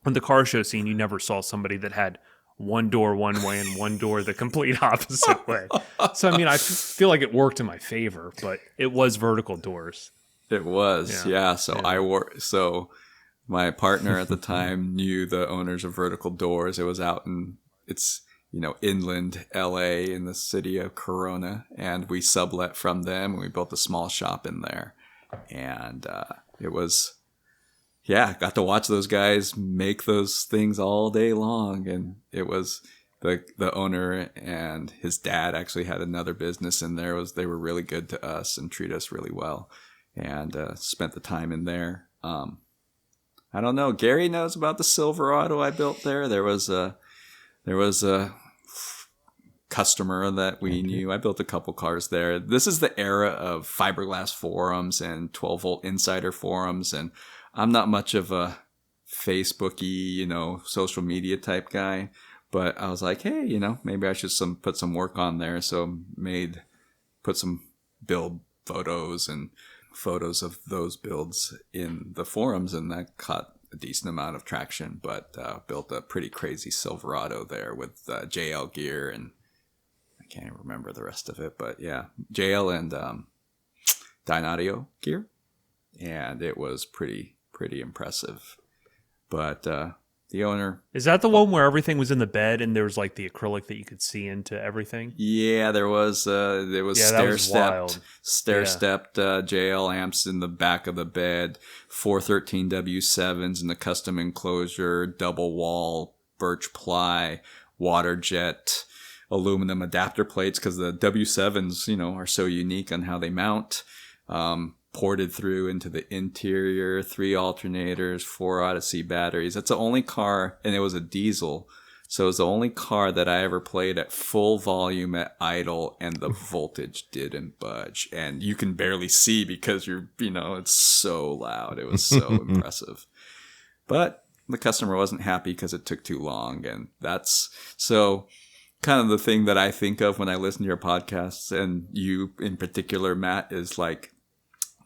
on the car show scene, you never saw somebody that had one door one way and one door the complete opposite way. So I feel like it worked in my favor, but it was vertical doors. It was, yeah. So my partner at the time knew the owners of Vertical Doors. It was out in inland LA in the city of Corona, and we sublet from them, and we built a small shop in there. And it was, got to watch those guys make those things all day long. And it was the owner and his dad actually had another business in there. They were really good to us and treat us really well, and spent the time in there. I don't know. Gary knows about the Silverado I built there. There was a customer that we knew. I built a couple cars there. This is the era of fiberglass forums and 12-volt insider forums, and I'm not much of a Facebooky, social media type guy, but I was like, hey, maybe I should put some work on there. So put some build photos and photos of those builds in the forums, and that caught a decent amount of traction. But built a pretty crazy Silverado there with JL gear, and I can't even remember the rest of it, but yeah, JL and Dynadio gear, and it was pretty impressive. But the owner, is that the one where everything was in the bed and there was the acrylic that you could see into everything? Yeah, there was stair-stepped JL amps in the back of the bed, 413 W7s in the custom enclosure, double wall, birch ply, water jet, aluminum adapter plates, because the W7s, are so unique on how they mount. Ported through into the interior, 3 alternators, 4 Odyssey batteries. That's the only car, and it was a diesel. So it was the only car that I ever played at full volume at idle, and the voltage didn't budge. And you can barely see because it's so loud. It was so impressive. But the customer wasn't happy because it took too long. And that's so kind of the thing that I think of when I listen to your podcasts, and you in particular, Matt, is like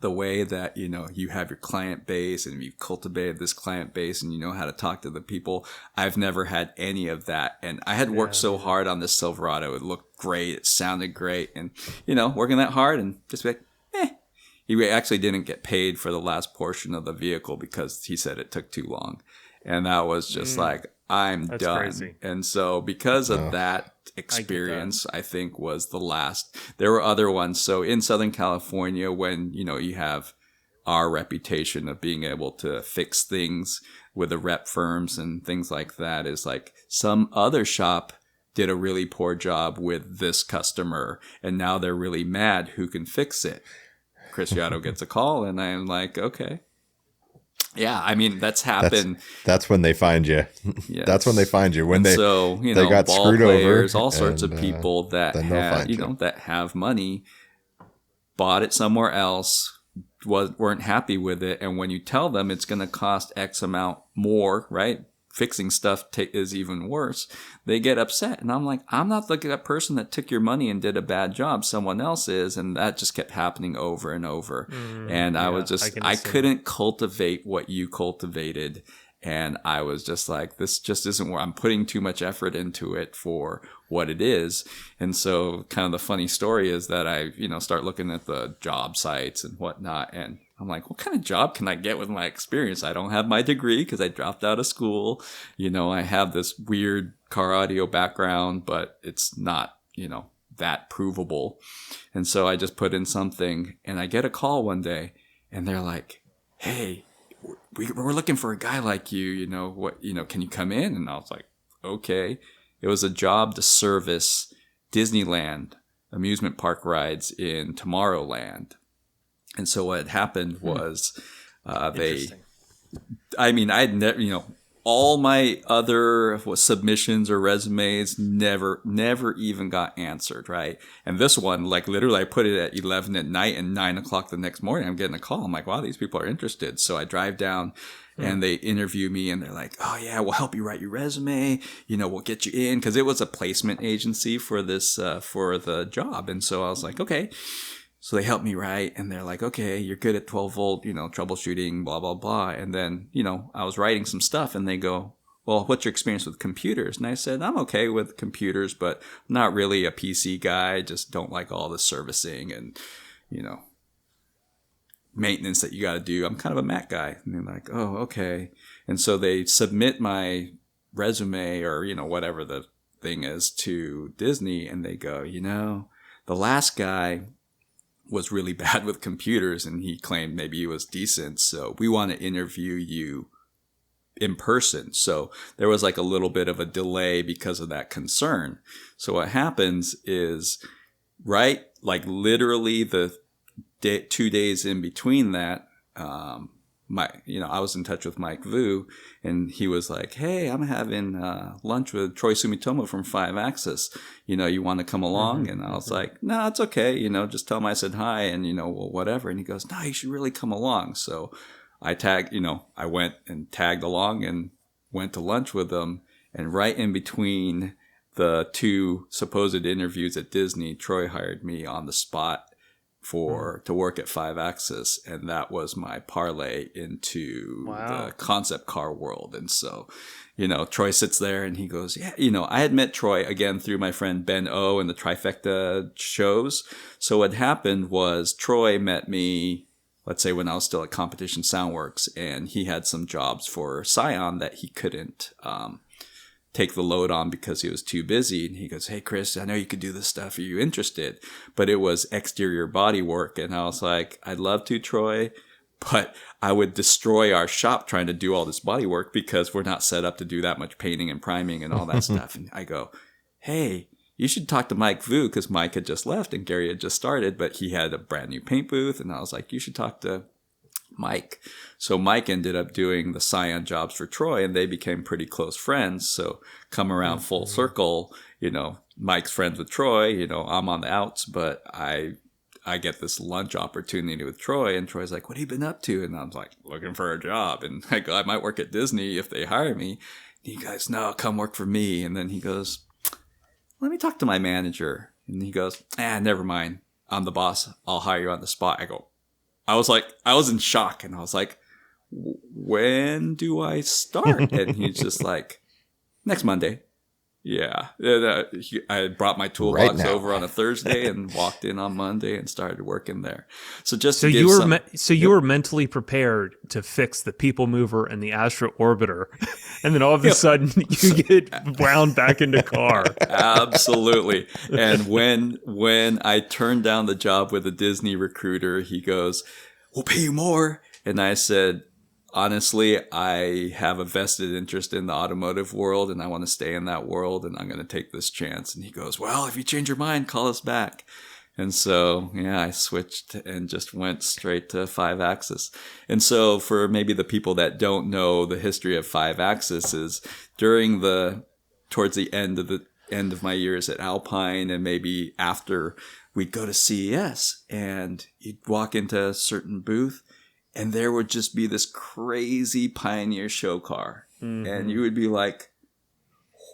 the way that, you have your client base and you've cultivated this client base and you know how to talk to the people. I've never had any of that. And I had worked so hard on this Silverado. It looked great. It sounded great. And, working that hard and just be like, He actually didn't get paid for the last portion of the vehicle because he said it took too long. And that was just like, I'm That's done. crazy. And so because of that experience, I think was the last. There were other ones. So in Southern California, when, you have our reputation of being able to fix things with the rep firms and things like that, is like some other shop did a really poor job with this customer. And now they're really mad who can fix it. Chris Yato gets a call and I'm like, okay. Yeah, I mean, that's happened. That's when they find you. Yes. That's when they find you. When they got ball screwed players, over. all sorts of people that have, that have money, bought it somewhere else, weren't happy with it. And when you tell them it's going to cost X amount more, right? Fixing stuff is even worse. They get upset. And I'm like, I'm not that person that took your money and did a bad job. Someone else is. And that just kept happening over and over. And I couldn't cultivate what you cultivated. And I was just like, this just isn't where I'm putting too much effort into it for what it is. And so kind of the funny story is that I, start looking at the job sites and whatnot. And I'm like, what kind of job can I get with my experience? I don't have my degree because I dropped out of school. I have this weird car audio background, but it's not, that provable. And so I just put in something and I get a call one day and they're like, hey, we're looking for a guy like you, can you come in? And I was like, okay. It was a job to service Disneyland amusement park rides in Tomorrowland. And so what had happened was I'd never, all my other submissions or resumes never even got answered, right? And this one, like literally I put it at 11 at night and 9 o'clock the next morning, I'm getting a call. I'm like, wow, these people are interested. So I drive down and they interview me and they're like, oh yeah, we'll help you write your resume. We'll get you in. Cause it was a placement agency for this, for the job. And so I was like, okay. So they helped me write and they're like, okay, you're good at 12 volt, troubleshooting, blah, blah, blah. And then, I was writing some stuff and they go, well, what's your experience with computers? And I said, I'm okay with computers, but I'm not really a PC guy. Just don't like all the servicing and, maintenance that you got to do. I'm kind of a Mac guy. And they're like, oh, okay. And so they submit my resume or, whatever the thing is to Disney and they go, the last guy was really bad with computers and he claimed maybe he was decent. So we want to interview you in person. So there was like a little bit of a delay because of that concern. So what happens is literally the 2 days in between that, I was in touch with Mike Vu and he was like, hey, I'm having lunch with Troy Sumitomo from 5 Axis. You want to come along? And I was like, no, it's okay. Just tell him I said hi and, well, whatever. And he goes, no, you should really come along. So I I went and tagged along and went to lunch with him. And right in between the 2 supposed interviews at Disney, Troy hired me on the spot to work at 5 Axis, and that was my parlay into the concept car world. And so, Troy sits there and he goes, yeah, I had met Troy again through my friend Ben O and the Trifecta shows. So what happened was Troy met me, let's say when I was still at Competition Soundworks, and he had some jobs for Scion that he couldn't take the load on because he was too busy. And he goes, hey, Chris, I know you could do this stuff. Are you interested? But it was exterior body work. And I was like, I'd love to, Troy, but I would destroy our shop trying to do all this body work because we're not set up to do that much painting and priming and all that stuff. And I go, hey, you should talk to Mike Vu because Mike had just left and Gary had just started, but he had a brand new paint booth. And I was like, you should talk to Mike. So Mike ended up doing the Scion jobs for Troy, and they became pretty close friends. So come around full circle, Mike's friends with Troy, I'm on the outs, but I get this lunch opportunity with Troy, and Troy's like, what have you been up to? And I'm like, looking for a job. And I go, I might work at Disney if they hire me. And he goes, no, come work for me. And then he goes, let me talk to my manager. And he goes, never mind. I'm the boss. I'll hire you on the spot. I was in shock, and I was like, when do I start? And he's just like, next Monday. Yeah. I brought my toolbox over on a Thursday and walked in on Monday and started working there. So just so you were mentally prepared to fix the People Mover and the Astro Orbiter, and then all of a sudden you get wound back into car. Absolutely. And when I turned down the job with a Disney recruiter, he goes, we'll pay you more. And I said, honestly, I have a vested interest in the automotive world, and I want to stay in that world, and I'm going to take this chance. And he goes, well, if you change your mind, call us back. And so, I switched and just went straight to 5-axis. And so for maybe the people that don't know the history of 5-axis is towards the end of my years at Alpine, and maybe after, we'd go to CES and you'd walk into a certain booth, and there would just be this crazy Pioneer show car. Mm-hmm. And you would be like,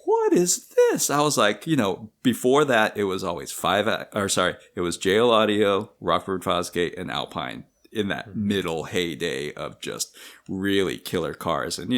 what is this? I was like, before that, it was always it was JL Audio, Rockford Fosgate, and Alpine in that middle heyday of just really killer cars. And,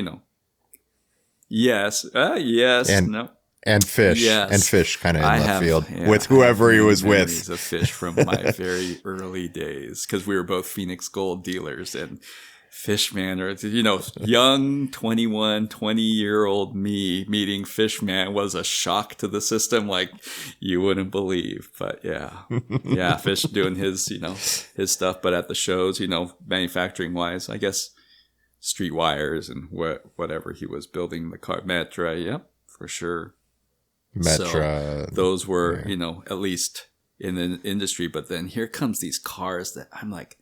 yes, no. And Fish. Yes. And Fish kind of in the field with whoever he was with. A Fish from my very early days, because we were both Phoenix Gold dealers, and Fishman, or young 20-year-old me meeting Fishman was a shock to the system like you wouldn't believe. But Fish doing his his stuff, but at the shows, manufacturing wise, I guess street wires and whatever he was building the car, Metra, yep, for sure. Metra. So those were, at least in the industry. But then here comes these cars that I'm like,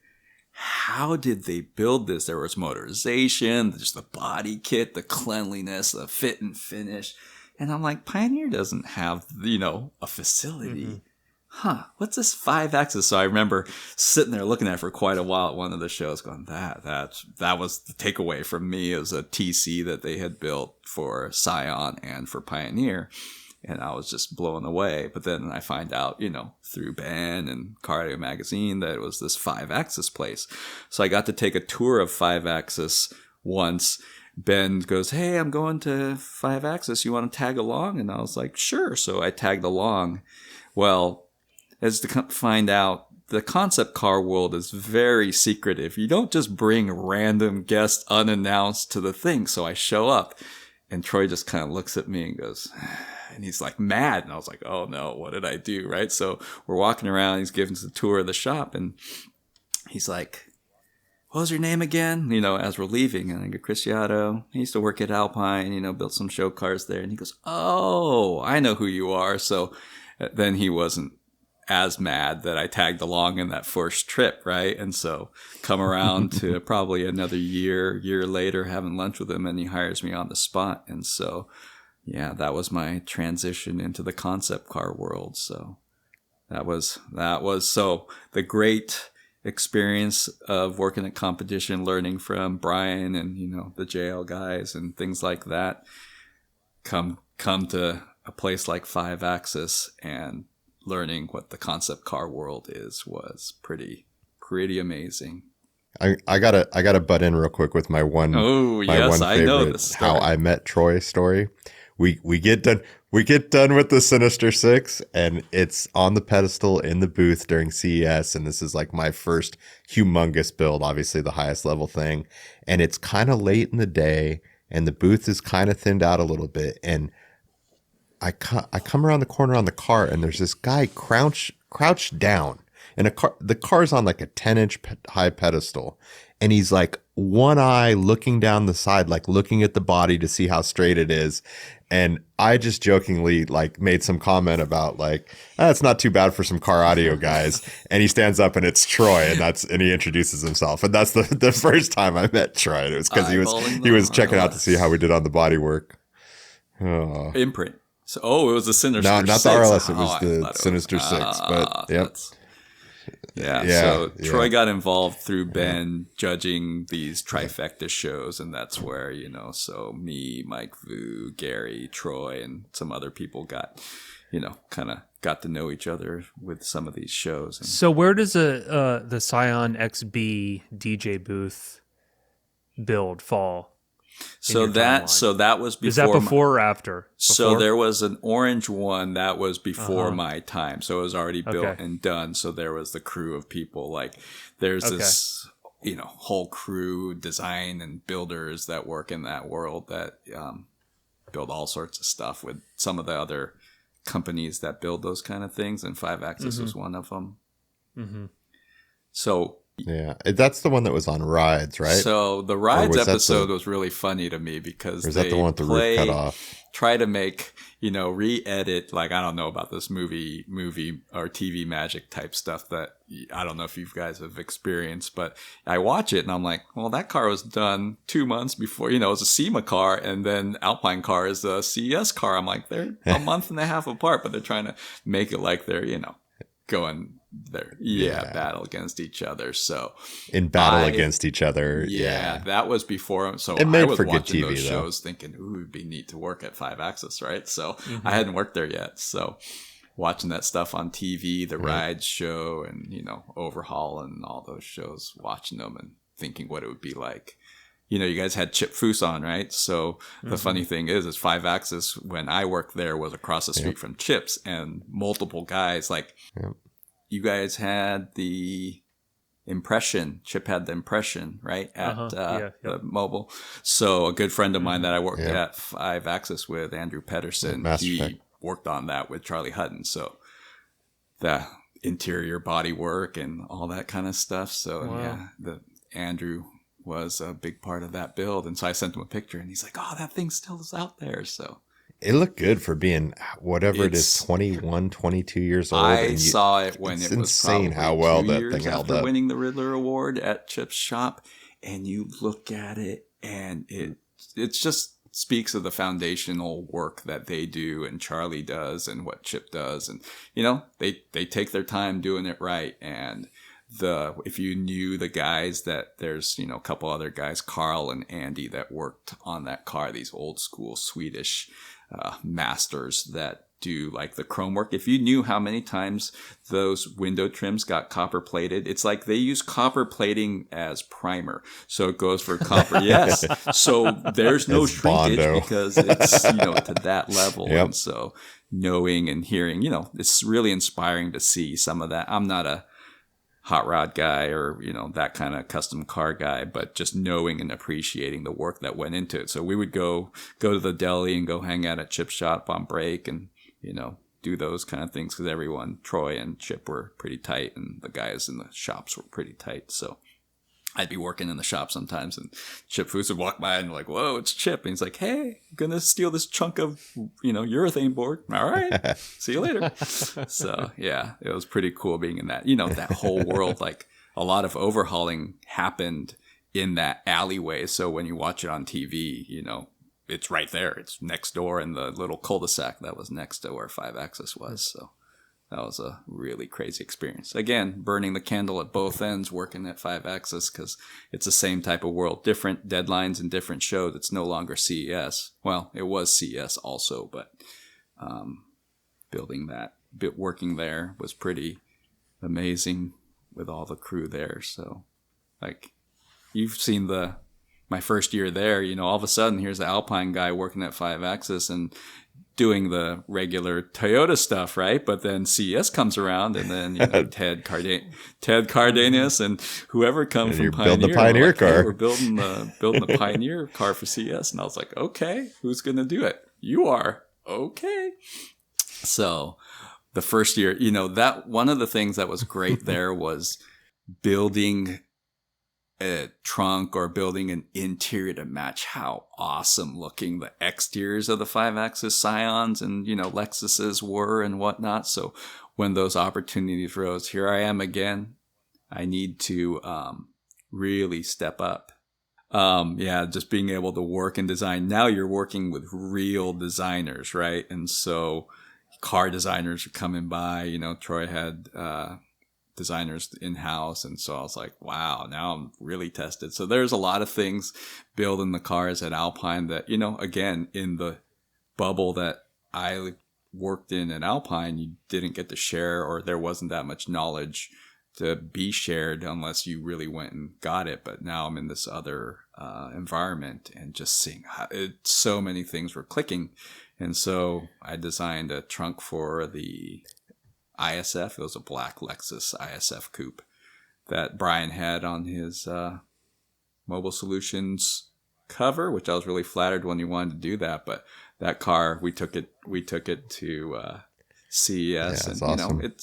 how did they build this? There was motorization, just the body kit, the cleanliness, the fit and finish. And I'm like, Pioneer doesn't have, a facility. Mm-hmm. What's this 5-axis? So I remember sitting there looking at it for quite a while at one of the shows going, that was the takeaway from me. It was a TC that they had built for Scion and for Pioneer. And I was just blown away. But then I find out, through Ben and Cardio Magazine, that it was this 5-axis place. So I got to take a tour of 5-axis once. Ben goes, hey, I'm going to 5-axis. You want to tag along? And I was like, sure. So I tagged along. Well, as to find out, the concept car world is very secretive. You don't just bring random guests unannounced to the thing. So I show up, and Troy just kind of looks at me and goes, and he's like mad. And I was like, oh no, what did I do? Right. So we're walking around. He's giving us the tour of the shop, and he's like, what was your name again? As we're leaving. And I go, Chris Yato. He used to work at Alpine, built some show cars there. And he goes, oh, I know who you are. So then he wasn't as mad that I tagged along in that first trip. Right. And so come around to probably another year later, having lunch with him, and he hires me on the spot. And so, that was my transition into the concept car world. So that was so the great experience of working at Competition, learning from Brian and, the JL guys and things like that. Come to a place like 5-axis and learning what the concept car world was pretty amazing. I gotta butt in real quick with my one. Oh yes, I know this. How I Met Troy story. We get done with the Sinister Six, and it's on the pedestal in the booth during CES, and this is like my first humongous build, obviously the highest level thing, and it's kind of late in the day, and the booth is kind of thinned out a little bit, and I come around the corner on the car, and there's this guy crouched down, and the car's on like a 10-inch high pedestal, and he's like one eye looking down the side, like looking at the body to see how straight it is. And I just jokingly like made some comment about like, it's not too bad for some car audio guys. And he stands up and it's Troy, and he introduces himself. And that's the first time I met Troy. And it was because he was checking out to see how we did on the body work. Oh. Imprint. So, it was the Sinister Six. No, not the RLS. It was the Sinister Six. But yep. Yeah. So Troy got involved through Ben judging these trifecta shows, and that's where, so me, Mike Vu, Gary, Troy, and some other people got, kind of got to know each other with some of these shows. And so where does the Scion XB DJ booth build fall? So that was before. Is that before or after? Before? So there was an orange one that was before my time. So it was already built and done. So there was the crew of people. Like there's this, whole crew, design and builders that work in that world that build all sorts of stuff with some of the other companies that build those kind of things. And 5-Axis was one of them. Mm-hmm. So. Yeah, that's the one that was on Rides, right? So the Rides episode was really funny to me because that the one with the roof cut off? Try to make, re-edit, like, I don't know about this movie or TV magic type stuff that I don't know if you guys have experienced, but I watch it and I'm like, well, that car was done 2 months before, it was a SEMA car, and then Alpine car is a CES car. I'm like, they're a month and a half apart, but they're trying to make it like they're, going there, battle against each other. So in battle against each other, that was before. So it made I was for good watching TV, those though. shows, thinking, "Ooh, it'd be neat to work at 5-Axis," right? So I hadn't worked there yet, so watching that stuff on TV, the Rides show, and Overhaul and all those shows, watching them and thinking what it would be like. You guys had Chip Foose on, right? So the funny thing is 5-Axis, when I worked there, was across the street from Chip's, and multiple guys, like, you guys had the Impression. Chip had the Impression, right? At the mobile. So a good friend of mine that I worked at 5-Axis with, Andrew Pedersen, he worked on that with Charlie Hutton. So the interior body work and all that kind of stuff. So Andrew was a big part of that build. And so I sent him a picture and he's like, oh, that thing still is out there. So it looked good for being whatever it is, 21, 22 years old. I saw it when it was insane probably how well 2 that years thing held after up. winning the Riddler Award at Chip's shop, and you look at it and it just speaks of the foundational work that they do and Charlie does and what Chip does. And, they take their time doing it right. And if you knew the guys that there's, a couple other guys, Carl and Andy, that worked on that car, these old school Swedish masters that do like the chrome work. If you knew how many times those window trims got copper plated, it's like they use copper plating as primer. So it goes for copper. Yes. So there's no It's shrinkage Bondo. because it's, to that level. Yep. And so knowing and hearing, it's really inspiring to see some of that. I'm not a hot rod guy or, that kind of custom car guy, but just knowing and appreciating the work that went into it. So we would go to the deli and go hang out at Chip's shop on break and, do those kind of things because Troy and Chip were pretty tight and the guys in the shops were pretty tight. So I'd be working in the shop sometimes and Chip Foose would walk by and be like, whoa, it's Chip. And he's like, hey, I'm going to steal this chunk of, urethane board. All right. See you later. So yeah, it was pretty cool being in that, that whole world. Like a lot of overhauling happened in that alleyway. So when you watch it on TV, it's right there. It's next door in the little cul-de-sac that was next to where 5-Axis was. So that was a really crazy experience. Again, burning the candle at both ends, working at 5-Axis because it's the same type of world. Different deadlines and different shows. It's no longer CES. Well, it was CES also, but working there was pretty amazing with all the crew there. So, like, you've seen my first year there, all of a sudden here's the Alpine guy working at 5-Axis and doing the regular Toyota stuff, right? But then CES comes around and then Ted Cardenas and whoever comes from Pioneer. Building the Pioneer car. Hey, we're building the Pioneer car for CES. And I was like, okay, who's going to do it? You are. Okay. So the first year, you know, that one of the things that was great there was building a trunk or building an interior to match how awesome looking the exteriors of the 5-axis Scions and, you know, Lexuses were and whatnot. So when those opportunities rose, here I am again. I need to really step up. Yeah, just being able to work and design. Now you're working with real designers, right? And so car designers are coming by. You know, Troy had designers in-house, and so I was like, wow, now I'm really tested. So there's a lot of things building the cars at Alpine that, you know, again, in the bubble that I worked in at Alpine, you didn't get to share, or there wasn't that much knowledge to be shared unless you really went and got it. But now I'm in this other environment and just seeing how so many things were clicking. And so I designed a trunk for the ISF. It was a black Lexus ISF coupe that Brian had on his Mobile Solutions cover, which I was really flattered when he wanted to do that. But that car, we took it to CES, Yeah, and awesome. you know,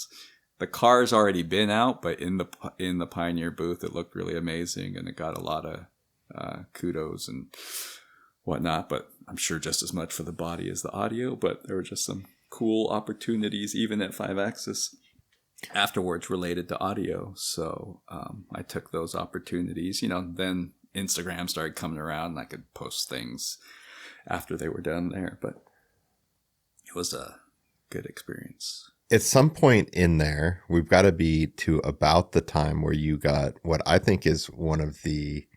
the car's already been out, but in the Pioneer booth, it looked really amazing, and it got a lot of kudos and whatnot. But I'm sure just as much for the body as the audio. But there were just some cool opportunities, even at 5-axis, afterwards related to audio. So I took those opportunities. You know, then Instagram started coming around, and I could post things after they were done there. But it was a good experience. At some point in there, we've got to be to about the time where you got what I think is one of the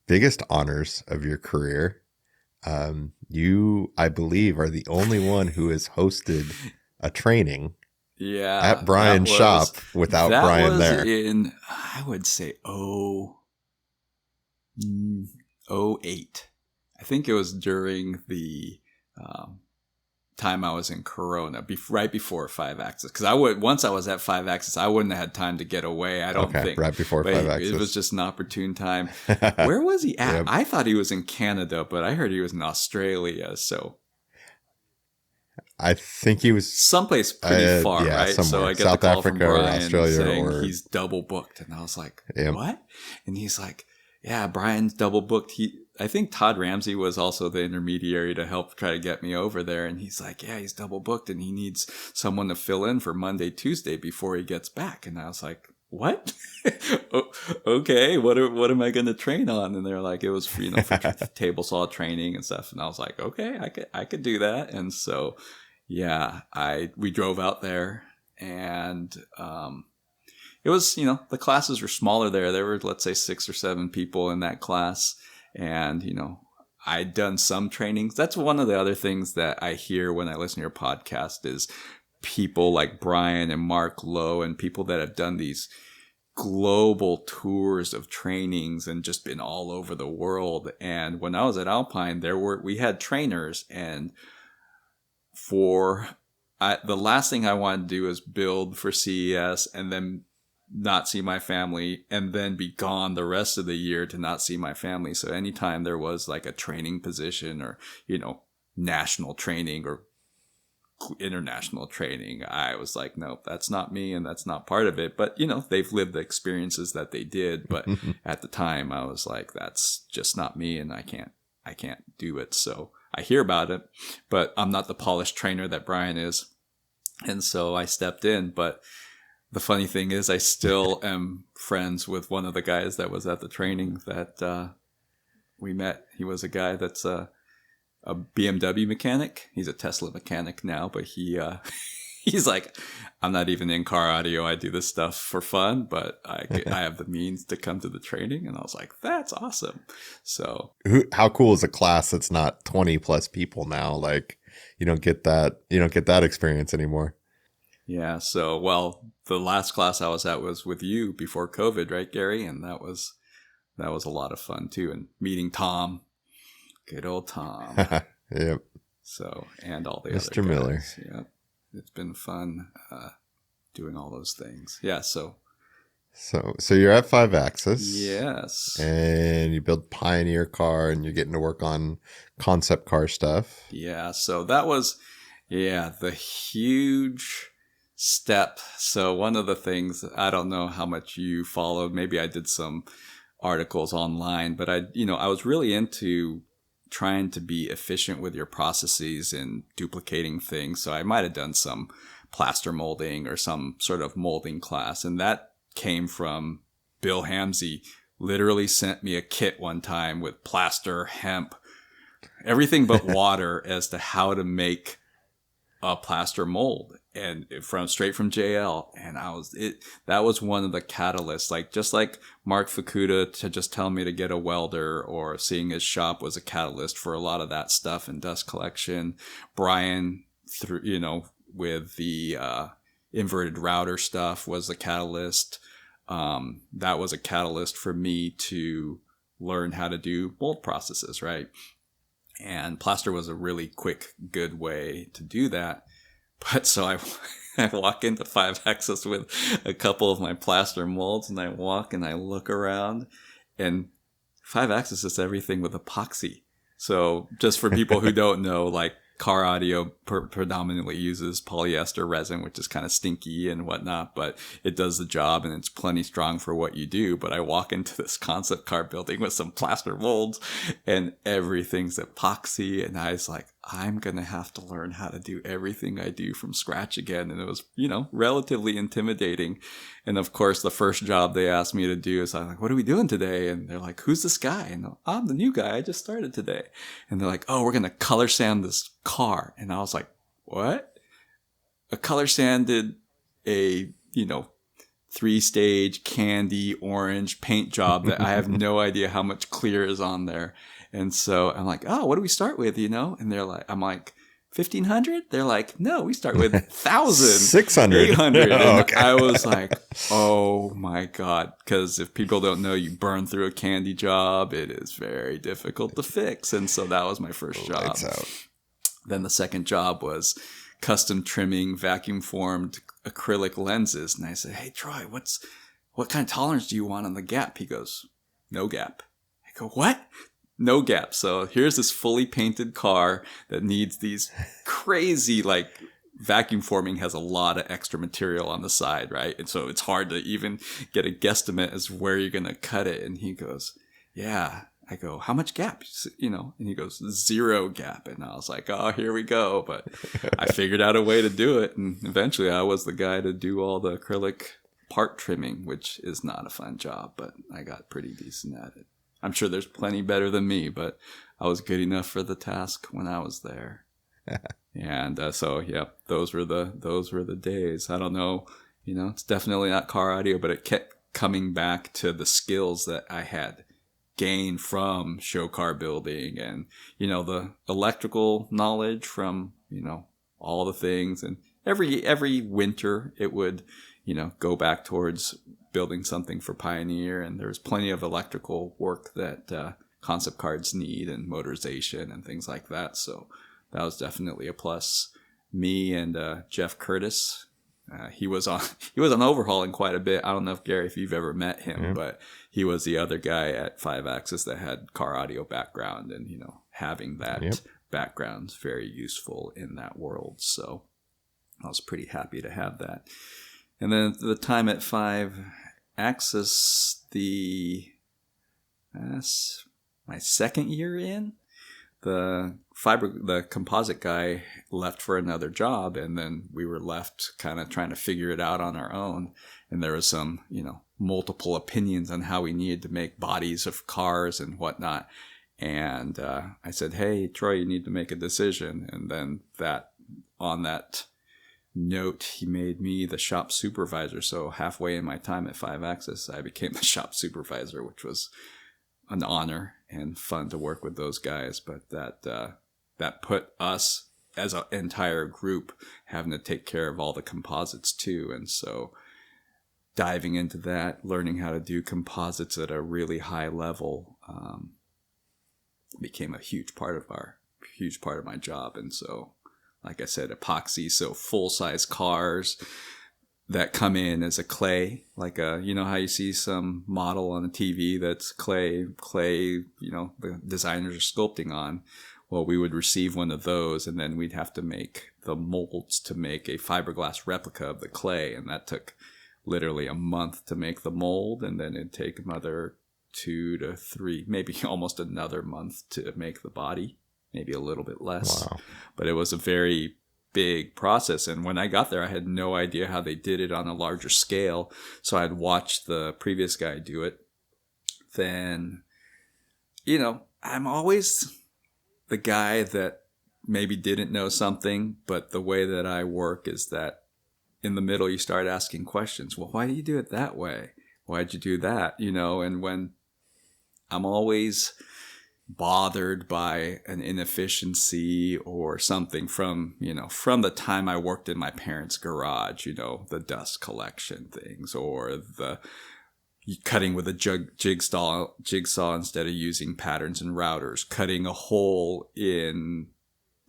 biggest honors of your career. You, I believe, are the only one who has hosted a training at Brian's shop without Brian there. That was in, I would say, 08. I think it was during the time I was in Corona, right before 5-axis. Because once I was at 5-axis, I wouldn't have had time to get away, I don't think. Right before 5-axis. It was just an opportune time. Where was he at? Yep. I thought he was in Canada, but I heard he was in Australia, so... I think he was someplace pretty far, yeah, right? somewhere. So I get South the call Africa from or Brian Australia saying or... he's double booked. And I was like, Yep. what? And he's like, yeah, Brian's double booked. I think Todd Ramsey was also the intermediary to help try to get me over there. And he's like, yeah, he's double booked and he needs someone to fill in for Monday, Tuesday before he gets back. And I was like, what? Okay, what am I going to train on? And they're like, it was for, for table saw training and stuff. And I was like, okay, I could do that. And so, yeah, we drove out there, and it was, the classes were smaller there. There were, let's say, 6 or 7 people in that class. And, I'd done some trainings. That's one of the other things that I hear when I listen to your podcast is people like Brian and Mark Lowe and people that have done these global tours of trainings and just been all over the world. And when I was at Alpine, we had trainers, and the last thing I wanted to do is build for CES and then not see my family and then be gone the rest of the year to not see my family. So anytime there was like a training position or, national training or international training, I was like, nope, that's not me and that's not part of it. But, they've lived the experiences that they did. But at the time I was like, that's just not me and I can't do it. So I hear about it, but I'm not the polished trainer that Brian is. And so I stepped in. But the funny thing is I still am friends with one of the guys that was at the training that we met. He was a guy that's a BMW mechanic. He's a Tesla mechanic now, but he's like, I'm not even in car audio. I do this stuff for fun, but I have the means to come to the training. And I was like, that's awesome. So how cool is a class that's not 20 plus people now? Like you don't get that experience anymore. Yeah. So, well, the last class I was at was with you before COVID, right, Gary? And that was a lot of fun too. And meeting Tom, good old Tom. Yep. So, and all the Mr. other guys. Miller. Yep. It's been fun doing all those things. Yeah. So you're at 5-axis. Yes. And you build Pioneer car and you're getting to work on concept car stuff. Yeah. So that was, Yeah, the huge step. So one of the things, I don't know how much you followed. Maybe I did some articles online, but I was really into trying to be efficient with your processes and duplicating things. So I might have done some plaster molding or some sort of molding class. And that came from Bill Hamsey. Literally sent me a kit one time with plaster, hemp, everything but water as to how to make a plaster mold, and straight from JL. And that was one of the catalysts, like just like Mark Fukuda to just tell me to get a welder, or seeing his shop was a catalyst for a lot of that stuff in dust collection. Brian, with the inverted router stuff was a catalyst. That was a catalyst for me to learn how to do mold processes, right? And plaster was a really quick, good way to do that. But so I walk into 5-Axis with a couple of my plaster molds, and I walk and I look around, and 5-Axis is everything with epoxy. So just for people who don't know, like car audio predominantly uses polyester resin, which is kind of stinky and whatnot, but it does the job and it's plenty strong for what you do. But I walk into this concept car building with some plaster molds and everything's epoxy. And I was like, I'm going to have to learn how to do everything I do from scratch again. And it was, relatively intimidating. And of course, the first job they asked me to do is I'm like, what are we doing today? And they're like, who's this guy? And I'm the new guy. I just started today. And they're like, oh, we're going to color sand this car. And I was like, what? A color sanded a, 3-stage candy orange paint job that I have no idea how much clear is on there. And so I'm like, oh, what do we start with, And they're like, I'm like, 1,500? They're like, no, we start with 1,000. 600. 800. Oh, and okay. I was like, oh my God. Because if people don't know, you burn through a candy job, it is very difficult to fix. And so that was my first job. Lights out. Then the second job was custom trimming vacuum formed acrylic lenses. And I said, hey, Troy, what kind of tolerance do you want on the gap? He goes, no gap. I go, what? No gap. So here's this fully painted car that needs these crazy, vacuum forming has a lot of extra material on the side, right? And so it's hard to even get a guesstimate as where you're going to cut it. And he goes, yeah. I go, how much gap? And he goes, 0 gap. And I was like, oh, here we go. But I figured out a way to do it. And eventually I was the guy to do all the acrylic part trimming, which is not a fun job, but I got pretty decent at it. I'm sure there's plenty better than me, but I was good enough for the task when I was there. And those were the days. I don't know, it's definitely not car audio, but it kept coming back to the skills that I had gained from show car building, and the electrical knowledge from all the things. And every winter it would go back towards building something for Pioneer, and there's plenty of electrical work that concept cards need, and motorization and things like that. So that was definitely a plus. Me and Jeff Curtis, he was on overhauling quite a bit. I don't know if you've ever met him, but he was the other guy at 5-Axis that had car audio background, and having that background is very useful in that world. So I was pretty happy to have that. And then the time at 5-Axis, my second year in, the composite guy left for another job, and then we were left kind of trying to figure it out on our own. And there was some, multiple opinions on how we needed to make bodies of cars and whatnot. And I said, hey, Troy, you need to make a decision. And then on that note, he made me the shop supervisor. So halfway in my time at 5-Axis, I became the shop supervisor, which was an honor and fun to work with those guys. But that put us as an entire group having to take care of all the composites too. And so diving into that, learning how to do composites at a really high level, became a huge part of my job. And so, like I said, epoxy, so full-size cars that come in as a clay, like how you see some model on the TV that's clay, the designers are sculpting on. Well, we would receive one of those, and then we'd have to make the molds to make a fiberglass replica of the clay. And that took literally a month to make the mold. And then it'd take another 2 to 3, maybe almost another month to make the body, maybe a little bit less. Wow. But it was a very big process. And when I got there, I had no idea how they did it on a larger scale. So I'd watched the previous guy do it. Then, you know, I'm always the guy that maybe didn't know something, but the way that I work is that in the middle, you start asking questions. Well, why do you do it that way? Why'd you do that? You know, and when I'm always bothered by an inefficiency or something from the time I worked in my parents' garage, you know, the dust collection things, or the cutting with a jigsaw instead of using patterns and routers, cutting a hole in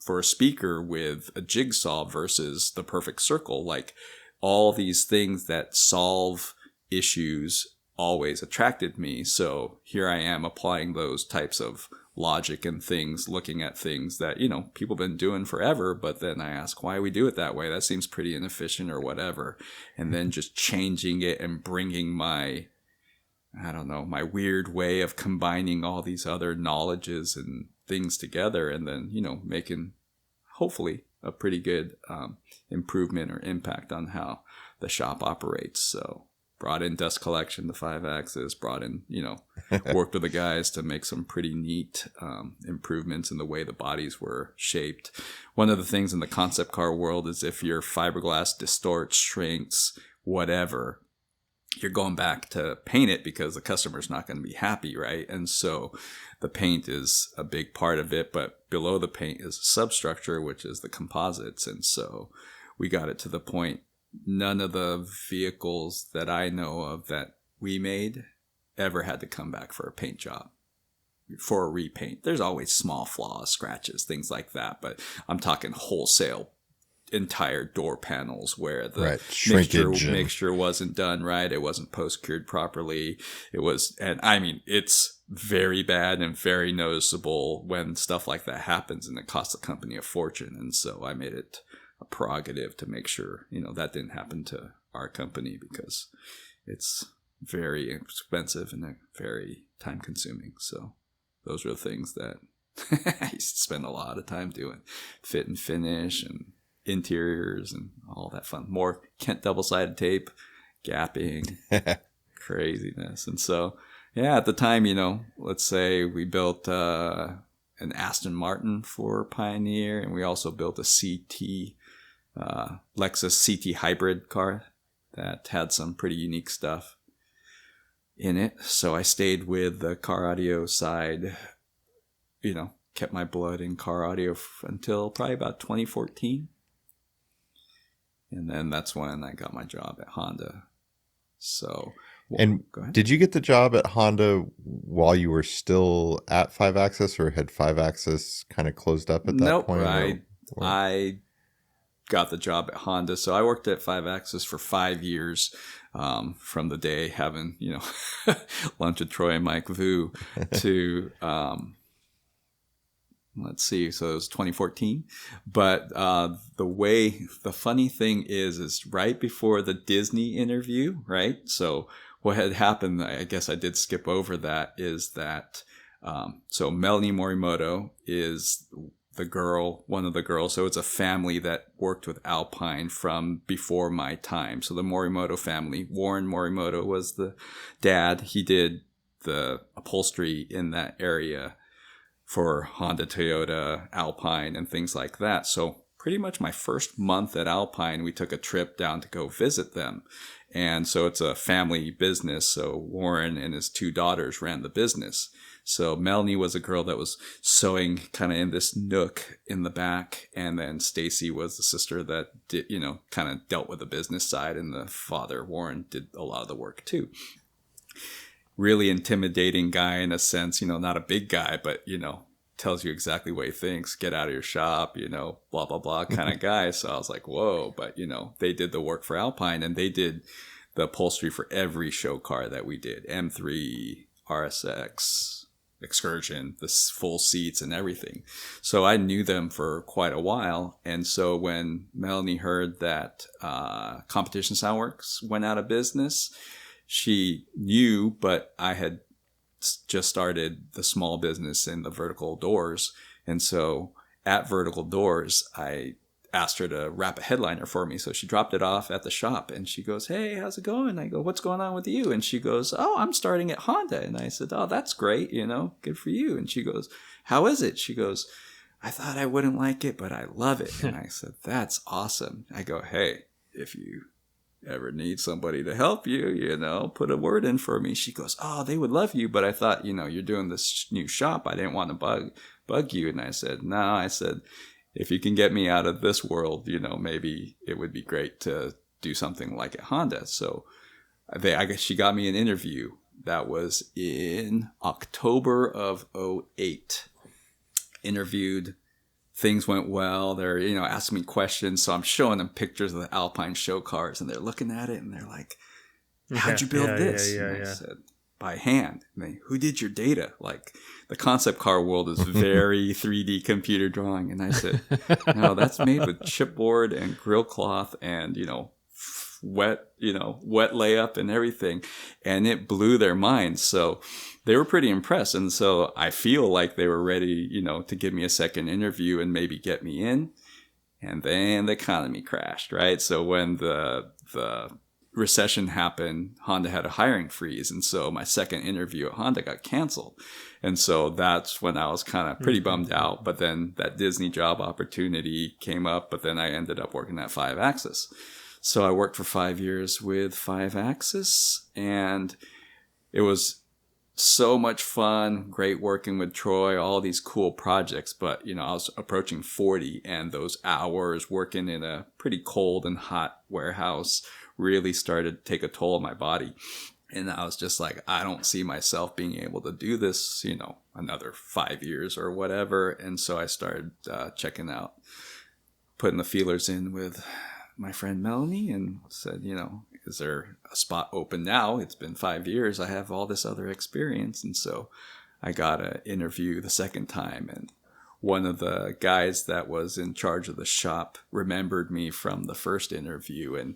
for a speaker with a jigsaw versus the perfect circle. Like, all these things that solve issues always attracted me. So here I am applying those types of logic and things, looking at things that, you know, people have been doing forever. But then I ask why we do it that way. That seems pretty inefficient or whatever. And then just changing it and bringing my weird way of combining all these other knowledges and things together, and then, you know, making hopefully a pretty good improvement or impact on how the shop operates. So brought in dust collection, the 5-axis, brought in, you know, worked with the guys to make some pretty neat improvements in the way the bodies were shaped. One of the things in the concept car world is if your fiberglass distorts, shrinks, whatever, you're going back to paint it because the customer's not going to be happy, right? And so the paint is a big part of it, but below the paint is substructure, which is the composites. And so we got it to the point, none of the vehicles that I know of that we made ever had to come back for a paint job, for a repaint. There's always small flaws, scratches, things like that, but I'm talking wholesale entire door panels where the mixture wasn't done right. It wasn't post-cured properly. It was, and I mean, it's very bad and very noticeable when stuff like that happens, and it costs the company a fortune. And so I made it a prerogative to make sure, you know, that didn't happen to our company, because it's very expensive and very time consuming. So those are the things that I used to spend a lot of time doing, fit and finish and interiors and all that fun. More Kent double-sided tape, gapping, craziness. And so, yeah, at the time, you know, let's say we built an Aston Martin for Pioneer, and we also built a Lexus CT hybrid car that had some pretty unique stuff in it. So I stayed with the car audio side, you know, kept my blood in car audio until probably about 2014. And then that's when I got my job at Honda. So, and did you get the job at Honda while you were still at 5-axis, or had 5-axis kind of closed up at that point? Nope, I got the job at Honda. So I worked at 5-axis for 5 years, from the day having, you know, lunch with Troy and Mike Vu to... let's see, so it was 2014. But the funny thing is right before the Disney interview, right? So what had happened, I guess I did skip over that, is that, so Melanie Morimoto is one of the girls. So it's a family that worked with Alpine from before my time. So the Morimoto family, Warren Morimoto was the dad. He did the upholstery in that area for Honda, Toyota, Alpine, and things like that. So pretty much my first month at Alpine, we took a trip down to go visit them. And so it's a family business. So Warren and his 2 daughters ran the business. So Melanie was a girl that was sewing kind of in this nook in the back. And then Stacy was the sister that did, you know, kind of dealt with the business side. And the father, Warren, did a lot of the work too. Really intimidating guy in a sense, you know, not a big guy, but, you know, tells you exactly what he thinks, get out of your shop, you know, blah, blah, blah kind of guy. So I was like, whoa, but, you know, they did the work for Alpine, and they did the upholstery for every show car that we did. M3, RSX, Excursion, the full seats and everything. So I knew them for quite a while. And so when Melanie heard that Competition Soundworks went out of business, she knew, but I had just started the small business in the vertical doors. And so at Vertical Doors, I asked her to wrap a headliner for me. So she dropped it off at the shop and she goes, "Hey, how's it going?" I go, "What's going on with you?" And she goes, "Oh, I'm starting at Honda." And I said, "Oh, that's great. Good for you." And she goes, "How is it?" She goes, "I thought I wouldn't like it, but I love it." And I said, "That's awesome." I go, "Hey, if you ever need somebody to help you, put a word in for me." She goes, "Oh, they would love you, but I thought, you're doing this new shop. I didn't want to bug you." And I said, "No," I said, "if you can get me out of this world, maybe it would be great to do something like at Honda." So I guess she got me an interview. That was in October of '08. Interviewed. Things went well. They're, asking me questions. So I'm showing them pictures of the Alpine show cars and they're looking at it and they're like, "How'd you build this?" And I said, "By hand." And they, "Who did your data?" Like, the concept car world is very 3D computer drawing. And I said, "No, that's made with chipboard and grill cloth and, wet layup and everything." And it blew their minds. So they were pretty impressed. And so I feel like they were ready, to give me a second interview and maybe get me in. And then the economy crashed, right? So when the recession happened, Honda had a hiring freeze. And so my second interview at Honda got canceled. And so that's when I was kind of pretty bummed out. But then that Disney job opportunity came up, but then I ended up working at 5-Axis. So I worked for 5 years with 5-Axis, and it was so much fun, great working with Troy, all these cool projects. But, I was approaching 40, and those hours working in a pretty cold and hot warehouse really started to take a toll on my body. And I was just like, I don't see myself being able to do this, another 5 years or whatever. And so I started checking out, putting the feelers in with my friend Melanie and said, "Is there a spot open now? It's been 5 years. I have all this other experience." And so I got an interview the second time. And one of the guys that was in charge of the shop remembered me from the first interview, and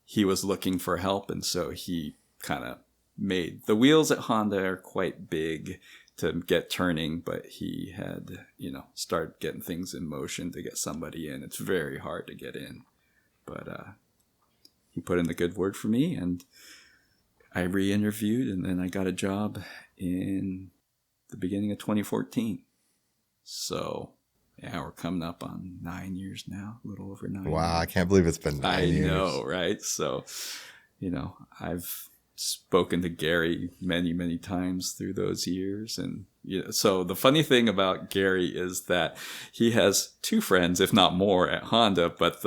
he was looking for help. And so he kind of made the wheels at Honda are quite big to get turning, but he had, started getting things in motion to get somebody in. It's very hard to get in. But he put in the good word for me, and I re-interviewed, and then I got a job in the beginning of 2014. So, yeah, we're coming up on 9 years now, a little over 9 years. Wow, I can't believe it's been 9 years. I know, right? So, I've spoken to Gary many, many times through those years. And so the funny thing about Gary is that he has two friends, if not more, at Honda, but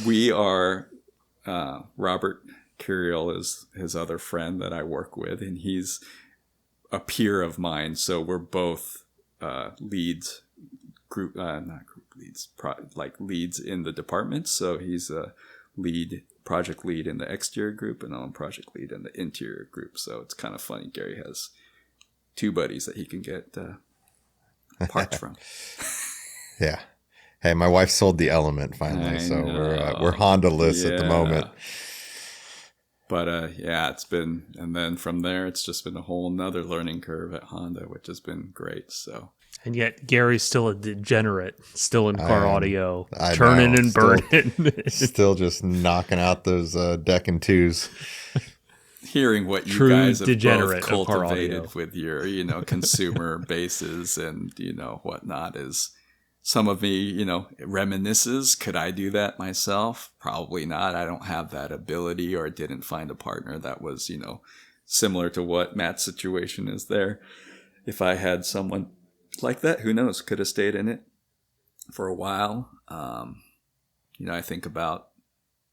we are, Robert Curiel is his other friend that I work with, and he's a peer of mine. So we're both leads, leads in the department. So he's a project lead in the exterior group, and I'm project lead in the interior group. So it's kind of funny. Gary has two buddies that he can get parts from. Yeah. Hey, my wife sold the Element finally, so we're Honda-less at the moment. But it's been, and then from there, it's just been a whole nother learning curve at Honda, which has been great. So. And yet Gary's still a degenerate, still in car audio, turning and burning. Still just knocking out those deck and twos. Hearing what you guys have both cultivated with your, consumer bases and, whatnot is some of me, reminisces. Could I do that myself? Probably not. I don't have that ability, or didn't find a partner that was, similar to what Matt's situation is there. If I had someone like that, who knows, could have stayed in it for a while. I think about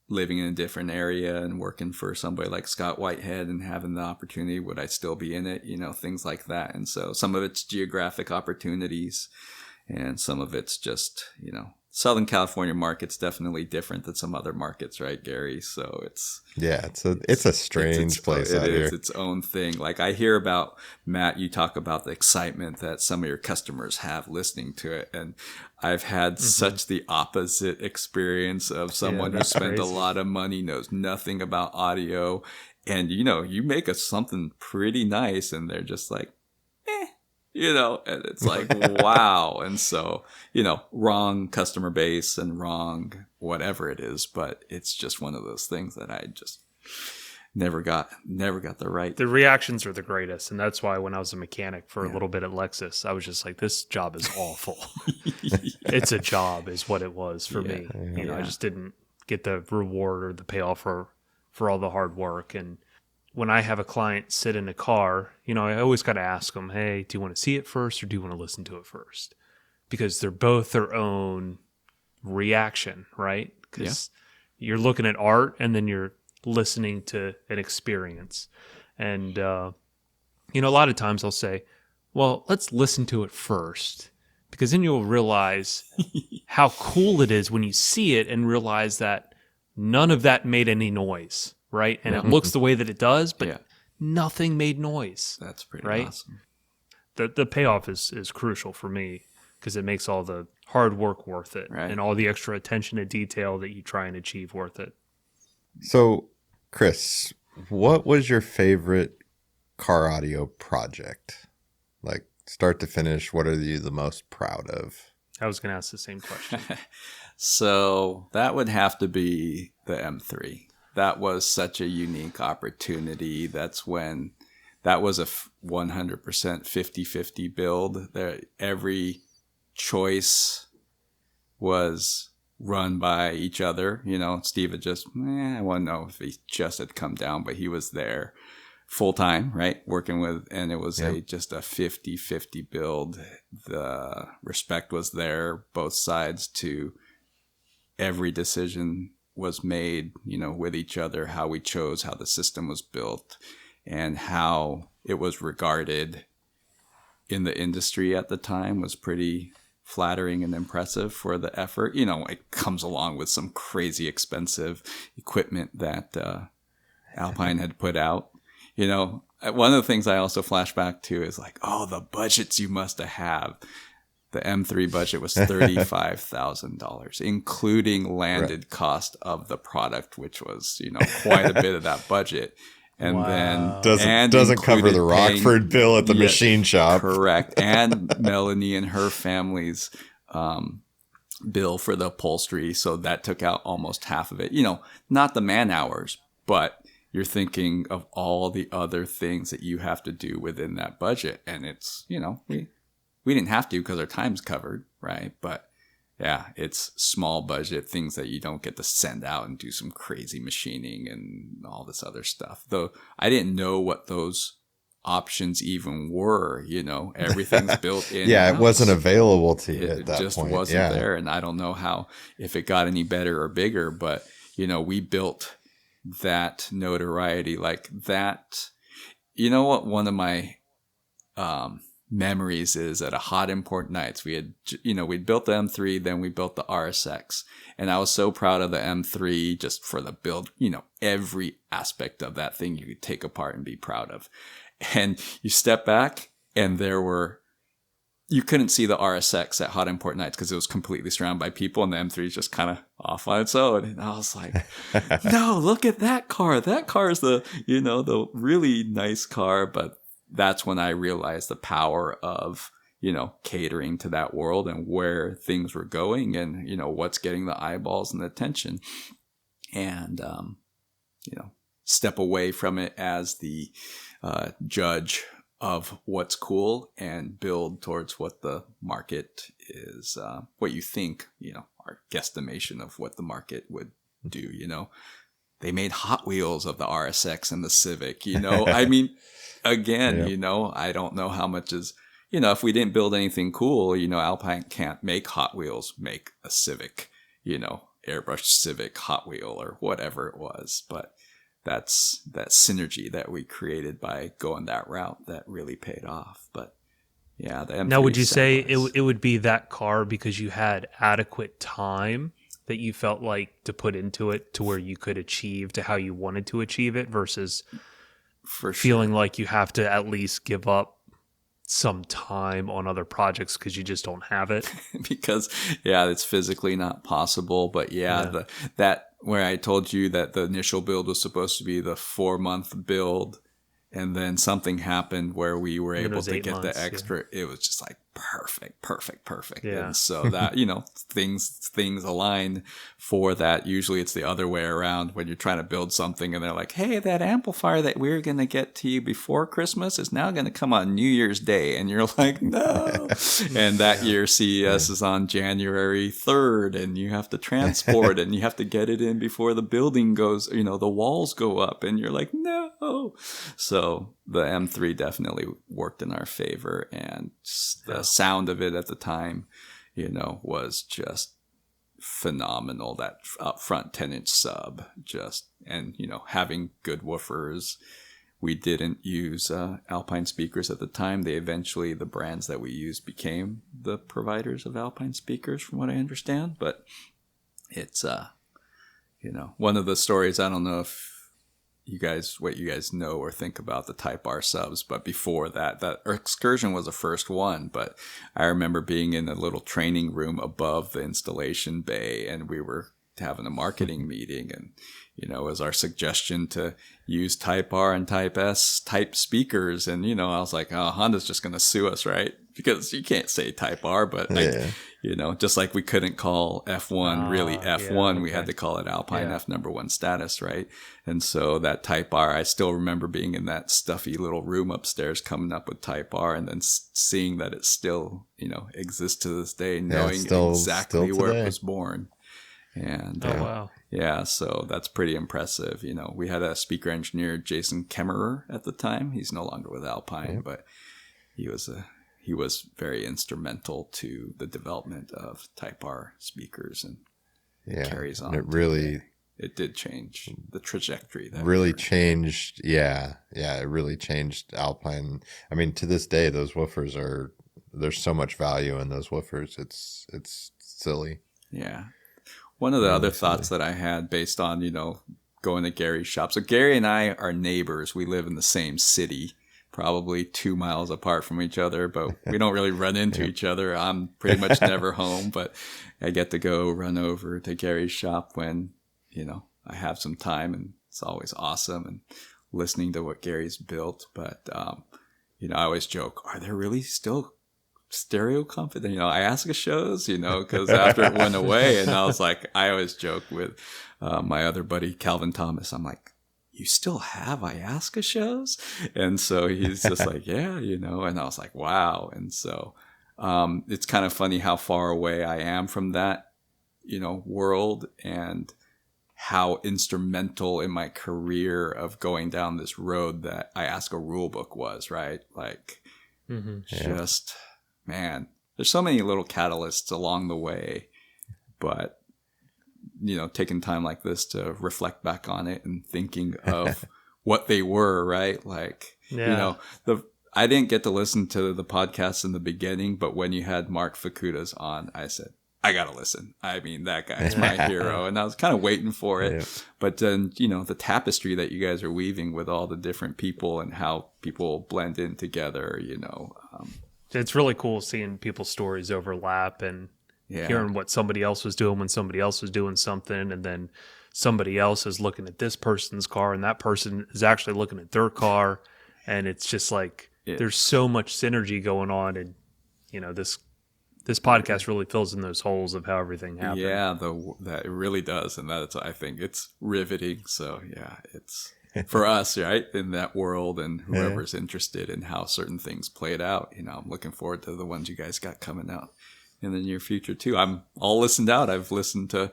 living in a different area and working for somebody like Scott Whitehead and having the opportunity, would I still be in it? Things like that. And so some of it's geographic opportunities, and some of it's just, Southern California market's definitely different than some other markets, right, Gary? So it's a strange place out here. It is its own thing. Like I hear about, Matt, you talk about the excitement that some of your customers have listening to it, and I've had such the opposite experience of someone who spent a lot of money, knows nothing about audio, and you make something pretty nice, and they're just like, and it's like, wow. And so, wrong customer base and wrong whatever it is, but it's just one of those things that I just never got the right. The reactions are the greatest. And that's why when I was a mechanic for a little bit at Lexus, I was just like, this job is awful. It's a job is what it was for me. I just didn't get the reward or the payoff for all the hard work. And when I have a client sit in a car, I always got to ask them, hey, do you want to see it first or do you want to listen to it first? Because they're both their own reaction, right? Because you're looking at art and then you're listening to an experience. And, a lot of times I'll say, well, let's listen to it first. Because then you'll realize how cool it is when you see it and realize that none of that made any noise. Right. And it looks the way that it does, but nothing made noise. That's pretty awesome. The payoff is crucial for me because it makes all the hard work worth it and all the extra attention to detail that you try and achieve worth it. So, Chris, what was your favorite car audio project? Like start to finish, what are you the most proud of? I was going to ask the same question. So that would have to be the M3. That was such a unique opportunity. That was a 100% 50-50 build. Every choice was run by each other. Steve had just, I want to know if he just had come down, but he was there full time, right? Working with, and it was just a 50-50 build. The respect was there, both sides, to every decision was made, with each other, how we chose, how the system was built, and how it was regarded in the industry at the time was pretty flattering and impressive for the effort. It comes along with some crazy expensive equipment that Alpine had put out. One of the things I also flash back to is like, the budgets you must have. The M3 budget was $35,000, including landed cost of the product, which was, quite a bit of that budget. And then doesn't cover the Rockford bill at the machine shop. Correct. And Melanie and her family's bill for the upholstery. So that took out almost half of it. Not the man hours, but you're thinking of all the other things that you have to do within that budget. And it's, we didn't have to because our time's covered, right? But yeah, it's small budget things that you don't get to send out and do some crazy machining and all this other stuff. Though I didn't know what those options even were, everything's built in. It wasn't available to you at that point. It just wasn't there. And I don't know if it got any better or bigger, but, we built that notoriety like that. What one of my, memories is at a Hot Import Nights. We had, we'd built the M3, then we built the RSX. And I was so proud of the M3 just for the build, every aspect of that thing you could take apart and be proud of. And you step back and you couldn't see the RSX at Hot Import Nights because it was completely surrounded by people and the M3 is just kind of off on its own. And I was like, no, look at that car. That car is the really nice car, but that's when I realized the power of, catering to that world and where things were going and, what's getting the eyeballs and the attention and, step away from it as the judge of what's cool and build towards what the market is, what you think, our guesstimation of what the market would do, They made Hot Wheels of the RSX and the Civic, I mean, again, I don't know how much is, if we didn't build anything cool, Alpine can't make Hot Wheels, make a Civic, airbrush Civic Hot Wheel or whatever it was. But that's that synergy that we created by going that route that really paid off. But Yeah, the M3 Now, would you say was- it would be that car because you had adequate time that you felt like to put into it to where you could achieve to how you wanted to achieve it versus for sure. feeling like you have to at least give up some time on other projects because you just don't have it? Because it's physically not possible. But that where I told you that the initial build was supposed to be the 4-month build, and then something happened where we were And it able was to 8 get months, the extra. It was just like perfect. Yeah. And so that, things align for that. Usually it's the other way around when you're trying to build something and they're like, hey, that amplifier that we were going to get to you before Christmas is now going to come on New Year's Day. And you're like, no. And that year CES is on January 3rd and you have to transport and you have to get it in before the building goes, the walls go up and you're like, no. So the M3 definitely worked in our favor, and the sound of it at the time, was just phenomenal. That up front 10-inch sub, and having good woofers. We didn't use Alpine speakers at the time. The brands that we used became the providers of Alpine speakers, from what I understand. But it's one of the stories. I don't know if what you guys know or think about the Type R subs, but before that Excursion was the first one. But I remember being in a little training room above the installation bay, and we were having a marketing meeting, and it was our suggestion to use Type R and Type S type speakers, and I was like, oh, Honda's just going to sue us, right? Because you can't say Type R, but just like we couldn't call F1 really F1, we had to call it Alpine F #1 status, right? And so that Type R, I still remember being in that stuffy little room upstairs, coming up with Type R, and then seeing that it still, exists to this day, knowing exactly where it was born. And wow. yeah, so that's pretty impressive. We had a speaker engineer, Jason Kemmerer, at the time. He's no longer with Alpine, but he was very instrumental to the development of Type R speakers, and it carries on. It did change the trajectory. That really changed. Yeah. It really changed Alpine. I mean, to this day, those woofers there's so much value in those woofers. It's silly. Yeah. One of the other thoughts that I had based on, going to Gary's shop. So Gary and I are neighbors. We live in the same city, probably 2 miles apart from each other, but we don't really run into each other. I'm pretty much never home, but I get to go run over to Gary's shop when, I have some time, and it's always awesome, and listening to what Gary's built. But, I always joke, are there really still stereo confident, Iasca shows, because after it went away, and I was like, I always joke with my other buddy, Calvin Thomas. I'm like, you still have Iasca shows? And so he's just like, yeah, and I was like, wow. And so it's kind of funny how far away I am from that, world, and how instrumental in my career of going down this road that Iasca rulebook was, right? Like, man, there's so many little catalysts along the way, but taking time like this to reflect back on it and thinking of what they were, right? Like, I didn't get to listen to the podcast in the beginning, but when you had Mark Fukuda's on, I said, I got to listen. I mean, that guy's my hero. And I was kind of waiting for it. Yeah. But then, the tapestry that you guys are weaving with all the different people and how people blend in together, It's really cool seeing people's stories overlap and hearing what somebody else was doing when somebody else was doing something, and then somebody else is looking at this person's car and that person is actually looking at their car, and it's just like there's so much synergy going on, and this podcast really fills in those holes of how everything happened. Yeah, that it really does, and I think it's riveting. So it's for us, right, in that world, and whoever's interested in how certain things played out. I'm looking forward to the ones you guys got coming out in the near future too. I'm all listened out. I've listened to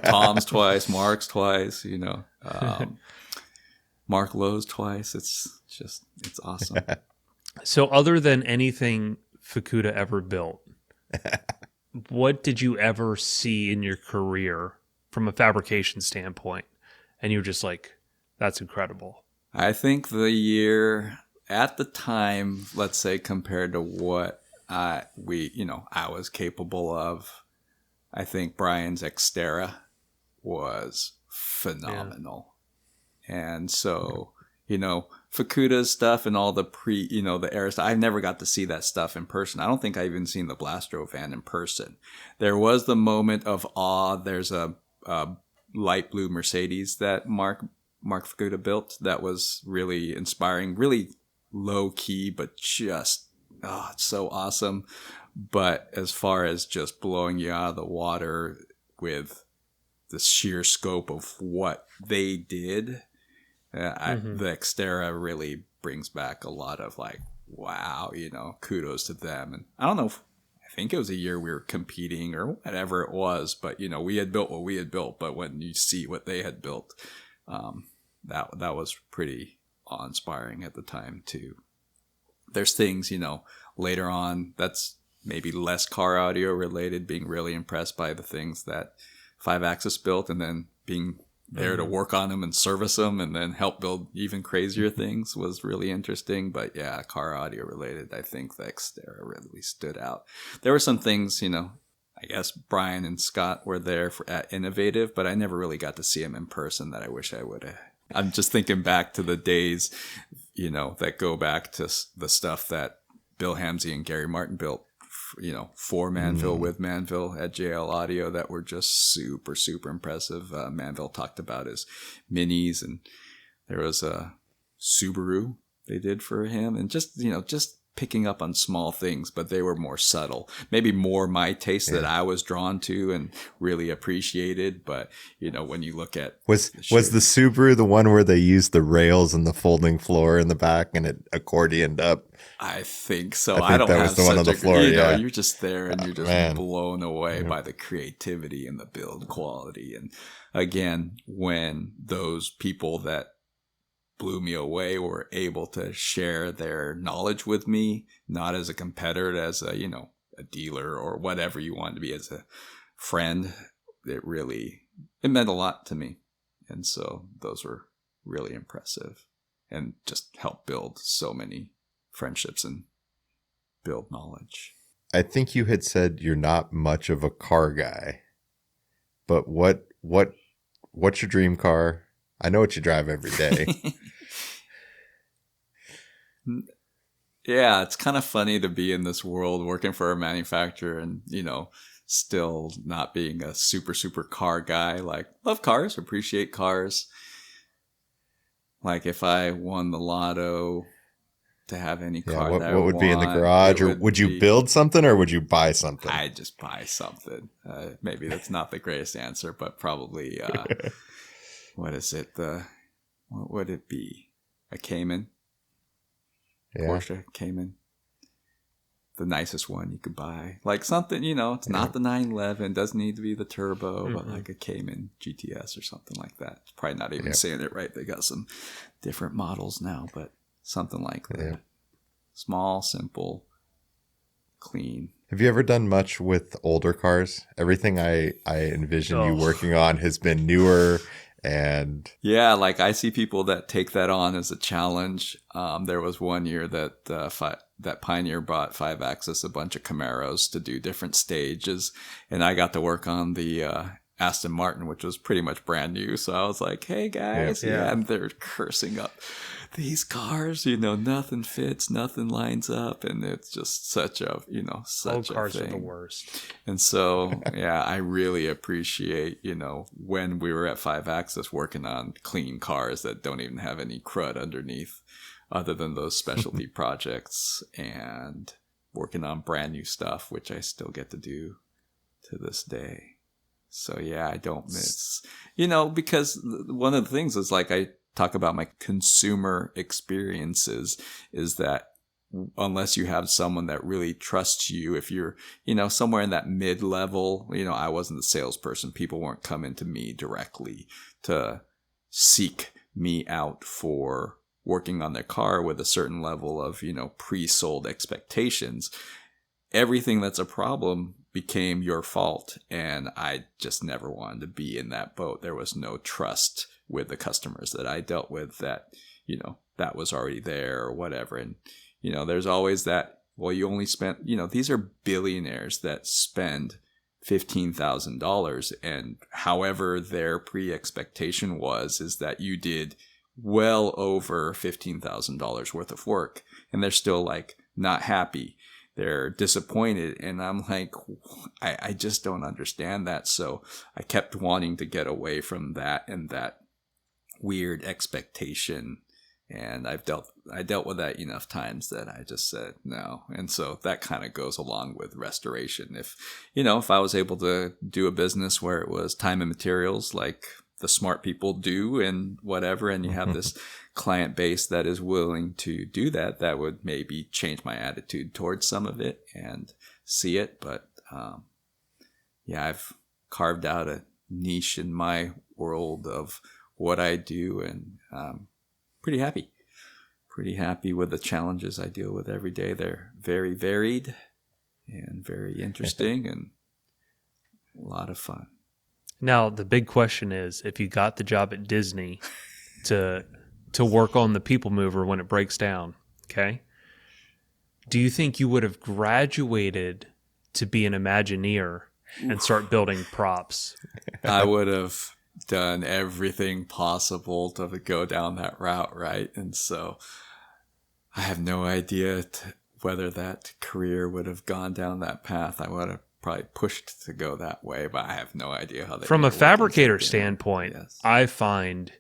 Tom's twice, Mark's twice, Mark Lowe's twice. It's awesome. So other than anything Fukuda ever built, what did you ever see in your career from a fabrication standpoint, and you were just like, that's incredible? I think the year at the time, let's say, compared to what I was capable of. I think Brian's Xterra was phenomenal. And so, Fukuda's stuff and all the the era stuff, I've never got to see that stuff in person. I don't think I even seen the Blastro van in person. There was the moment of awe. There's a light blue Mercedes that Mark Fukuda built that was really inspiring, really low key, but just, it's so awesome. But as far as just blowing you out of the water with the sheer scope of what they did, the Xterra really brings back a lot of like, wow, kudos to them. And I don't know I think it was a year we were competing or whatever it was, but we had built what we had built. But when you see what they had built, that was pretty awe-inspiring at the time too. There's things, later on that's maybe less car audio related, being really impressed by the things that 5-Axis built, and then being there to work on them and service them and then help build even crazier things was really interesting. But yeah, car audio related, I think the Xterra really stood out. There were some things, I guess Brian and Scott were there at Innovative, but I never really got to see them in person that I wish I would have. I'm just thinking back to the days, that go back to the stuff that Bill Hamsey and Gary Martin built, for Manville, with Manville at JL Audio, that were just super, super impressive. Manville talked about his minis, and there was a Subaru they did for him, and just picking up on small things, but they were more subtle, maybe more my taste that I was drawn to and really appreciated. But when you look at was the Subaru the one where they used the rails and the folding floor in the back and it accordioned up? I think so. I think that was the one on the floor. You're just there and you're just blown away by the creativity and the build quality. And again, when those people that blew me away were able to share their knowledge with me, not as a competitor, as a dealer or whatever you want to be, as a friend, it meant a lot to me. And so those were really impressive and just helped build so many friendships and build knowledge. I think you had said you're not much of a car guy, but what's your dream car? I know what you drive every day. Yeah, it's kind of funny to be in this world working for a manufacturer and, still not being a super, super car guy. Like, love cars, appreciate cars. Like, if I won the lotto to have any car what that I would be in the garage? Or would you build something or would you buy something? I'd just buy something. Maybe that's not the greatest answer, but probably... what is it? What would it be? A Cayman? Porsche Cayman. The nicest one you could buy. Like something, it's not the 911, doesn't need to be the turbo, but like a Cayman GTS or something like that. It's probably not even saying it right. They got some different models now, but something like that. Small, simple, clean. Have you ever done much with older cars? Everything I envision you working on has been newer. And yeah, like I see people that take that on as a challenge. There was one year that that Pioneer brought 5-Axis a bunch of Camaros to do different stages, and I got to work on the Aston Martin, which was pretty much brand new. So I was like, "Hey guys, and they're cursing up these cars. Nothing fits, nothing lines up, and it's just such a such old cars a thing. are the worst." And so, I really appreciate, when we were at 5-Axis working on clean cars that don't even have any crud underneath other than those specialty projects, and working on brand new stuff, which I still get to do to this day. So I don't miss, because one of the things is like I talk about my consumer experiences is that unless you have someone that really trusts you, if you're, somewhere in that mid-level, I wasn't the salesperson. People weren't coming to me directly to seek me out for working on their car with a certain level of, pre-sold expectations. Everything that's a problem became your fault. And I just never wanted to be in that boat. There was no trust with the customers that I dealt with that, that was already there or whatever. And, there's always that well, you only spent, these are billionaires that spend $15,000, and however their pre-expectation is that you did well over $15,000 worth of work, and they're still like not happy. They're disappointed, and I'm like, I just don't understand that. So I kept wanting to get away from that and that weird expectation. And I dealt with that enough times that I just said no. And so that kind of goes along with restoration. If I was able to do a business where it was time and materials like the smart people do and whatever, and you have this client base that is willing to do that, that would maybe change my attitude towards some of it and see it. But I've carved out a niche in my world of what I do, and pretty happy with the challenges I deal with every day. They're very varied and very interesting and a lot of fun. Now, the big question is, if you got the job at Disney to work on the People Mover when it breaks down, okay, do you think you would have graduated to be an Imagineer and start building props? I would have done everything possible to go down that route, right? And so I have no idea whether that career would have gone down that path. I would have probably pushed to go that way, but I have no idea how they. From a fabricator standpoint, yes. I find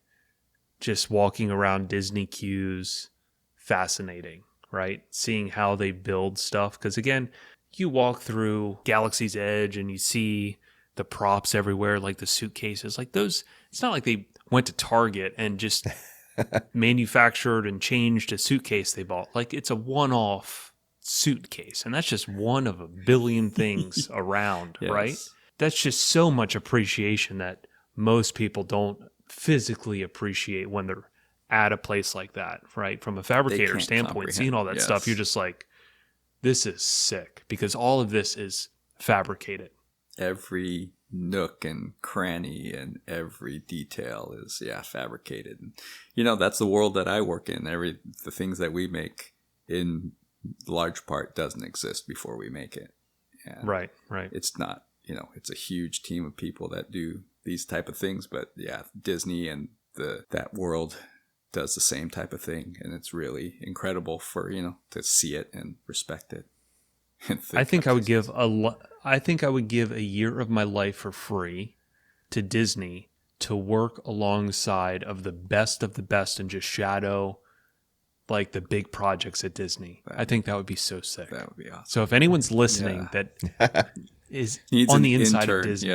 just walking around Disney queues fascinating, right? Seeing how they build stuff. Because again, you walk through Galaxy's Edge and you see the props everywhere, like the suitcases, like those. It's not like they went to Target and just manufactured and changed a suitcase they bought. Like it's a one-off suitcase, and that's just one of a billion things around. Yes. Right? That's just so much appreciation that most people don't physically appreciate when they're at a place like that, right? From a fabricator standpoint, seeing all that stuff, you're just like, this is sick, because all of this is fabricated. Every nook and cranny and every detail is fabricated. And, that's the world that I work in. The things that we make in large part doesn't exist before we make it. And right. It's not, it's a huge team of people that do these type of things, but Disney and that world does the same type of thing, and it's really incredible for to see it and respect it. And I think I would give a year of my life for free to Disney to work alongside of the best and just shadow like the big projects at Disney. I think that would be so sick. That would be awesome. So if anyone's listening that is on the inside intern, of Disney,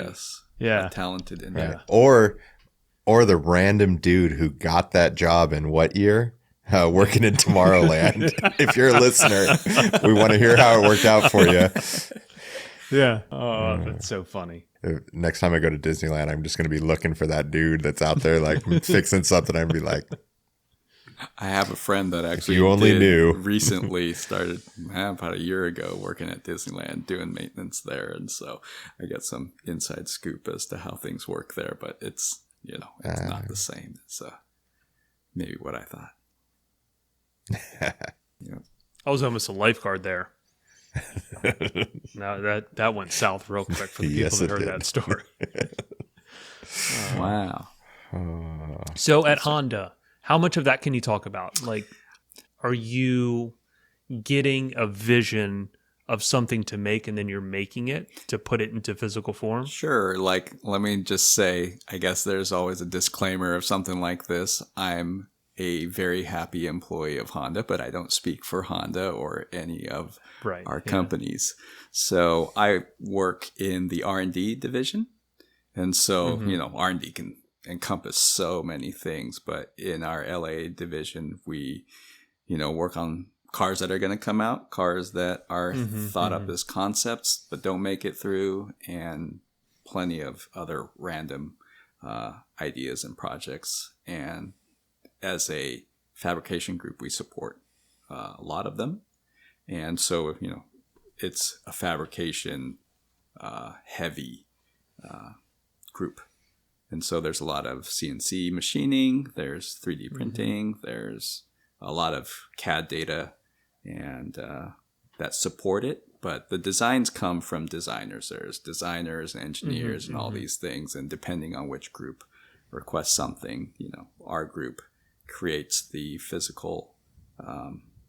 a talented intern, or the random dude who got that job in what year? Working in Tomorrowland. If you're a listener, we want to hear how it worked out for you. Yeah. Oh, that's so funny. Next time I go to Disneyland, I'm just going to be looking for that dude that's out there like fixing something. I'm going to be like, I have a friend that actually recently started about a year ago working at Disneyland doing maintenance there. And so I get some inside scoop as to how things work there, but it's not the same. It's maybe what I thought. I was almost a lifeguard there. Now that went south real quick for the people that heard that story. Wow. So at Honda, how much of that can you talk about? Like, are you getting a vision of something to make and then you're making it to put it into physical form? Sure. Like, let me just say, I guess there's always a disclaimer of something like this. I'm a very happy employee of Honda, but I don't speak for Honda or any of our companies. So I work in the R&D division. And so, R&D can encompass so many things, but in our LA division, we, work on cars that are going to come out, cars that are thought up as concepts, but don't make it through, and plenty of other random ideas and projects. And as a fabrication group, we support a lot of them. And so, it's a fabrication heavy group. And so there's a lot of CNC machining, there's 3D printing, there's a lot of CAD data, and that support it. But the designs come from designers. There's designers and engineers and all these things. And depending on which group requests something, our group creates the physical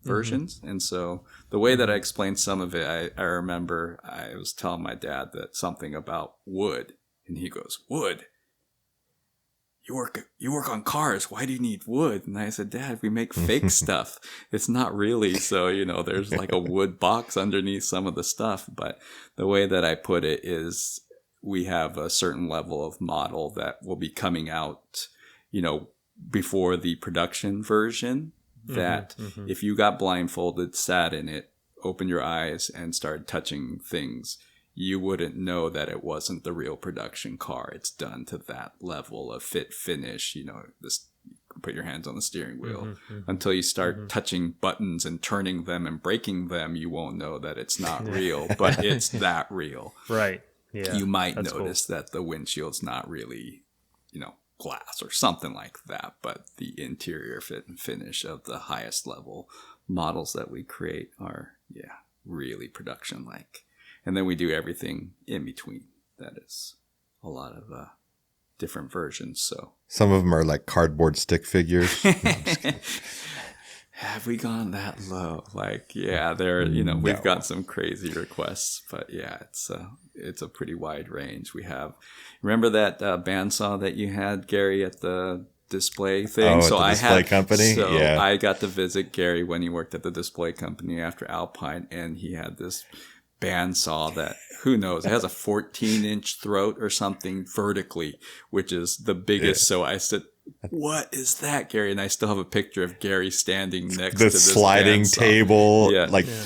versions. And so the way that I explained some of it, I remember I was telling my dad that something about wood. And he goes, wood? You work on cars. Why do you need wood? And I said, Dad, we make fake stuff. It's not really. So, there's like a wood box underneath some of the stuff. But the way that I put it is we have a certain level of model that will be coming out, before the production version, that if you got blindfolded, sat in it, opened your eyes and started touching things, you wouldn't know that it wasn't the real production car. It's done to that level of fit finish. This, put your hands on the steering wheel until you start touching buttons and turning them and breaking them. You won't know that it's not real, but it's that real. Right. Yeah. You might notice that the windshield's not really, glass or something like that, but the interior fit and finish of the highest level models that we create are, really production like. And then we do everything in between. That is a lot of different versions. So some of them are like cardboard stick figures. Have we gone that low? We've got some crazy requests, but it's a pretty wide range. We have, remember that bandsaw that you had, Gary, at the display thing? Company? So I got to visit Gary when he worked at the display company after Alpine, and he had this bandsaw that, who knows, it has a 14-inch throat or something vertically, which is the biggest. Yeah. So I said, what is that, Gary? And I still have a picture of Gary standing next to this sliding bandsaw. Table,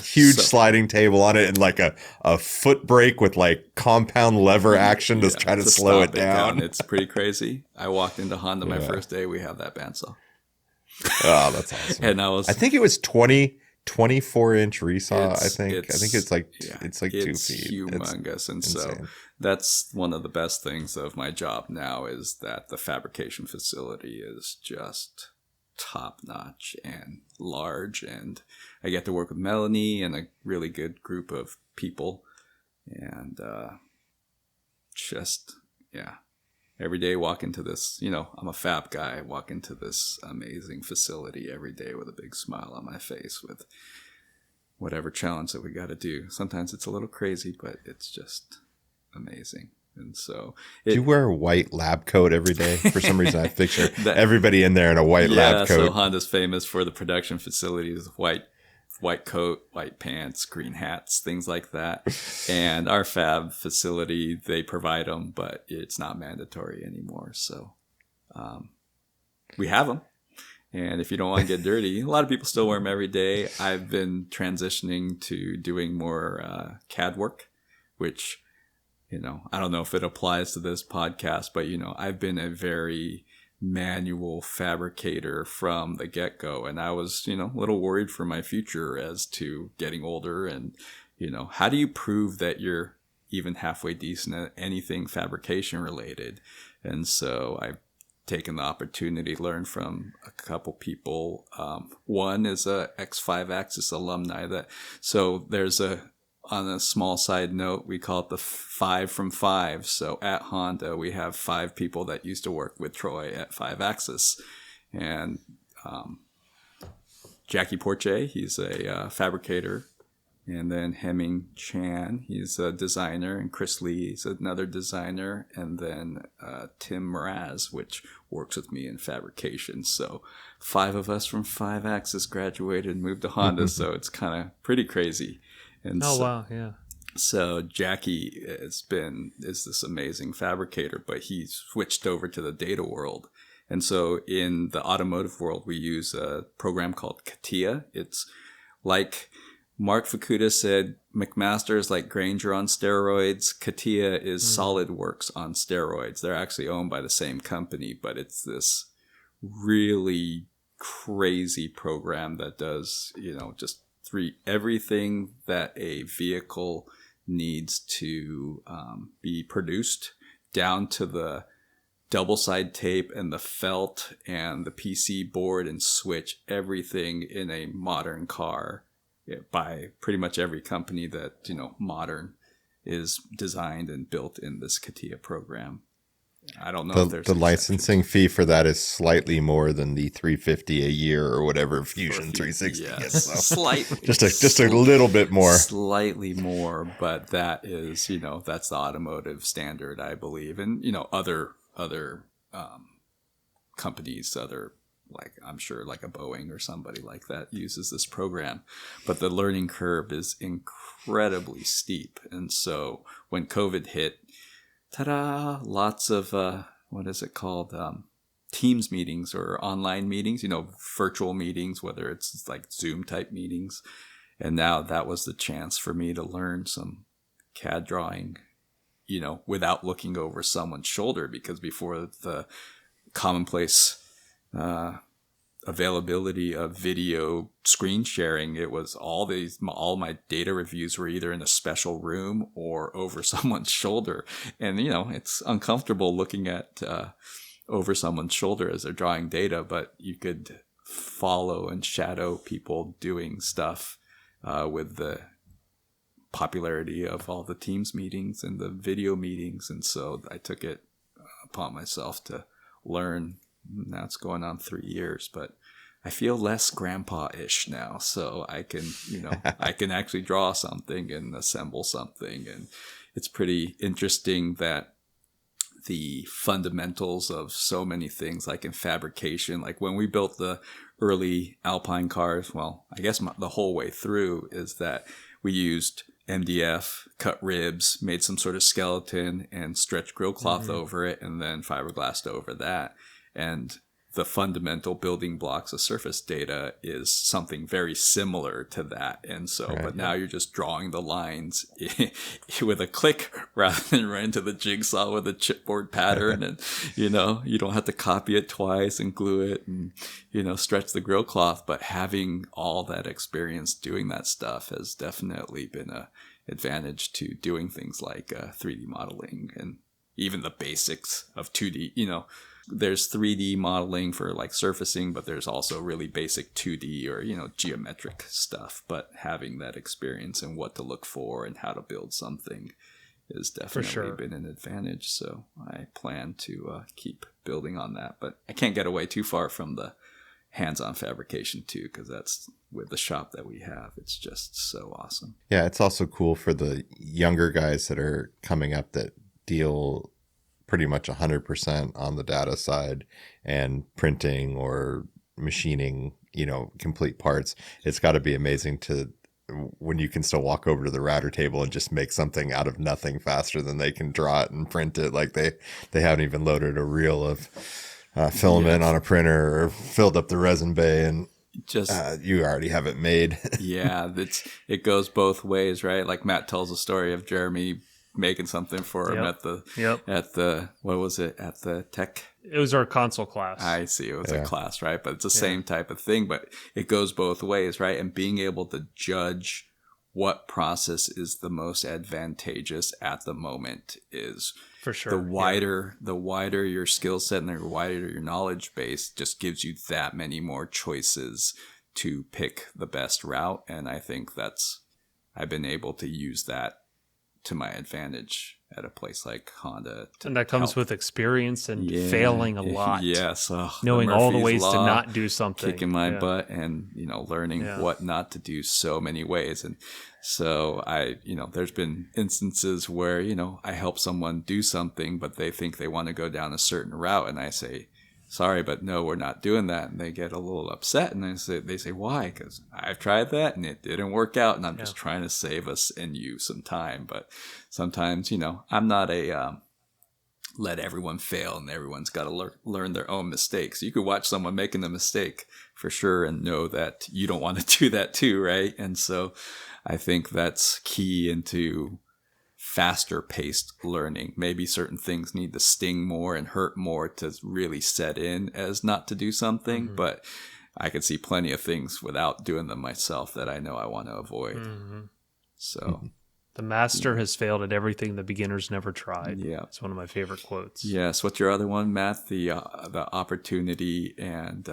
huge sliding table on it, and like a foot brake with like compound lever action to try to slow it down. It's pretty crazy. I walked into Honda my first day. We have that bandsaw. Oh, that's awesome. And I think it was 24-inch resaw. I think it's like 2 feet. Humongous. And so that's one of the best things of my job now, is that the fabrication facility is just top notch and large. And I get to work with Melanie and a really good group of people. And every day walk into this, I'm a fab guy. I walk into this amazing facility every day with a big smile on my face with whatever challenge that we got to do. Sometimes it's a little crazy, but it's just amazing. And so do you wear a white lab coat every day? For some reason, I picture everybody in there in a white lab coat. So Honda's famous for the production facilities, white coat, white pants, green hats, things like that. And our fab facility, they provide them, but it's not mandatory anymore. So we have them. And if you don't want to get dirty, a lot of people still wear them every day. I've been transitioning to doing more CAD work, which, I don't know if it applies to this podcast, but, I've been a very manual fabricator from the get-go, and I was a little worried for my future as to getting older, and how do you prove that you're even halfway decent at anything fabrication related? And so I've taken the opportunity to learn from a couple people. One is a X5 Axis alumni, so there's on a small side note, we call it the 5 from 5. So at Honda, we have 5 people that used to work with Troy at 5 Axis. And Jackie Porche, he's a fabricator. And then Hemming Chan, he's a designer. And Chris Lee, he's another designer. And then Tim Mraz, which works with me in fabrication. So 5 of us from 5 Axis graduated and moved to Honda. So it's kind of pretty crazy. And wow, yeah. So Jackie is this amazing fabricator, but he switched over to the data world. And so in the automotive world, we use a program called CATIA. It's like Mark Fukuda said, McMaster is like Granger on steroids. CATIA is SolidWorks on steroids. They're actually owned by the same company, but it's this really crazy program that does, just everything that a vehicle needs to be produced, down to the double side tape and the felt and the PC board and switch. Everything in a modern car by pretty much every company that, modern is designed and built in this CATIA program. I don't know if there's the licensing fee for that is slightly more than the $350 a year or whatever Fusion 360 gets. So. Slightly, just a little bit more, slightly more, but that is, that's the automotive standard, I believe, and other companies, like I'm sure like a Boeing or somebody like that uses this program, but the learning curve is incredibly steep, and so when COVID hit. Ta-da! Lots of, what is it called? Teams meetings or online meetings, virtual meetings, whether it's like Zoom type meetings. And now that was the chance for me to learn some CAD drawing, without looking over someone's shoulder, because before the commonplace, availability of video screen sharing, it was all my data reviews were either in a special room or over someone's shoulder, and it's uncomfortable looking at over someone's shoulder as they're drawing data, but you could follow and shadow people doing stuff with the popularity of all the Teams meetings and the video meetings, and so I took it upon myself to learn. Now it's going on 3 years, but I feel less grandpa-ish now, so I can, I can actually draw something and assemble something, and it's pretty interesting that the fundamentals of so many things, like in fabrication, like when we built the early Alpine cars, well, I guess the whole way through is that we used MDF, cut ribs, made some sort of skeleton, and stretched grill cloth over it, and then fiberglassed over that. And the fundamental building blocks of surface data is something very similar to that. And so, but now you're just drawing the lines with a click rather than right into the jigsaw with a chipboard pattern. And, you don't have to copy it twice and glue it and, stretch the grill cloth. But having all that experience doing that stuff has definitely been a advantage to doing things like 3D modeling and even the basics of 2D, There's 3D modeling for like surfacing, but there's also really basic 2D or, geometric stuff. But having that experience and what to look for and how to build something has definitely been an advantage. So I plan to keep building on that. But I can't get away too far from the hands-on fabrication too, because that's with the shop that we have. It's just so awesome. Yeah, it's also cool for the younger guys that are coming up that deal pretty much 100% on the data side and printing or machining, complete parts. It's got to be amazing when you can still walk over to the router table and just make something out of nothing faster than they can draw it and print it. Like they haven't even loaded a reel of filament on a printer or filled up the resin bay and just you already have it made. Yeah, it goes both ways, right? Like Matt tells a story of Jeremy making something for him at the what was it, at the tech? It was our console class. I see. It was a class, right? But it's the same type of thing, but it goes both ways, right? And being able to judge what process is the most advantageous at the moment is for sure. The wider your skill set and the wider your knowledge base just gives you that many more choices to pick the best route. And I think I've been able to use that to my advantage at a place like Honda. And that comes with experience and failing a lot. Yes. Knowing all the ways to not do something. Kicking my butt and, learning what not to do so many ways. And so there's been instances where, I help someone do something, but they think they want to go down a certain route. And I say, sorry, but no, we're not doing that. And they get a little upset. And they say, why? Because I've tried that and it didn't work out. And I'm just trying to save us and you some time. But sometimes, I'm not a let everyone fail and everyone's got to learn their own mistakes. You could watch someone making a mistake for sure and know that you don't want to do that too, right? And so I think that's key into faster paced learning. Maybe certain things need to sting more and hurt more to really set in as not to do something, but I can see plenty of things without doing them myself that I know I want to avoid. So the master has failed at everything the beginner's never tried. Yeah, it's one of my favorite quotes. Yes. What's your other one, Matt? The opportunity and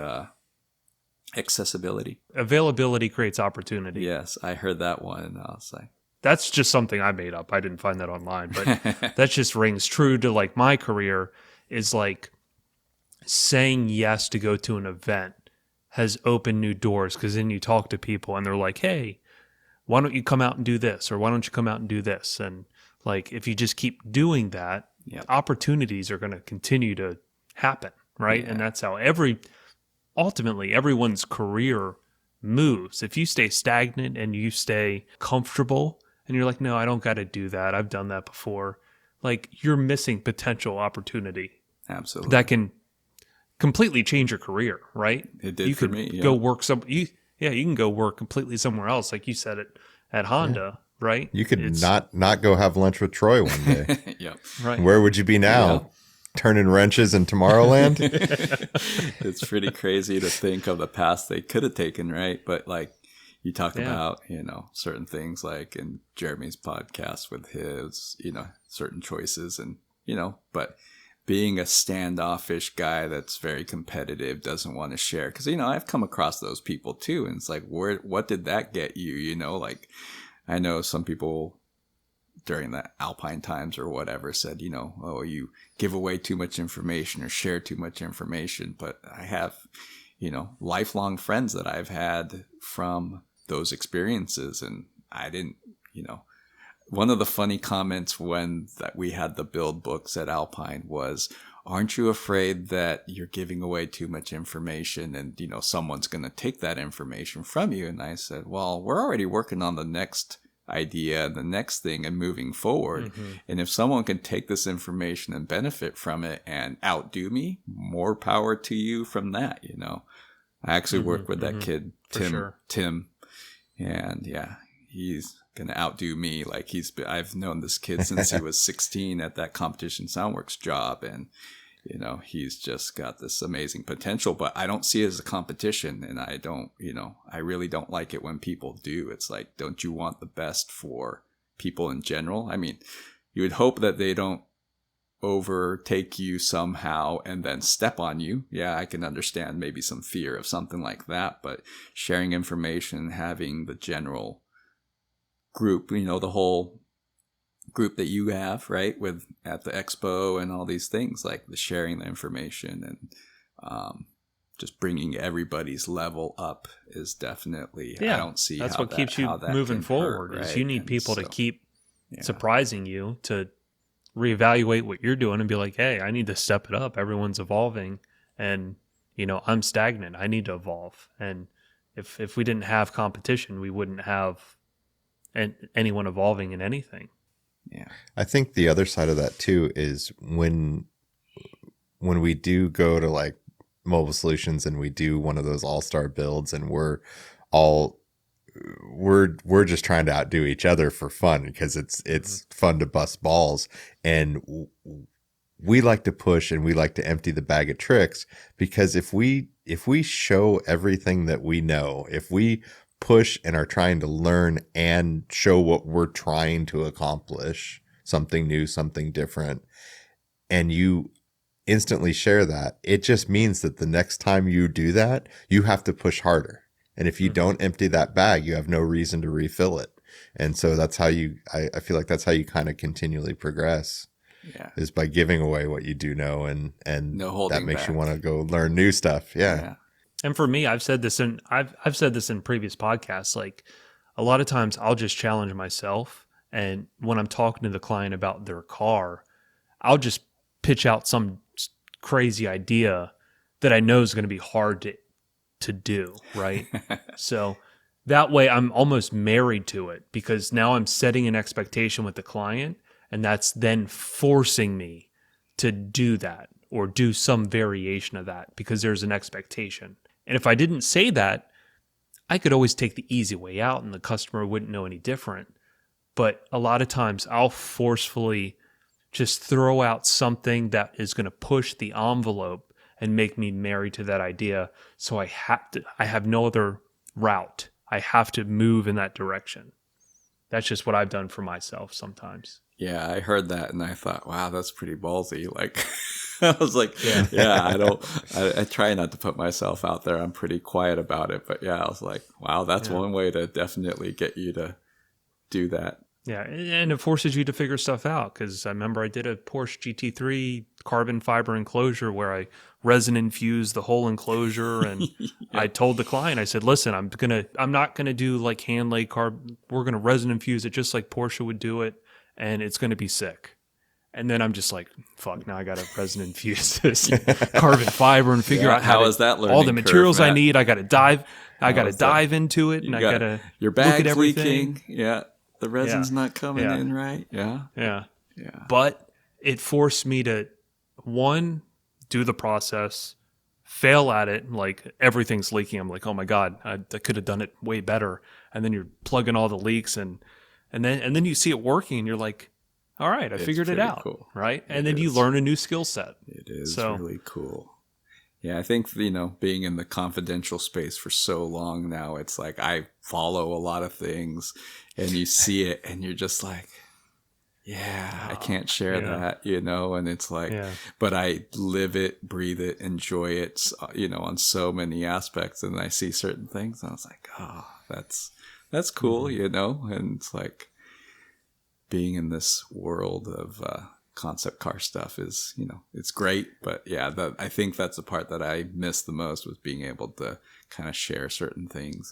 Accessibility. Availability creates opportunity. Yes, I heard that one. And I was like, That's just something I made up. I didn't find that online, but that just rings true to like my career is like saying yes to go to an event has opened new doors because then you talk to people and they're like, hey, why don't you come out and do this? Or why don't you come out and do this? And like, if you just keep doing that, Yep. opportunities are going to continue to happen. Right. Yeah. And that's how ultimately everyone's career moves. If you stay stagnant and you stay comfortable and you're like, no, I don't got to do that. I've done that before. Like you're missing potential opportunity absolutely. that can completely change your career, right? It did you for could me. Yeah. go work you can go work completely somewhere else. Like you said it at Honda, right? You could not go have lunch with Troy one day. Yep. right. Where would you be now? Yeah. Turning wrenches in Tomorrowland? It's pretty crazy to think of the paths they could have taken, right? But like you talk Yeah. about, certain things like in Jeremy's podcast with his, certain choices and, but being a standoffish guy that's very competitive, doesn't want to share. Because, I've come across those people too. And it's like, what did that get you? Like, I know some people during the Alpine times or whatever said, oh, you give away too much information or share too much information. But I have, lifelong friends that I've had from those experiences. And I didn't, one of the funny comments when that we had the build books at Alpine was, aren't you afraid that you're giving away too much information and, someone's going to take that information from you? And I said, well, we're already working on the next idea, the next thing and moving forward. Mm-hmm. And if someone can take this information and benefit from it and outdo me, more power to you from that, I actually worked with that kid, Tim. And yeah, he's going to outdo me. Like I've known this kid since he was 16 at that Competition Soundworks job. And, he's just got this amazing potential, but I don't see it as a competition. And I don't, I really don't like it when people do. It's like, don't you want the best for people in general? I mean, you would hope that they don't overtake you somehow and then step on you. Yeah, I can understand maybe some fear of something like that, but sharing information, having the general group, the whole group that you have, right, with at the expo and all these things, like the sharing the information and just bringing everybody's level up is definitely, I don't see that's how what keeps you moving forward hurt, is right? you need and people to so, keep surprising you, to reevaluate what you're doing and be like, hey, I need to step it up. Everyone's evolving and, I'm stagnant. I need to evolve. And if we didn't have competition, we wouldn't have anyone evolving in anything. Yeah. I think the other side of that too is when we do go to like Mobile Solutions and we do one of those all-star builds and we're just trying to outdo each other for fun because it's fun to bust balls, and we like to push and we like to empty the bag of tricks, because if we show everything that we know, if we push and are trying to learn and show what we're trying to accomplish, something new, something different, and you instantly share that, it just means that the next time you do that, you have to push harder. And if you don't empty that bag, you have no reason to refill it. And so that's how I feel like that's how you kind of continually progress. Yeah. Is by giving away what you do know, and no that makes back. you want to go learn new stuff. Yeah. And for me, I've said this in previous podcasts, like a lot of times I'll just challenge myself, and when I'm talking to the client about their car, I'll just pitch out some crazy idea that I know is going to be hard to do, right? So that way I'm almost married to it, because now I'm setting an expectation with the client, and that's then forcing me to do that or do some variation of that because there's an expectation. And if I didn't say that, I could always take the easy way out and the customer wouldn't know any different. But a lot of times I'll forcefully just throw out something that is going to push the envelope and make me married to that idea. So I have no other route. I have to move in that direction. That's just what I've done for myself sometimes. Yeah, I heard that and I thought, wow, that's pretty ballsy. Like, I was like, yeah, I try not to put myself out there. I'm pretty quiet about it. But yeah, I was like, wow, that's one way to definitely get you to do that. Yeah, and it forces you to figure stuff out, because I remember I did a Porsche GT3 carbon fiber enclosure where I resin infused the whole enclosure, and I told the client, I said, listen, I'm not gonna do like hand laid carbon. We're gonna resin infuse it just like Porsche would do it, and it's gonna be sick. And then I'm just like, fuck, now I got to resin infuse this carbon fiber and figure out how is that learning all the materials curve, I need. I got to dive into it, and I got to your look at bag's everything. leaking. Yeah, the resin's not coming in right. Yeah. But it forced me to, one, do the process, fail at it, like everything's leaking. I'm like, oh my God, I could have done it way better. And then you're plugging all the leaks, and then you see it working, and you're like, all right, I figured it out, cool. right? And then you learn a new skill set. It is really cool. Yeah, I think, being in the confidential space for so long now, it's like I follow a lot of things, and you see it, and you're just like, I can't share that, and it's like, but I live it, breathe it, enjoy it, on so many aspects, and I see certain things, and I was like, oh, that's cool, and it's like, being in this world of concept car stuff is, it's great. But yeah, I think that's the part that I missed the most, was being able to kind of share certain things.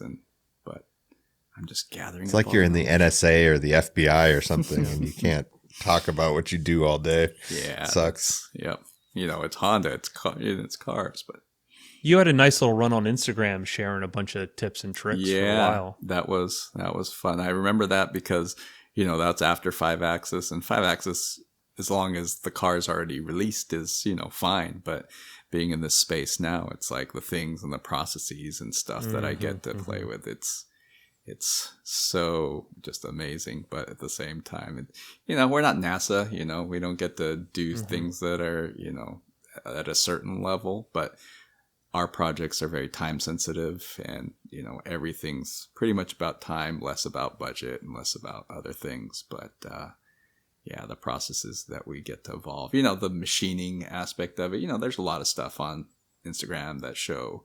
But I'm just gathering. It's like you're in the NSA or the FBI or something, and you can't talk about what you do all day. Yeah. It sucks. Yep. It's Honda, it's cars, but. You had a nice little run on Instagram sharing a bunch of tips and tricks for a while. That was fun. I remember that because that's after 5-axis, and 5-axis, as long as the car's already released, is, fine. But being in this space now, it's like the things and the processes and stuff that I get to play with. It's so just amazing. But at the same time, we're not NASA, we don't get to do things that are, at a certain level, but our projects are very time sensitive, and, everything's pretty much about time, less about budget and less about other things. But, the processes that we get to evolve, the machining aspect of it, there's a lot of stuff on Instagram that show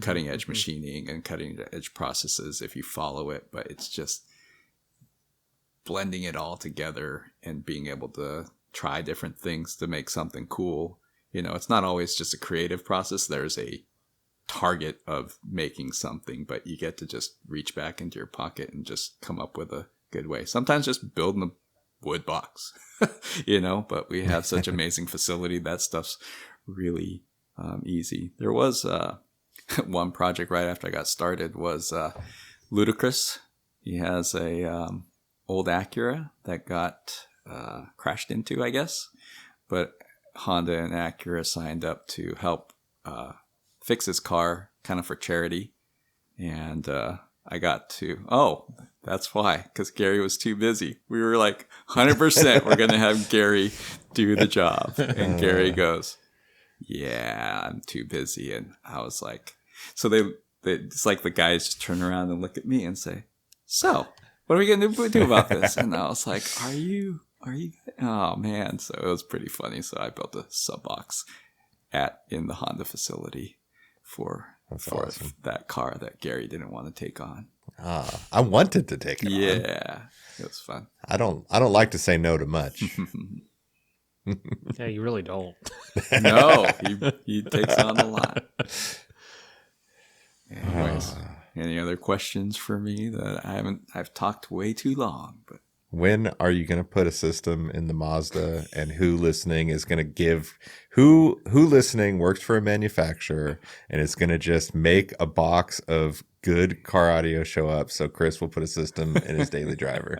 cutting edge machining and cutting edge processes if you follow it, but it's just blending it all together and being able to try different things to make something cool. It's not always just a creative process. There's a target of making something, but you get to just reach back into your pocket and just come up with a good way. Sometimes just building a wood box, but we have such amazing facility. That stuff's really easy. There was one project right after I got started was Ludacris. He has a old Acura that got crashed into, I guess, but Honda and Acura signed up to help fix his car, kind of for charity. And I got to, that's why, because Gary was too busy. We were like, 100% we're going to have Gary do the job. And Gary goes, yeah, I'm too busy. And I was like, so it's like the guys just turn around and look at me and say, so what are we going to do about this? And I was like, are you, oh man. So it was pretty funny. So I built a sub box in the Honda facility for awesome. That car that Gary didn't want to take on. I wanted to take it on. Yeah, it was fun. I don't like to say no to much. Yeah, you really don't. No, he takes on a lot. Anyways, any other questions for me that I've talked way too long, but when are you going to put a system in the Mazda, and who listening is going to give who listening works for a manufacturer and is going to just make a box of good car audio show up so Chris will put a system in his daily driver?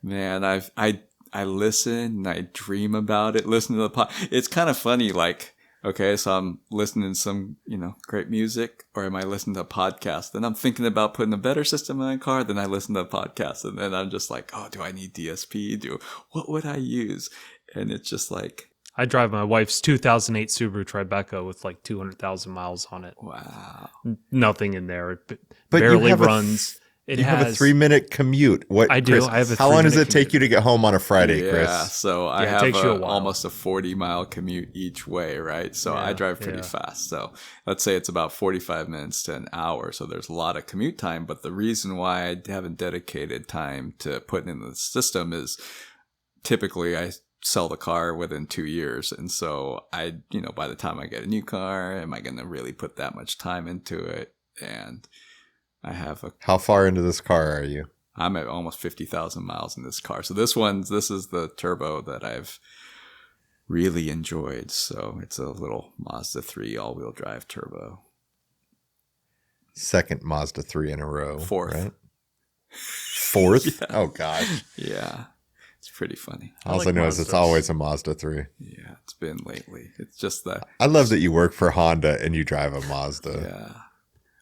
Man, I listen and I dream about it. Listen to the pod. It's kind of funny, like, okay, so I'm listening to some, great music, or am I listening to a podcast? Then I'm thinking about putting a better system in my car. Then I listen to a podcast, and then I'm just like, oh, do I need DSP? What would I use? And it's just like, I drive my wife's 2008 Subaru Tribeca with like 200,000 miles on it. Wow. Nothing in there. It barely runs. It You has have a 3-minute commute. What I do. Chris, I have a how long does 3-minute it take you to get home on a Friday, Yeah, Chris? so I Yeah, it have takes you a while. almost a 40-mile commute each way, right? So I Yeah, drive pretty yeah. fast. So let's say it's about 45 minutes to an hour. So there's a lot of commute time. But the reason why I haven't dedicated time to putting in the system is typically I sell the car within 2 years. And so by the time I get a new car, am I going to really put that much time into it? And I have How far into this car are you? I'm at almost 50,000 miles in this car. So this is the turbo that I've really enjoyed. So it's a little Mazda 3 all-wheel drive turbo. Second Mazda 3 in a row. Fourth. Right? Fourth? Yeah. Oh, gosh. Yeah. It's pretty funny. All like I know is it's Mazdas. always a Mazda 3. Yeah, it's been lately. It's just that, I love that you work for Honda and you drive a Mazda. yeah.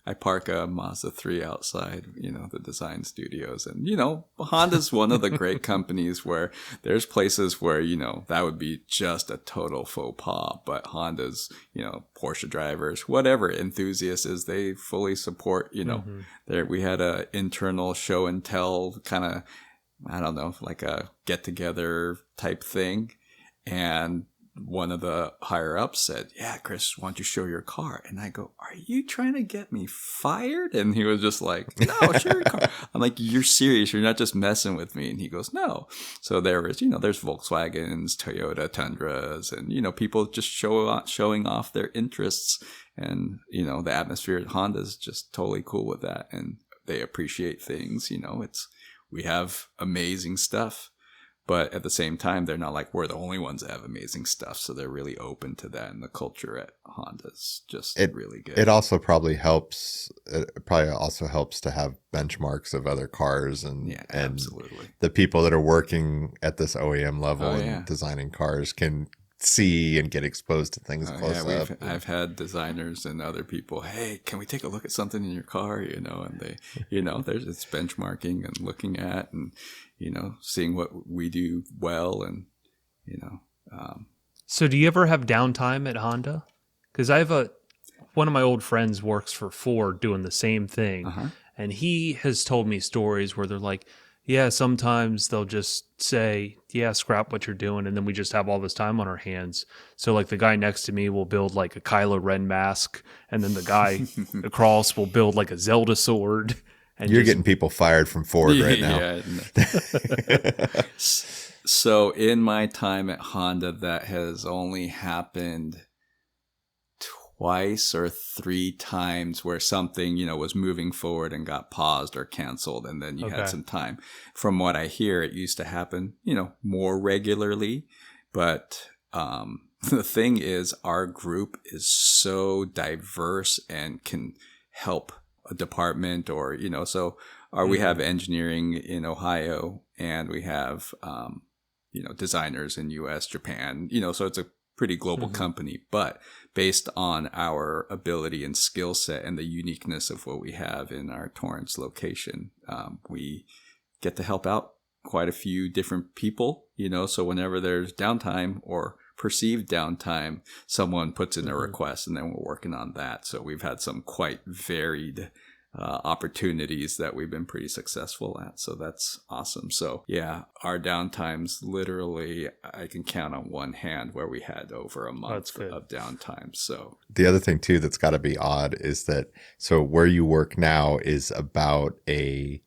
I park a Mazda 3 outside, the design studios. And, Honda's one of the great companies where there's places where, that would be just a total faux pas. But Honda's, Porsche drivers, whatever enthusiast is, they fully support, there. We had a internal show and tell kind of, I don't know, like a get together type thing. And one of the higher ups said, "Yeah, Chris, why don't you show your car?" And I go, "Are you trying to get me fired?" And he was just like, "No, show your car." I'm like, "You're serious? You're not just messing with me?" And he goes, "No." So there was, there's Volkswagens, Toyota Tundras, and, people just showing off their interests. And, the atmosphere at Honda is just totally cool with that. And they appreciate things, we have amazing stuff. But at the same time, they're not like we're the only ones that have amazing stuff. So they're really open to that. And the culture at Honda's just really good. It also probably helps. It probably also helps to have benchmarks of other cars and absolutely. The people that are working at this OEM level Oh, and designing cars can see and get exposed to things close up. I've had designers and other people, "Hey, can we take a look at something in your car?" And they, there's it's benchmarking and looking at and, seeing what we do well and, So do you ever have downtime at Honda? Because I have one of my old friends works for Ford doing the same thing. And he has told me stories where they're like, yeah, sometimes they'll just say, yeah, scrap what you're doing. And then we just have all this time on our hands. So like the guy next to me will build like a Kylo Ren mask. And then the guy across will build like a Zelda sword. And You're getting people fired from Ford right now. Yeah. So in my time at Honda, that has only happened twice or 3 times where something, was moving forward and got paused or canceled. And then you had some time. From what I hear, it used to happen, more regularly. But the thing is, our group is so diverse and can help a department or, we have engineering in Ohio and we have, designers in US, Japan, so it's a pretty global company, but based on our ability and skill set and the uniqueness of what we have in our Torrance location, we get to help out quite a few different people, so whenever there's downtime or perceived downtime, someone puts in a request and then we're working on that. So we've had some quite varied opportunities that we've been pretty successful at. So that's awesome. So yeah, our downtimes, literally, I can count on one hand where we had over a month of downtime. So the other thing too that's got to be odd is that so where you work now is about a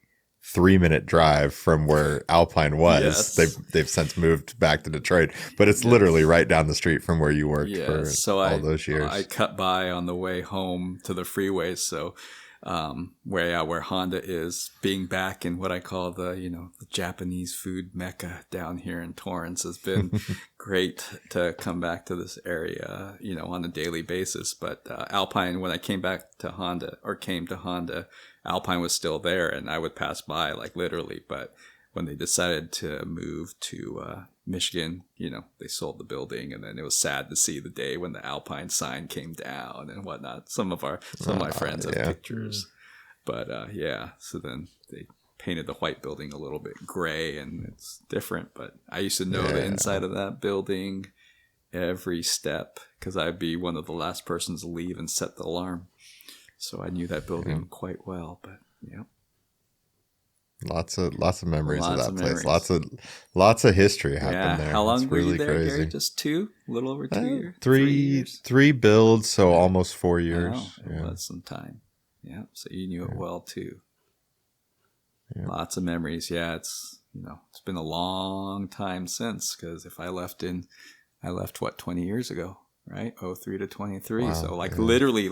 3-minute drive from where Alpine was. Yes. They've since moved back to Detroit, but it's literally right down the street from where you worked for all those years. I cut by on the way home to the freeway. So where Honda is, being back in what I call the Japanese food mecca down here in Torrance has been great to come back to this area, on a daily basis. But Alpine, when I came to Honda, Alpine was still there and I would pass by like literally. But when they decided to move to Michigan, they sold the building, and then it was sad to see the day when the Alpine sign came down and whatnot. Some of my friends have pictures, but so then they painted the white building a little bit gray, and it's different. But I used to know the inside of that building, every step, because I'd be one of the last persons to leave and set the alarm. So I knew that building quite well. But yeah. Lots of memories of Lots that of place. memories. Lots of history happened there. How long It's were you really there, crazy. Gary? Just a little over 2 years? 3 years? three builds, so almost 4 years. Oh, it was some time. Yeah, so you knew it well too. Yeah. Lots of memories. Yeah, it's been a long time since, because if I left 20 years ago, right? 03 to 23. Wow, So literally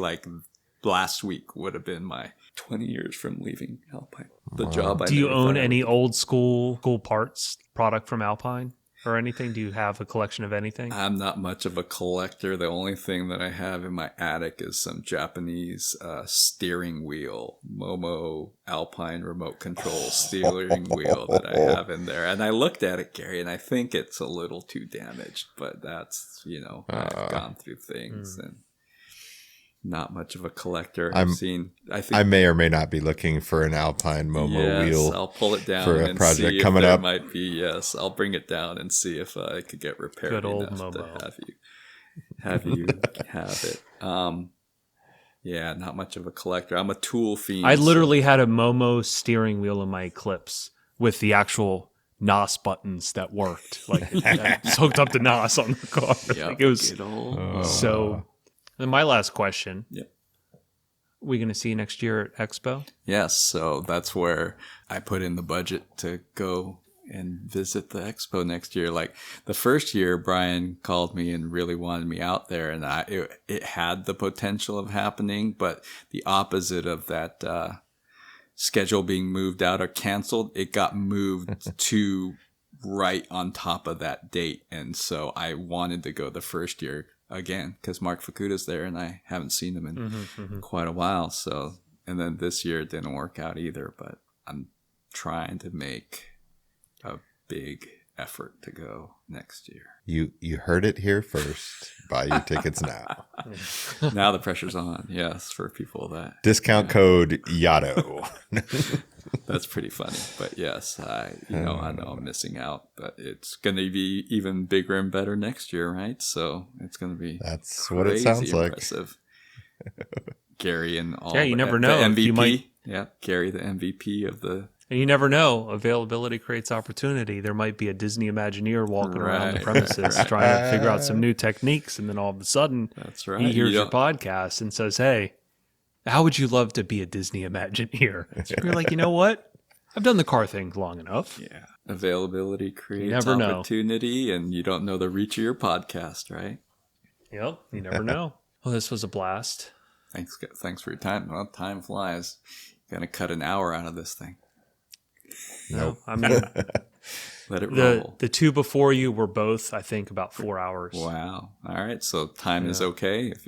last week would have been my 20 years from leaving Alpine. The job I Do you never own thought I any would do. old school parts product from Alpine or anything? Do you have a collection of anything? I'm not much of a collector. The only thing that I have in my attic is some Japanese steering wheel, Momo Alpine remote control steering wheel that I have in there. And I looked at it, Gary, and I think it's a little too damaged, but that's, I've gone through things and not much of a collector. I may or may not be looking for an Alpine Momo wheel. I'll pull it down for a and project see if coming there up. might be. Yes, I'll bring it down and see if I could get repaired Good old enough to Momo. have you have it. Yeah, not much of a collector. I'm a tool fiend. I literally had a Momo steering wheel in my Eclipse with the actual NOS buttons that worked. Like I just hooked up the NOS on the car. Like, it was good old. so. Then my last question. Yep. We going to see you next year at Expo? Yes, so that's where I put in the budget to go and visit the expo next year. Like the first year, Brian called me and really wanted me out there, and it had the potential of happening, but the opposite of that schedule being moved out or canceled, it got moved to right on top of that date, and so I wanted to go the first year again because Mark Fukuda's there, and I haven't seen him in quite a while. So, and then this year it didn't work out either, but I'm trying to make a big effort to go next year. You heard it here first. Buy your tickets now. Now the pressure's on. Yes, for people that Discount code Yato. that's pretty funny. But yes, I know I'm missing out, but it's going to be even bigger and better next year, right? So it's going to be That's what it sounds impressive. Gary and all. Yeah, you never the know. MVP. You might. Yeah, Gary, the MVP of the. And you never know. Availability creates opportunity. There might be a Disney Imagineer walking around the premises trying to figure out some new techniques, and then all of a sudden, That's right. he hears your podcast and says, "Hey, how would you love to be a Disney Imagineer?" You're like, you know what? I've done the car thing long enough. Yeah, availability creates never know. opportunity, and you don't know the reach of your podcast, right? Yep, you never know. Well, this was a blast. Thanks for your time. Well, time flies. Gonna cut an hour out of this thing. No, I mean, Let it roll. the two before you were both, I think, about 4 hours. Wow. All right. So time is okay if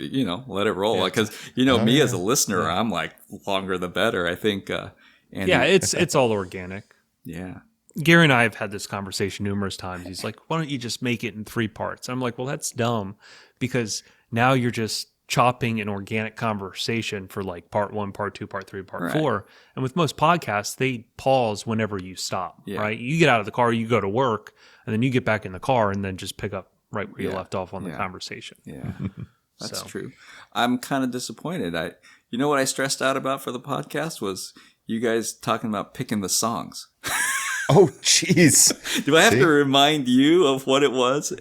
let it roll. Because me as a listener, I'm like longer the better. I think. Andy, Yeah, it's all organic. Yeah. Gary and I have had this conversation numerous times. He's like, "Why don't you just make it in 3 parts?" I'm like, "Well, that's dumb, because now you're just chopping an organic conversation for like part 1, part 2, part 3, part 4. And with most podcasts, they pause whenever you stop, right? You get out of the car, you go to work, and then you get back in the car and then just pick up right where you left off on the conversation. Yeah, that's true. I'm kind of disappointed. What I stressed out about for the podcast was you guys talking about picking the songs. Oh, jeez. Do I have to remind you of what it was?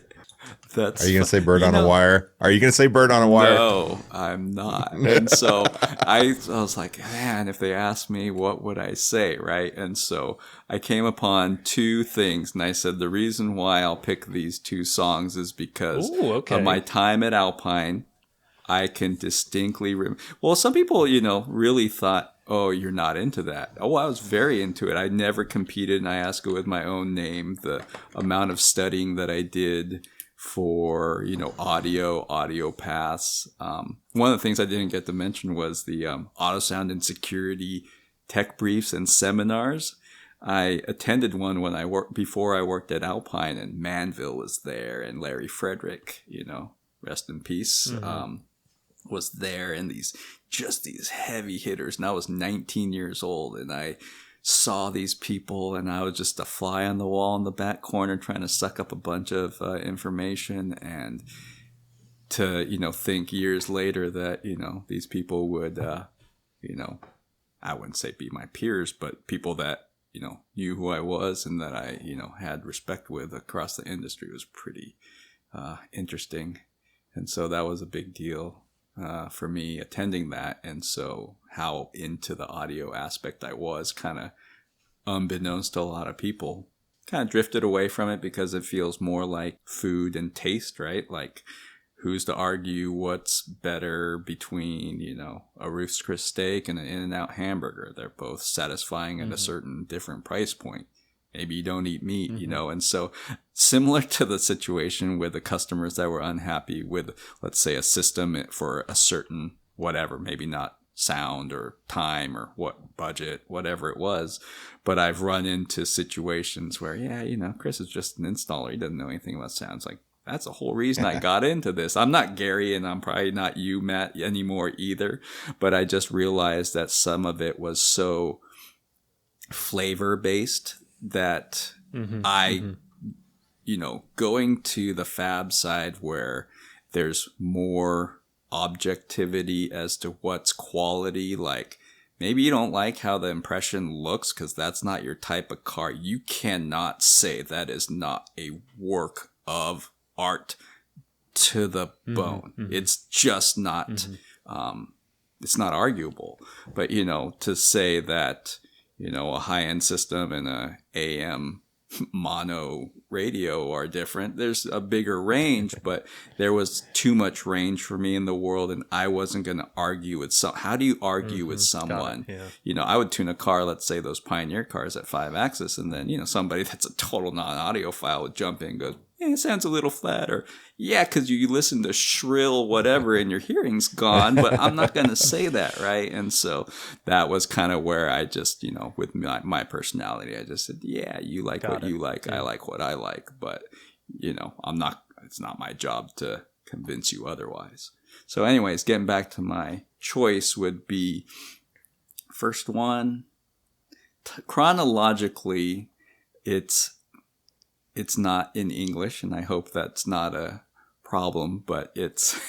Are you going to say bird on a wire? Are you going to say bird on a wire? No, I'm not. And so I was like, man, if they asked me, what would I say, right? And so I came upon 2 things, and I said the reason why I'll pick these 2 songs is because of my time at Alpine. I can distinctly well, some people, really thought, oh, you're not into that. Oh, I was very into it. I never competed, and I ask it with my own name. The amount of studying that I did for audio paths. One of the things I didn't get to mention was the auto sound and security tech briefs and seminars. I attended one when before I worked at Alpine, and Manville was there, and Larry Frederick, rest in peace, was there, and these heavy hitters. And I was 19 years old, and I saw these people, and I was just a fly on the wall in the back corner trying to suck up a bunch of information, and to think years later that these people would I wouldn't say be my peers, but people that knew who I was and that I, had respect with across the industry was pretty interesting. And so that was a big deal for me attending that. And so how into the audio aspect I was, kind of unbeknownst to a lot of people, kind of drifted away from it because it feels more like food and taste, right? Like, who's to argue what's better between, a Ruth's Chris steak and an In-N-Out hamburger? They're both satisfying at a certain different price point. Maybe you don't eat meat, and so similar to the situation with the customers that were unhappy with, let's say, a system for a certain whatever, maybe not sound or time or what budget, whatever it was. But I've run into situations where, Chris is just an installer. He doesn't know anything about sounds. Like, that's the whole reason I got into this. I'm not Gary, and I'm probably not you, Matt, anymore either. But I just realized that some of it was so flavor-based that going to the fab side where there's more objectivity as to what's quality. Like, maybe you don't like how the impression looks because that's not your type of car. You cannot say that is not a work of art to the bone. It's just not it's not arguable. But to say that a high-end system and a AM mono radio are different, there's a bigger range, but there was too much range for me in the world, and I wasn't going to argue with how do you argue with someone? I would tune a car, let's say those Pioneer cars at 5-axis, and then somebody that's a total non-audiophile would jump in and go, it sounds a little flat, or because you listen to shrill whatever and your hearing's gone, but I'm not going to say that, right? And so that was kind of where I just, with my personality, I just said, you like what you like, I like what I like, but, it's not my job to convince you otherwise. So anyways, getting back to my choice would be, first one, chronologically, it's not in English, and I hope that's not a problem, but it's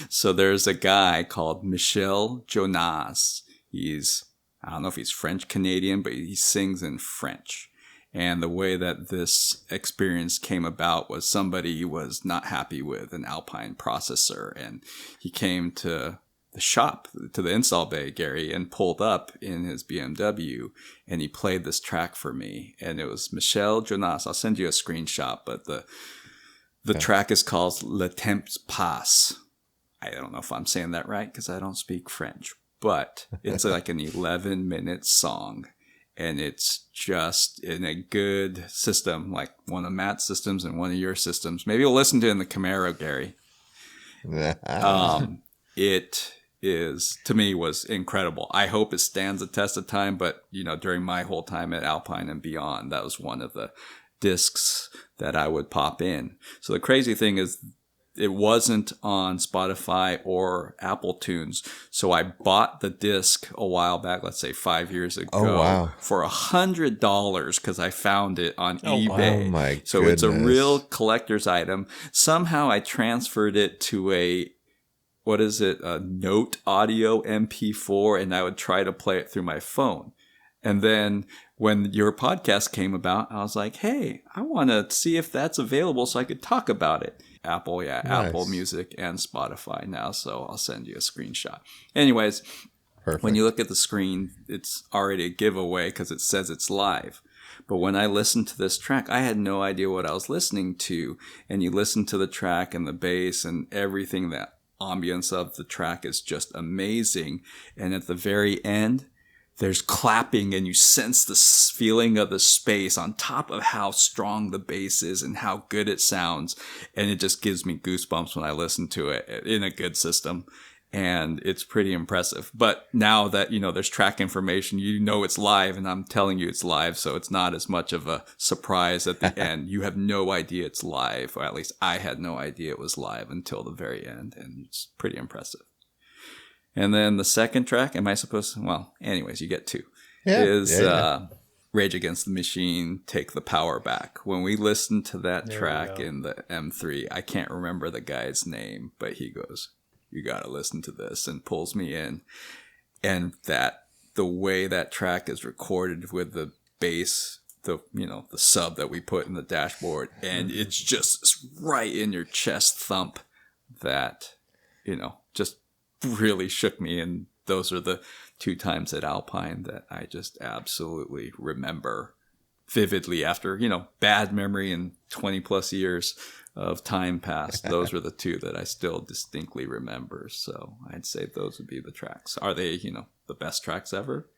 so there's a guy called Michel Jonas. I don't know if he's French Canadian, but he sings in French. And the way that this experience came about was somebody was not happy with an Alpine processor, and he came to the shop, to the install bay, Gary, and pulled up in his BMW, and he played this track for me, and it was Michel Jonas. I'll send you a screenshot, but the track is called Le Temps Passe. I don't know if I'm saying that right because I don't speak French, but it's like an 11-minute song, and it's just in a good system, like one of Matt's systems and one of your systems. Maybe you'll listen to it in the Camaro, Gary. It is, to me, was incredible. I hope it stands the test of time, but during my whole time at Alpine and beyond, that was one of the discs that I would pop in. So the crazy thing is, it wasn't on Spotify or Apple Tunes. So I bought the disc a while back, let's say 5 years ago, for $100 because I found it on eBay. Oh my so goodness. It's a real collector's item. Somehow I transferred it to a Note Audio MP4, and I would try to play it through my phone. And then when your podcast came about, I was like, hey, I want to see if that's available so I could talk about it. Apple, nice. Apple Music and Spotify now, so I'll send you a screenshot. Anyways, perfect. When you look at the screen, it's already a giveaway because it says it's live. But when I listened to this track, I had no idea what I was listening to. And you listen to the track and the bass and everything, that ambience of the track is just amazing. And at the very end, there's clapping, and you sense the feeling of the space on top of how strong the bass is and how good it sounds. And it just gives me goosebumps when I listen to it in a good system. And it's pretty impressive. But now that, there's track information, it's live, and I'm telling you it's live. So it's not as much of a surprise at the end. You have no idea it's live, or at least I had no idea it was live until the very end. And it's pretty impressive. And then the second track, am I supposed to? Well, anyways, you get two. Is Rage Against the Machine, Take the Power Back. When we listened to that track in the M3, I can't remember the guy's name, but he goes, you got to listen to this, and pulls me in. And the way that track is recorded with the bass, the sub that we put in the dashboard, and it's just right in your chest thump that, just really shook me. And those are the 2 times at Alpine that I just absolutely remember vividly after, bad memory and 20 plus years of time passed. Those were the 2 that I still distinctly remember. So I'd say those would be the tracks. Are they, the best tracks ever?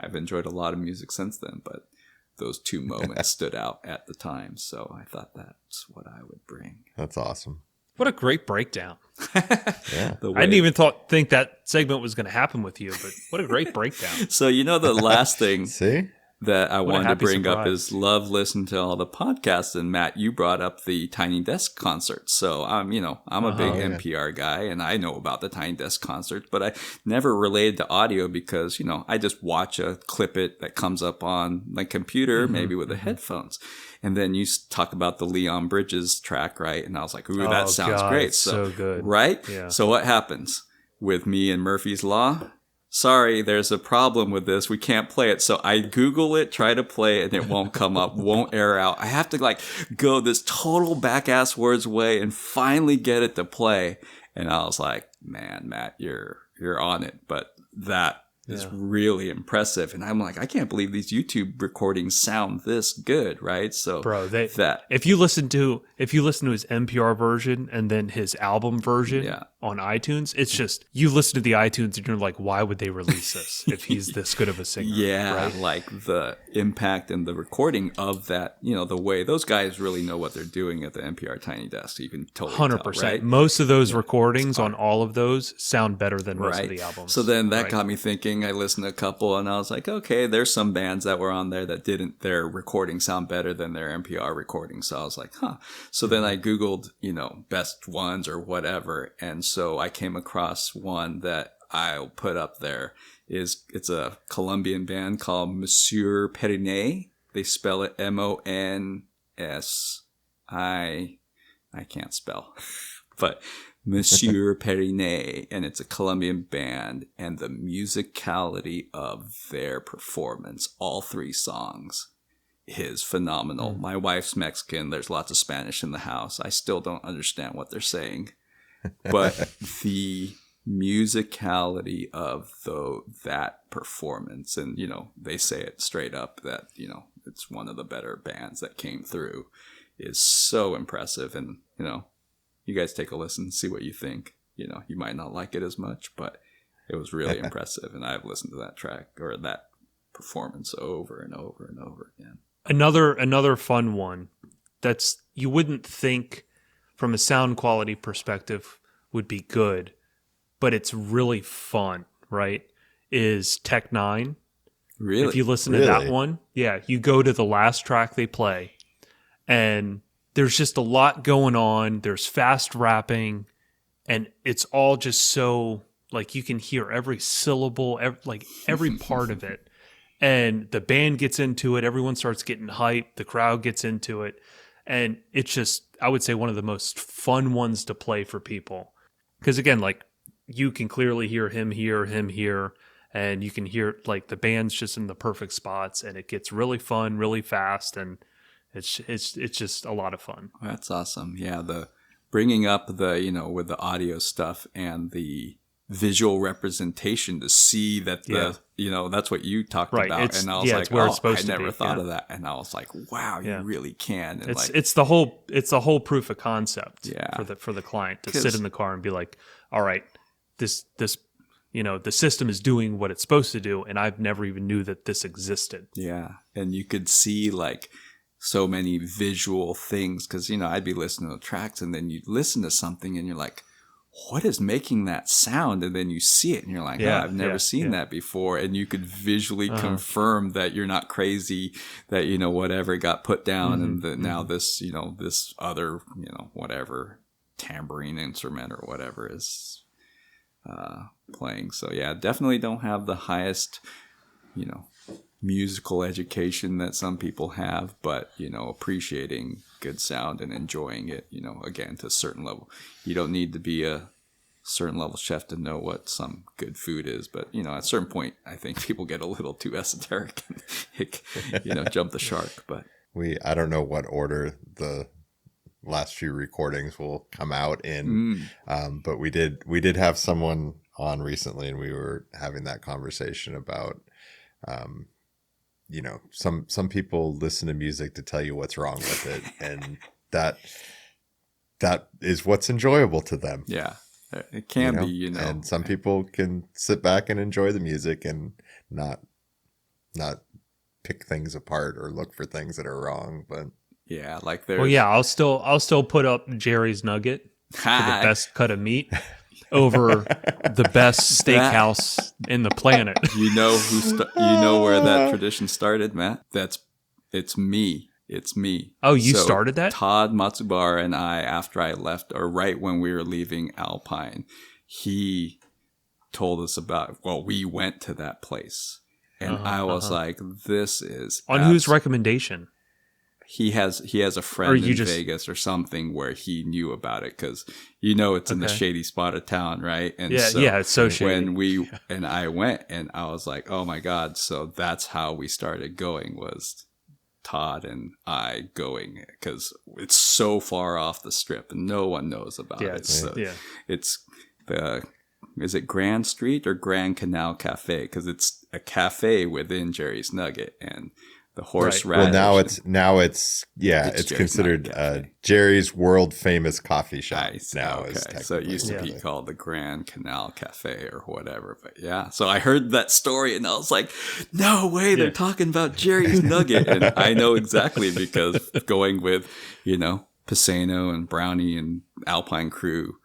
I've enjoyed a lot of music since then, but those 2 moments stood out at the time. So I thought that's what I would bring. That's awesome. What a great breakdown. Yeah. I didn't even think that segment was going to happen with you, but what a great breakdown. So, the last thing See? that I wanted to bring up surprise. is love listening to all the podcasts. And Matt, you brought up the Tiny Desk concerts. So I'm a big NPR guy, and I know about the Tiny Desk concerts, but I never related to audio because, I just watch a clip it that comes up on my computer, maybe with the headphones. And then you talk about the Leon Bridges track, right? And I was like, ooh, that sounds God, great. it's so good. Right? Yeah. So what happens with me and Murphy's Law? Sorry, there's a problem with this. We can't play it. So I Google it, try to play it, and it won't come up, won't air out. I have to go this total back-ass words way and finally get it to play. And I was like, man, Matt, you're on it. But that is really impressive. And I'm like, I can't believe these YouTube recordings sound this good, right? So Bro, if you listen to his NPR version and then his album version on iTunes, it's just, you listen to the iTunes and you're like, why would they release this if he's this good of a singer? Yeah, right? like the impact and the recording of that, the way those guys really know what they're doing at the NPR Tiny Desk. You can totally 100%. tell, right? Most of those recordings on all of those sound better than most of the albums. So then that got me thinking. I listened to a couple and I was like, okay, there's some bands that were on there that didn't, their recording sound better than their NPR recording. So I was like, huh. So then I Googled, best ones or whatever. And so I came across one that I'll put up there. It's a Colombian band called Monsieur Perinet. They spell it Monsi. I can't spell, but Monsieur Perinet, and it's a Colombian band, and the musicality of their performance, all 3 songs, is phenomenal. My wife's Mexican. There's lots of Spanish in the house. I still don't understand what they're saying, but the musicality of that performance, and they say it straight up that it's one of the better bands that came through, is so impressive. And you guys take a listen, see what you think. You might not like it as much, but it was really impressive. And I've listened to that track or that performance over and over and over again. Another fun one that's, you wouldn't think from a sound quality perspective would be good, but it's really fun, right? Is Tech 9. Really? If you listen to that one, you go to the last track they play, and there's just a lot going on. There's fast rapping, and it's all just so, like, you can hear every syllable, every part of it. And the band gets into it. Everyone starts getting hyped. The crowd gets into it. And it's just, I would say, one of the most fun ones to play for people. Because, again, like, you can clearly hear him here, and you can hear, like, the band's just in the perfect spots, and it gets really fun, really fast, and it's just a lot of fun. That's awesome. Yeah, the bringing up the, with the audio stuff and the visual representation to see that that's what you talked about. And I was like, I never thought of that. And I was like, wow, you really can. And it's the whole proof of concept for the client to sit in the car and be like, all right, this the system is doing what it's supposed to do, and I've never even knew that this existed. Yeah. And you could see like so many visual things, because I'd be listening to tracks and then you listen to something and you're like, what is making that sound? And then you see it and you're like, I've never seen that before. And you could visually confirm that you're not crazy, that, whatever got put down and that now this, this other, whatever tambourine instrument or whatever is playing. So yeah, definitely don't have the highest, musical education that some people have, but appreciating good sound and enjoying it, again, to a certain level. You don't need to be a certain level chef to know what some good food is. But, you know, at a certain point, I think people get a little too esoteric and, you know, jump the shark. But I don't know what order the last few recordings will come out in. But we did have someone on recently, and we were having that conversation about, you know, some people listen to music to tell you what's wrong with it. And that is what's enjoyable to them. yeah, it can be, you know. And some people can sit back and enjoy the music and not pick things apart or look for things that are wrong. But yeah, like there's... Well, yeah, I'll still put up Jerry's Nugget for the best cut of meat over the best steakhouse in the planet. You know you know where that tradition started, Matt? It's me. It's me. Oh, you started that? Todd Matsubara and I, after I left, or right when we were leaving Alpine, he told us about, well, we went to that place. And I was like, this is... On whose recommendation? He has a friend in Vegas or something where he knew about it, because you know it's in the shady spot of town, right? And yeah, it's so shady. When I went, and I was like, oh my God, so that's how we started going, was Todd and I going, because it's so far off the strip and no one knows about it. So it's is it Grand Street or Grand Canal Cafe? Because it's a cafe within Jerry's Nugget, and the horseradish. Well, now it's considered Jerry's world famous coffee shop. So it used to be called the Grand Canal Cafe or whatever. But yeah, so I heard that story and I was like, no way, they're talking about Jerry's Nugget. And I know exactly, because going with, you know, Pisano and Brownie and Alpine crew,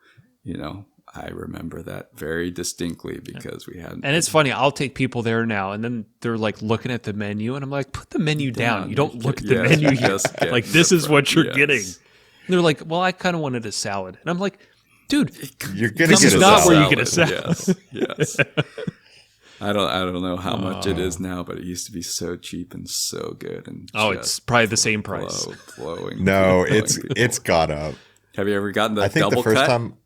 you know, I remember that very distinctly, because we had... And it's funny, I'll take people there now, and then they're like looking at the menu, and I'm like, put the menu down. You don't look at the menu yet. Like, this is what you're getting. And they're like, well, I kind of wanted a salad. And I'm like, dude, you're gonna this is not where you get a salad. Yes. I don't know how much it is now, but it used to be so cheap and so good. And it's probably the same price. Flowing. No, it's gone up. Have you ever gotten the I think double the first cut? time...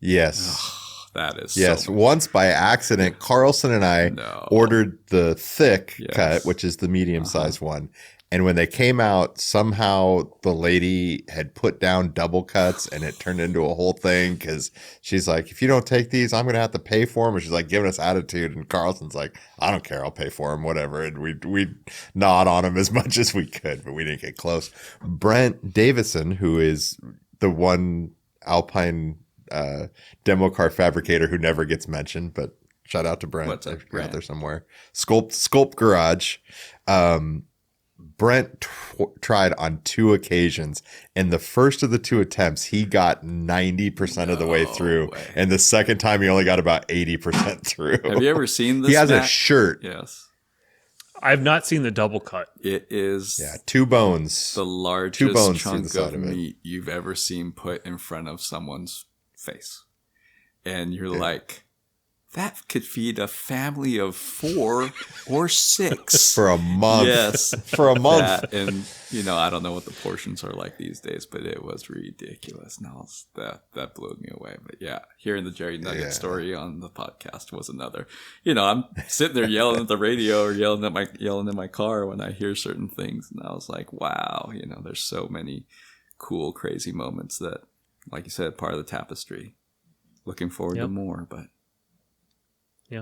Yes. That is once by accident, Carlson and I ordered the thick cut, which is the medium-sized one. And when they came out, somehow the lady had put down double cuts, and it turned into a whole thing, because she's like, if you don't take these, I'm going to have to pay for them. And she's like giving us attitude. And Carlson's like, I don't care. I'll pay for them, whatever. And we gnawed on them as much as we could, but we didn't get close. Brent Davison, who is the one Alpine demo car fabricator who never gets mentioned, but shout out to Brent. What's up, You're out there somewhere. Sculpt Garage. Brent tried on 2 occasions, and the first of the 2 attempts he got 90% of the way through, and the second time he only got about 80% through. Have you ever seen this? He has a shirt. Yes. I've not seen the double cut. It is 2 bones. the largest chunk of meat you've ever seen put in front of someone's face. And you're like, that could feed a family of 4 or 6 for a month. Yes, for a month. And you know, I don't know what the portions are like these days, but it was ridiculous. Now that blew me away. But yeah, hearing the Jerry Nugget story on the podcast was another. You know, I'm sitting there yelling at the radio or yelling in my car when I hear certain things, and I was like, wow, you know, there's so many cool, crazy moments that, like you said, part of the tapestry. Looking forward to more, but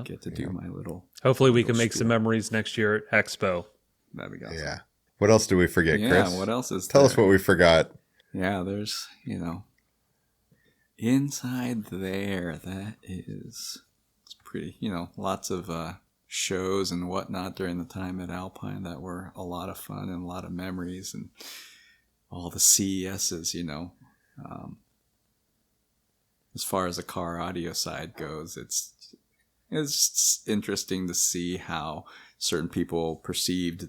get to do my little... Hopefully we can make some memories next year at Expo. That'd be awesome. Yeah. What else do we forget, Chris? Yeah, what else is Tell us what we forgot. Yeah, there's, you know, inside there, it's pretty, you know, lots of shows and whatnot during the time at Alpine that were a lot of fun and a lot of memories, and all the CESs, you know. As far as the car audio side goes, it's interesting to see how certain people perceived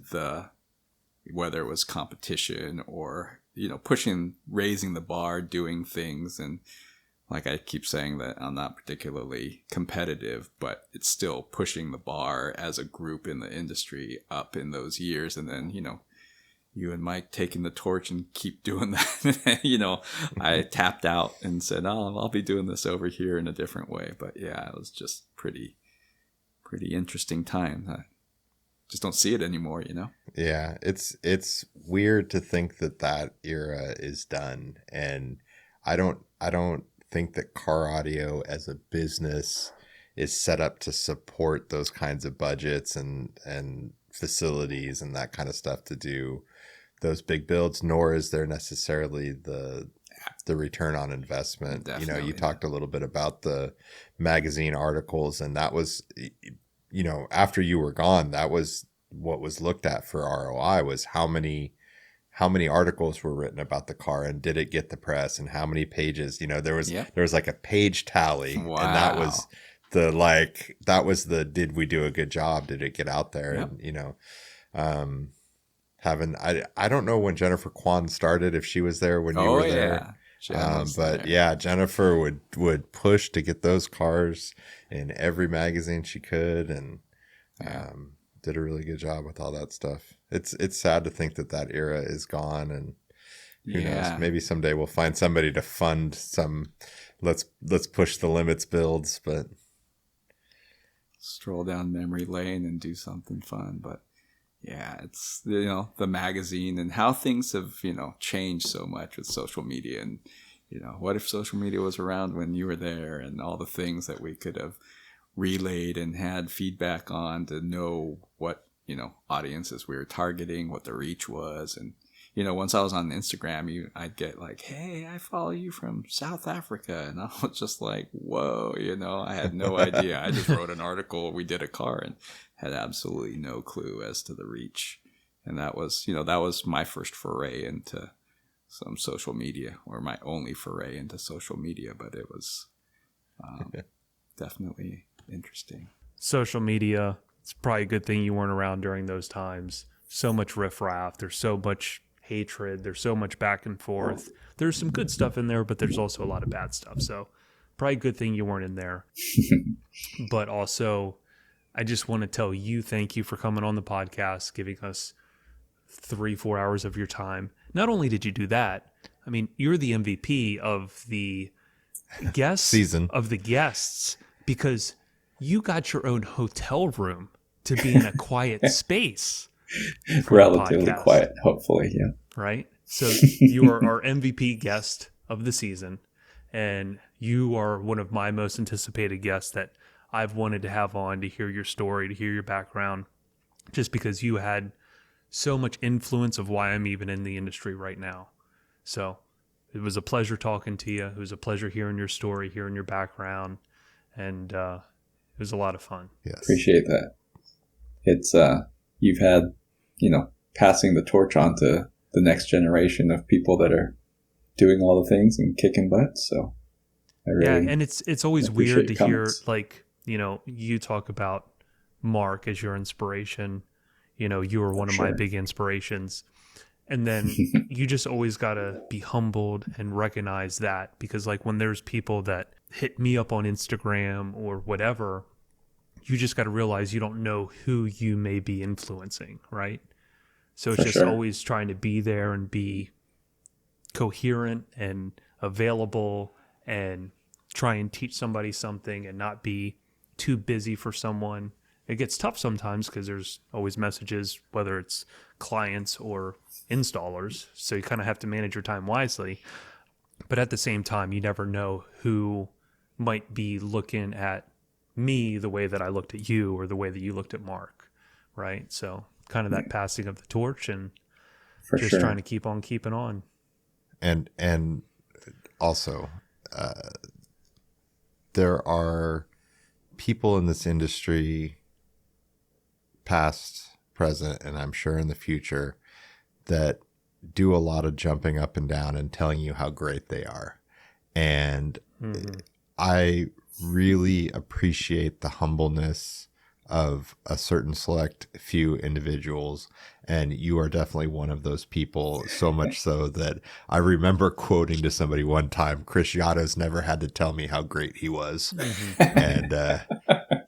whether it was competition or, you know, raising the bar, doing things. And like I keep saying that I'm not particularly competitive, but it's still pushing the bar as a group in the industry up in those years. And then, you know, you and Mike taking the torch and keep doing that. I tapped out and said, "Oh, I'll be doing this over here in a different way." But yeah, it was just pretty interesting time. I just don't see it anymore, Yeah, it's weird to think that era is done, and I don't think that car audio as a business is set up to support those kinds of budgets and facilities and that kind of stuff to do those big builds, nor is there necessarily the return on investment. Definitely, you talked a little bit about the magazine articles, and that was, after you were gone, that was what was looked at for ROI, was how many articles were written about the car, and did it get the press, and how many pages. There was like a page tally. Wow. And that was the did we do a good job, did it get out there? Yep. And I don't know when Jennifer Kwan started, if she was there when you were there. But yeah, Jennifer would push to get those cars in every magazine she could, and did a really good job with all that stuff. It's sad to think that era is gone, and who knows, maybe someday we'll find somebody to fund some let's push the limits builds, but stroll down memory lane and do something fun. But yeah, it's the magazine and how things have changed so much with social media, and what if social media was around when you were there, and all the things that we could have relayed and had feedback on to know what audiences we were targeting, what the reach was. And once I was on Instagram, I'd get like, "Hey, I follow you from South Africa," and I was just like, "Whoa," I had no idea. I just wrote an article, we did a car, and had absolutely no clue as to the reach. And that was my first foray into some social media, or my only foray into social media, but it was definitely interesting. Social media, it's probably a good thing you weren't around during those times. So much riffraff, there's so much hatred, there's so much back and forth. There's some good stuff in there, but there's also a lot of bad stuff. So probably a good thing you weren't in there. But also, I just want to tell you thank you for coming on the podcast, giving us 3-4 hours of your time. Not only did you do that, I mean, you're the MVP of the guests season of the guests, because you got your own hotel room to be in a quiet space. Relatively quiet, hopefully, yeah. Right? So you are our MVP guest of the season, and you are one of my most anticipated guests that I've wanted to have on to hear your story, to hear your background, just because you had so much influence of why I'm even in the industry right now. So it was a pleasure talking to you. It was a pleasure hearing your story, hearing your background, and it was a lot of fun. Yes. Appreciate that. It's you've had, passing the torch on to the next generation of people that are doing all the things and kicking butt. So and it's always weird to hear, comments. like, you talk about Mark as your inspiration. You were one of my big inspirations. And then you just always got to be humbled and recognize that, because like when there's people that hit me up on Instagram or whatever, you just got to realize you don't know who you may be influencing, right? So it's always trying to be there and be coherent and available and try and teach somebody something and not be too busy for someone. It gets tough sometimes because there's always messages, whether it's clients or installers. So you kind of have to manage your time wisely. But at the same time, you never know who might be looking at me the way that I looked at you, or the way that you looked at Mark, right? So kind of that passing of the torch, and trying to keep on keeping on. And also, there are people in this industry, past, present, and I'm sure in the future, that do a lot of jumping up and down and telling you how great they are. And I really appreciate the humbleness of a certain select few individuals, and you are definitely one of those people, so much so that I remember quoting to somebody one time, Chris Yato's never had to tell me how great he was. And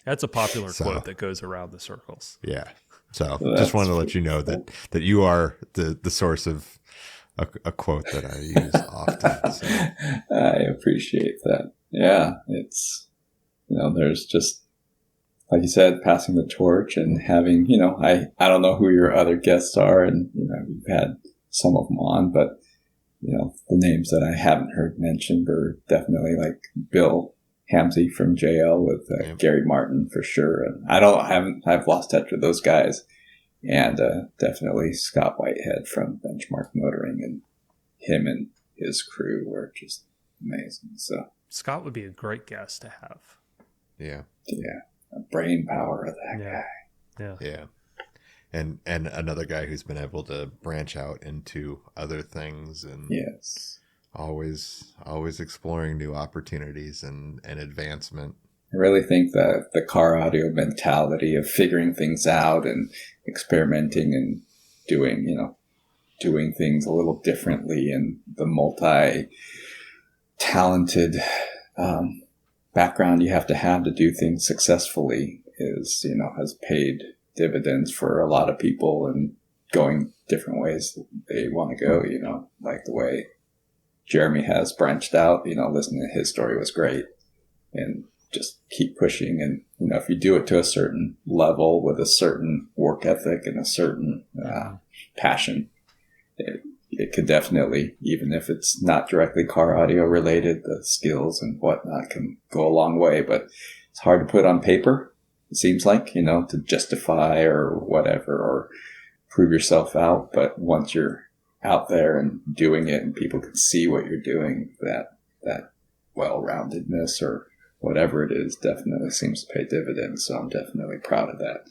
that's a popular quote that goes around the circles. Yeah. So Well, just wanted to that's let you know that you are the source of a quote that I use often. So. I appreciate that. Yeah, it's, there's just, like you said, passing the torch and having, I don't know who your other guests are, and, you've had some of them on, but, the names that I haven't heard mentioned were definitely like Bill Hamsey from JL with Gary Martin for sure. And I've lost touch with those guys. And definitely Scott Whitehead from Benchmark Motoring, and him and his crew were just amazing. So Scott would be a great guest to have. Yeah. The brain power of that guy. Yeah. And another guy who's been able to branch out into other things, and Yes. always exploring new opportunities and advancement. I really think that the car audio mentality of figuring things out and experimenting and doing things a little differently, and the multi-talented background you have to do things successfully has paid dividends for a lot of people, and going different ways they want to go, like the way Jeremy has branched out. Listening to his story was great, and just keep pushing. And, if you do it to a certain level with a certain work ethic and a certain passion, it could definitely, even if it's not directly car audio related, the skills and whatnot can go a long way. But it's hard to put on paper, it seems like, to justify or whatever, or prove yourself out. But once you're out there and doing it and people can see what you're doing, that well-roundedness or whatever it is definitely seems to pay dividends. So I'm definitely proud of that.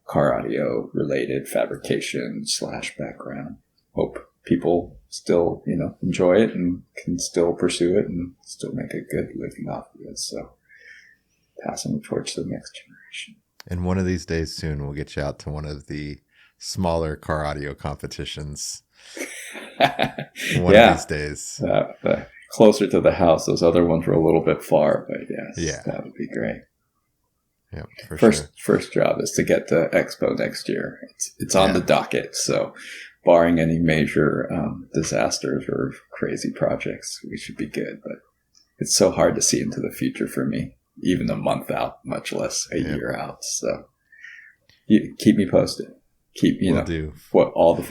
Car audio related fabrication / background. Hope people still, enjoy it and can still pursue it and still make a good living off of it. So passing the torch to the next generation. And one of these days soon, we'll get you out to one of the smaller car audio competitions. One of these days. Closer to the house. Those other ones were a little bit far, but yes, that would be great. Yeah, for sure. First job is to get to Expo next year. It's on the docket. So, barring any major disasters or crazy projects, we should be good. But it's so hard to see into the future for me, even a month out, much less a year out. So, you keep me posted. Keep what all the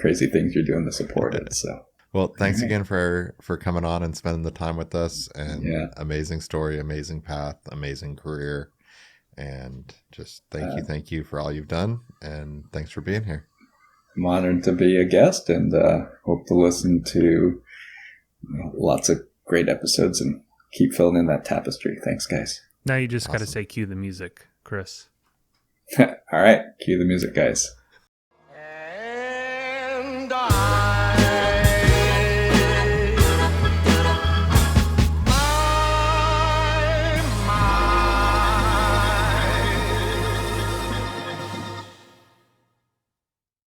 crazy things you're doing to support it. So. Well, thanks again for coming on and spending the time with us. And amazing story, amazing path, amazing career. And just thank you for all you've done. And thanks for being here. I'm honored to be a guest, and hope to listen to lots of great episodes and keep filling in that tapestry. Thanks, guys. Now you just got to say cue the music, Chris. All right. Cue the music, guys.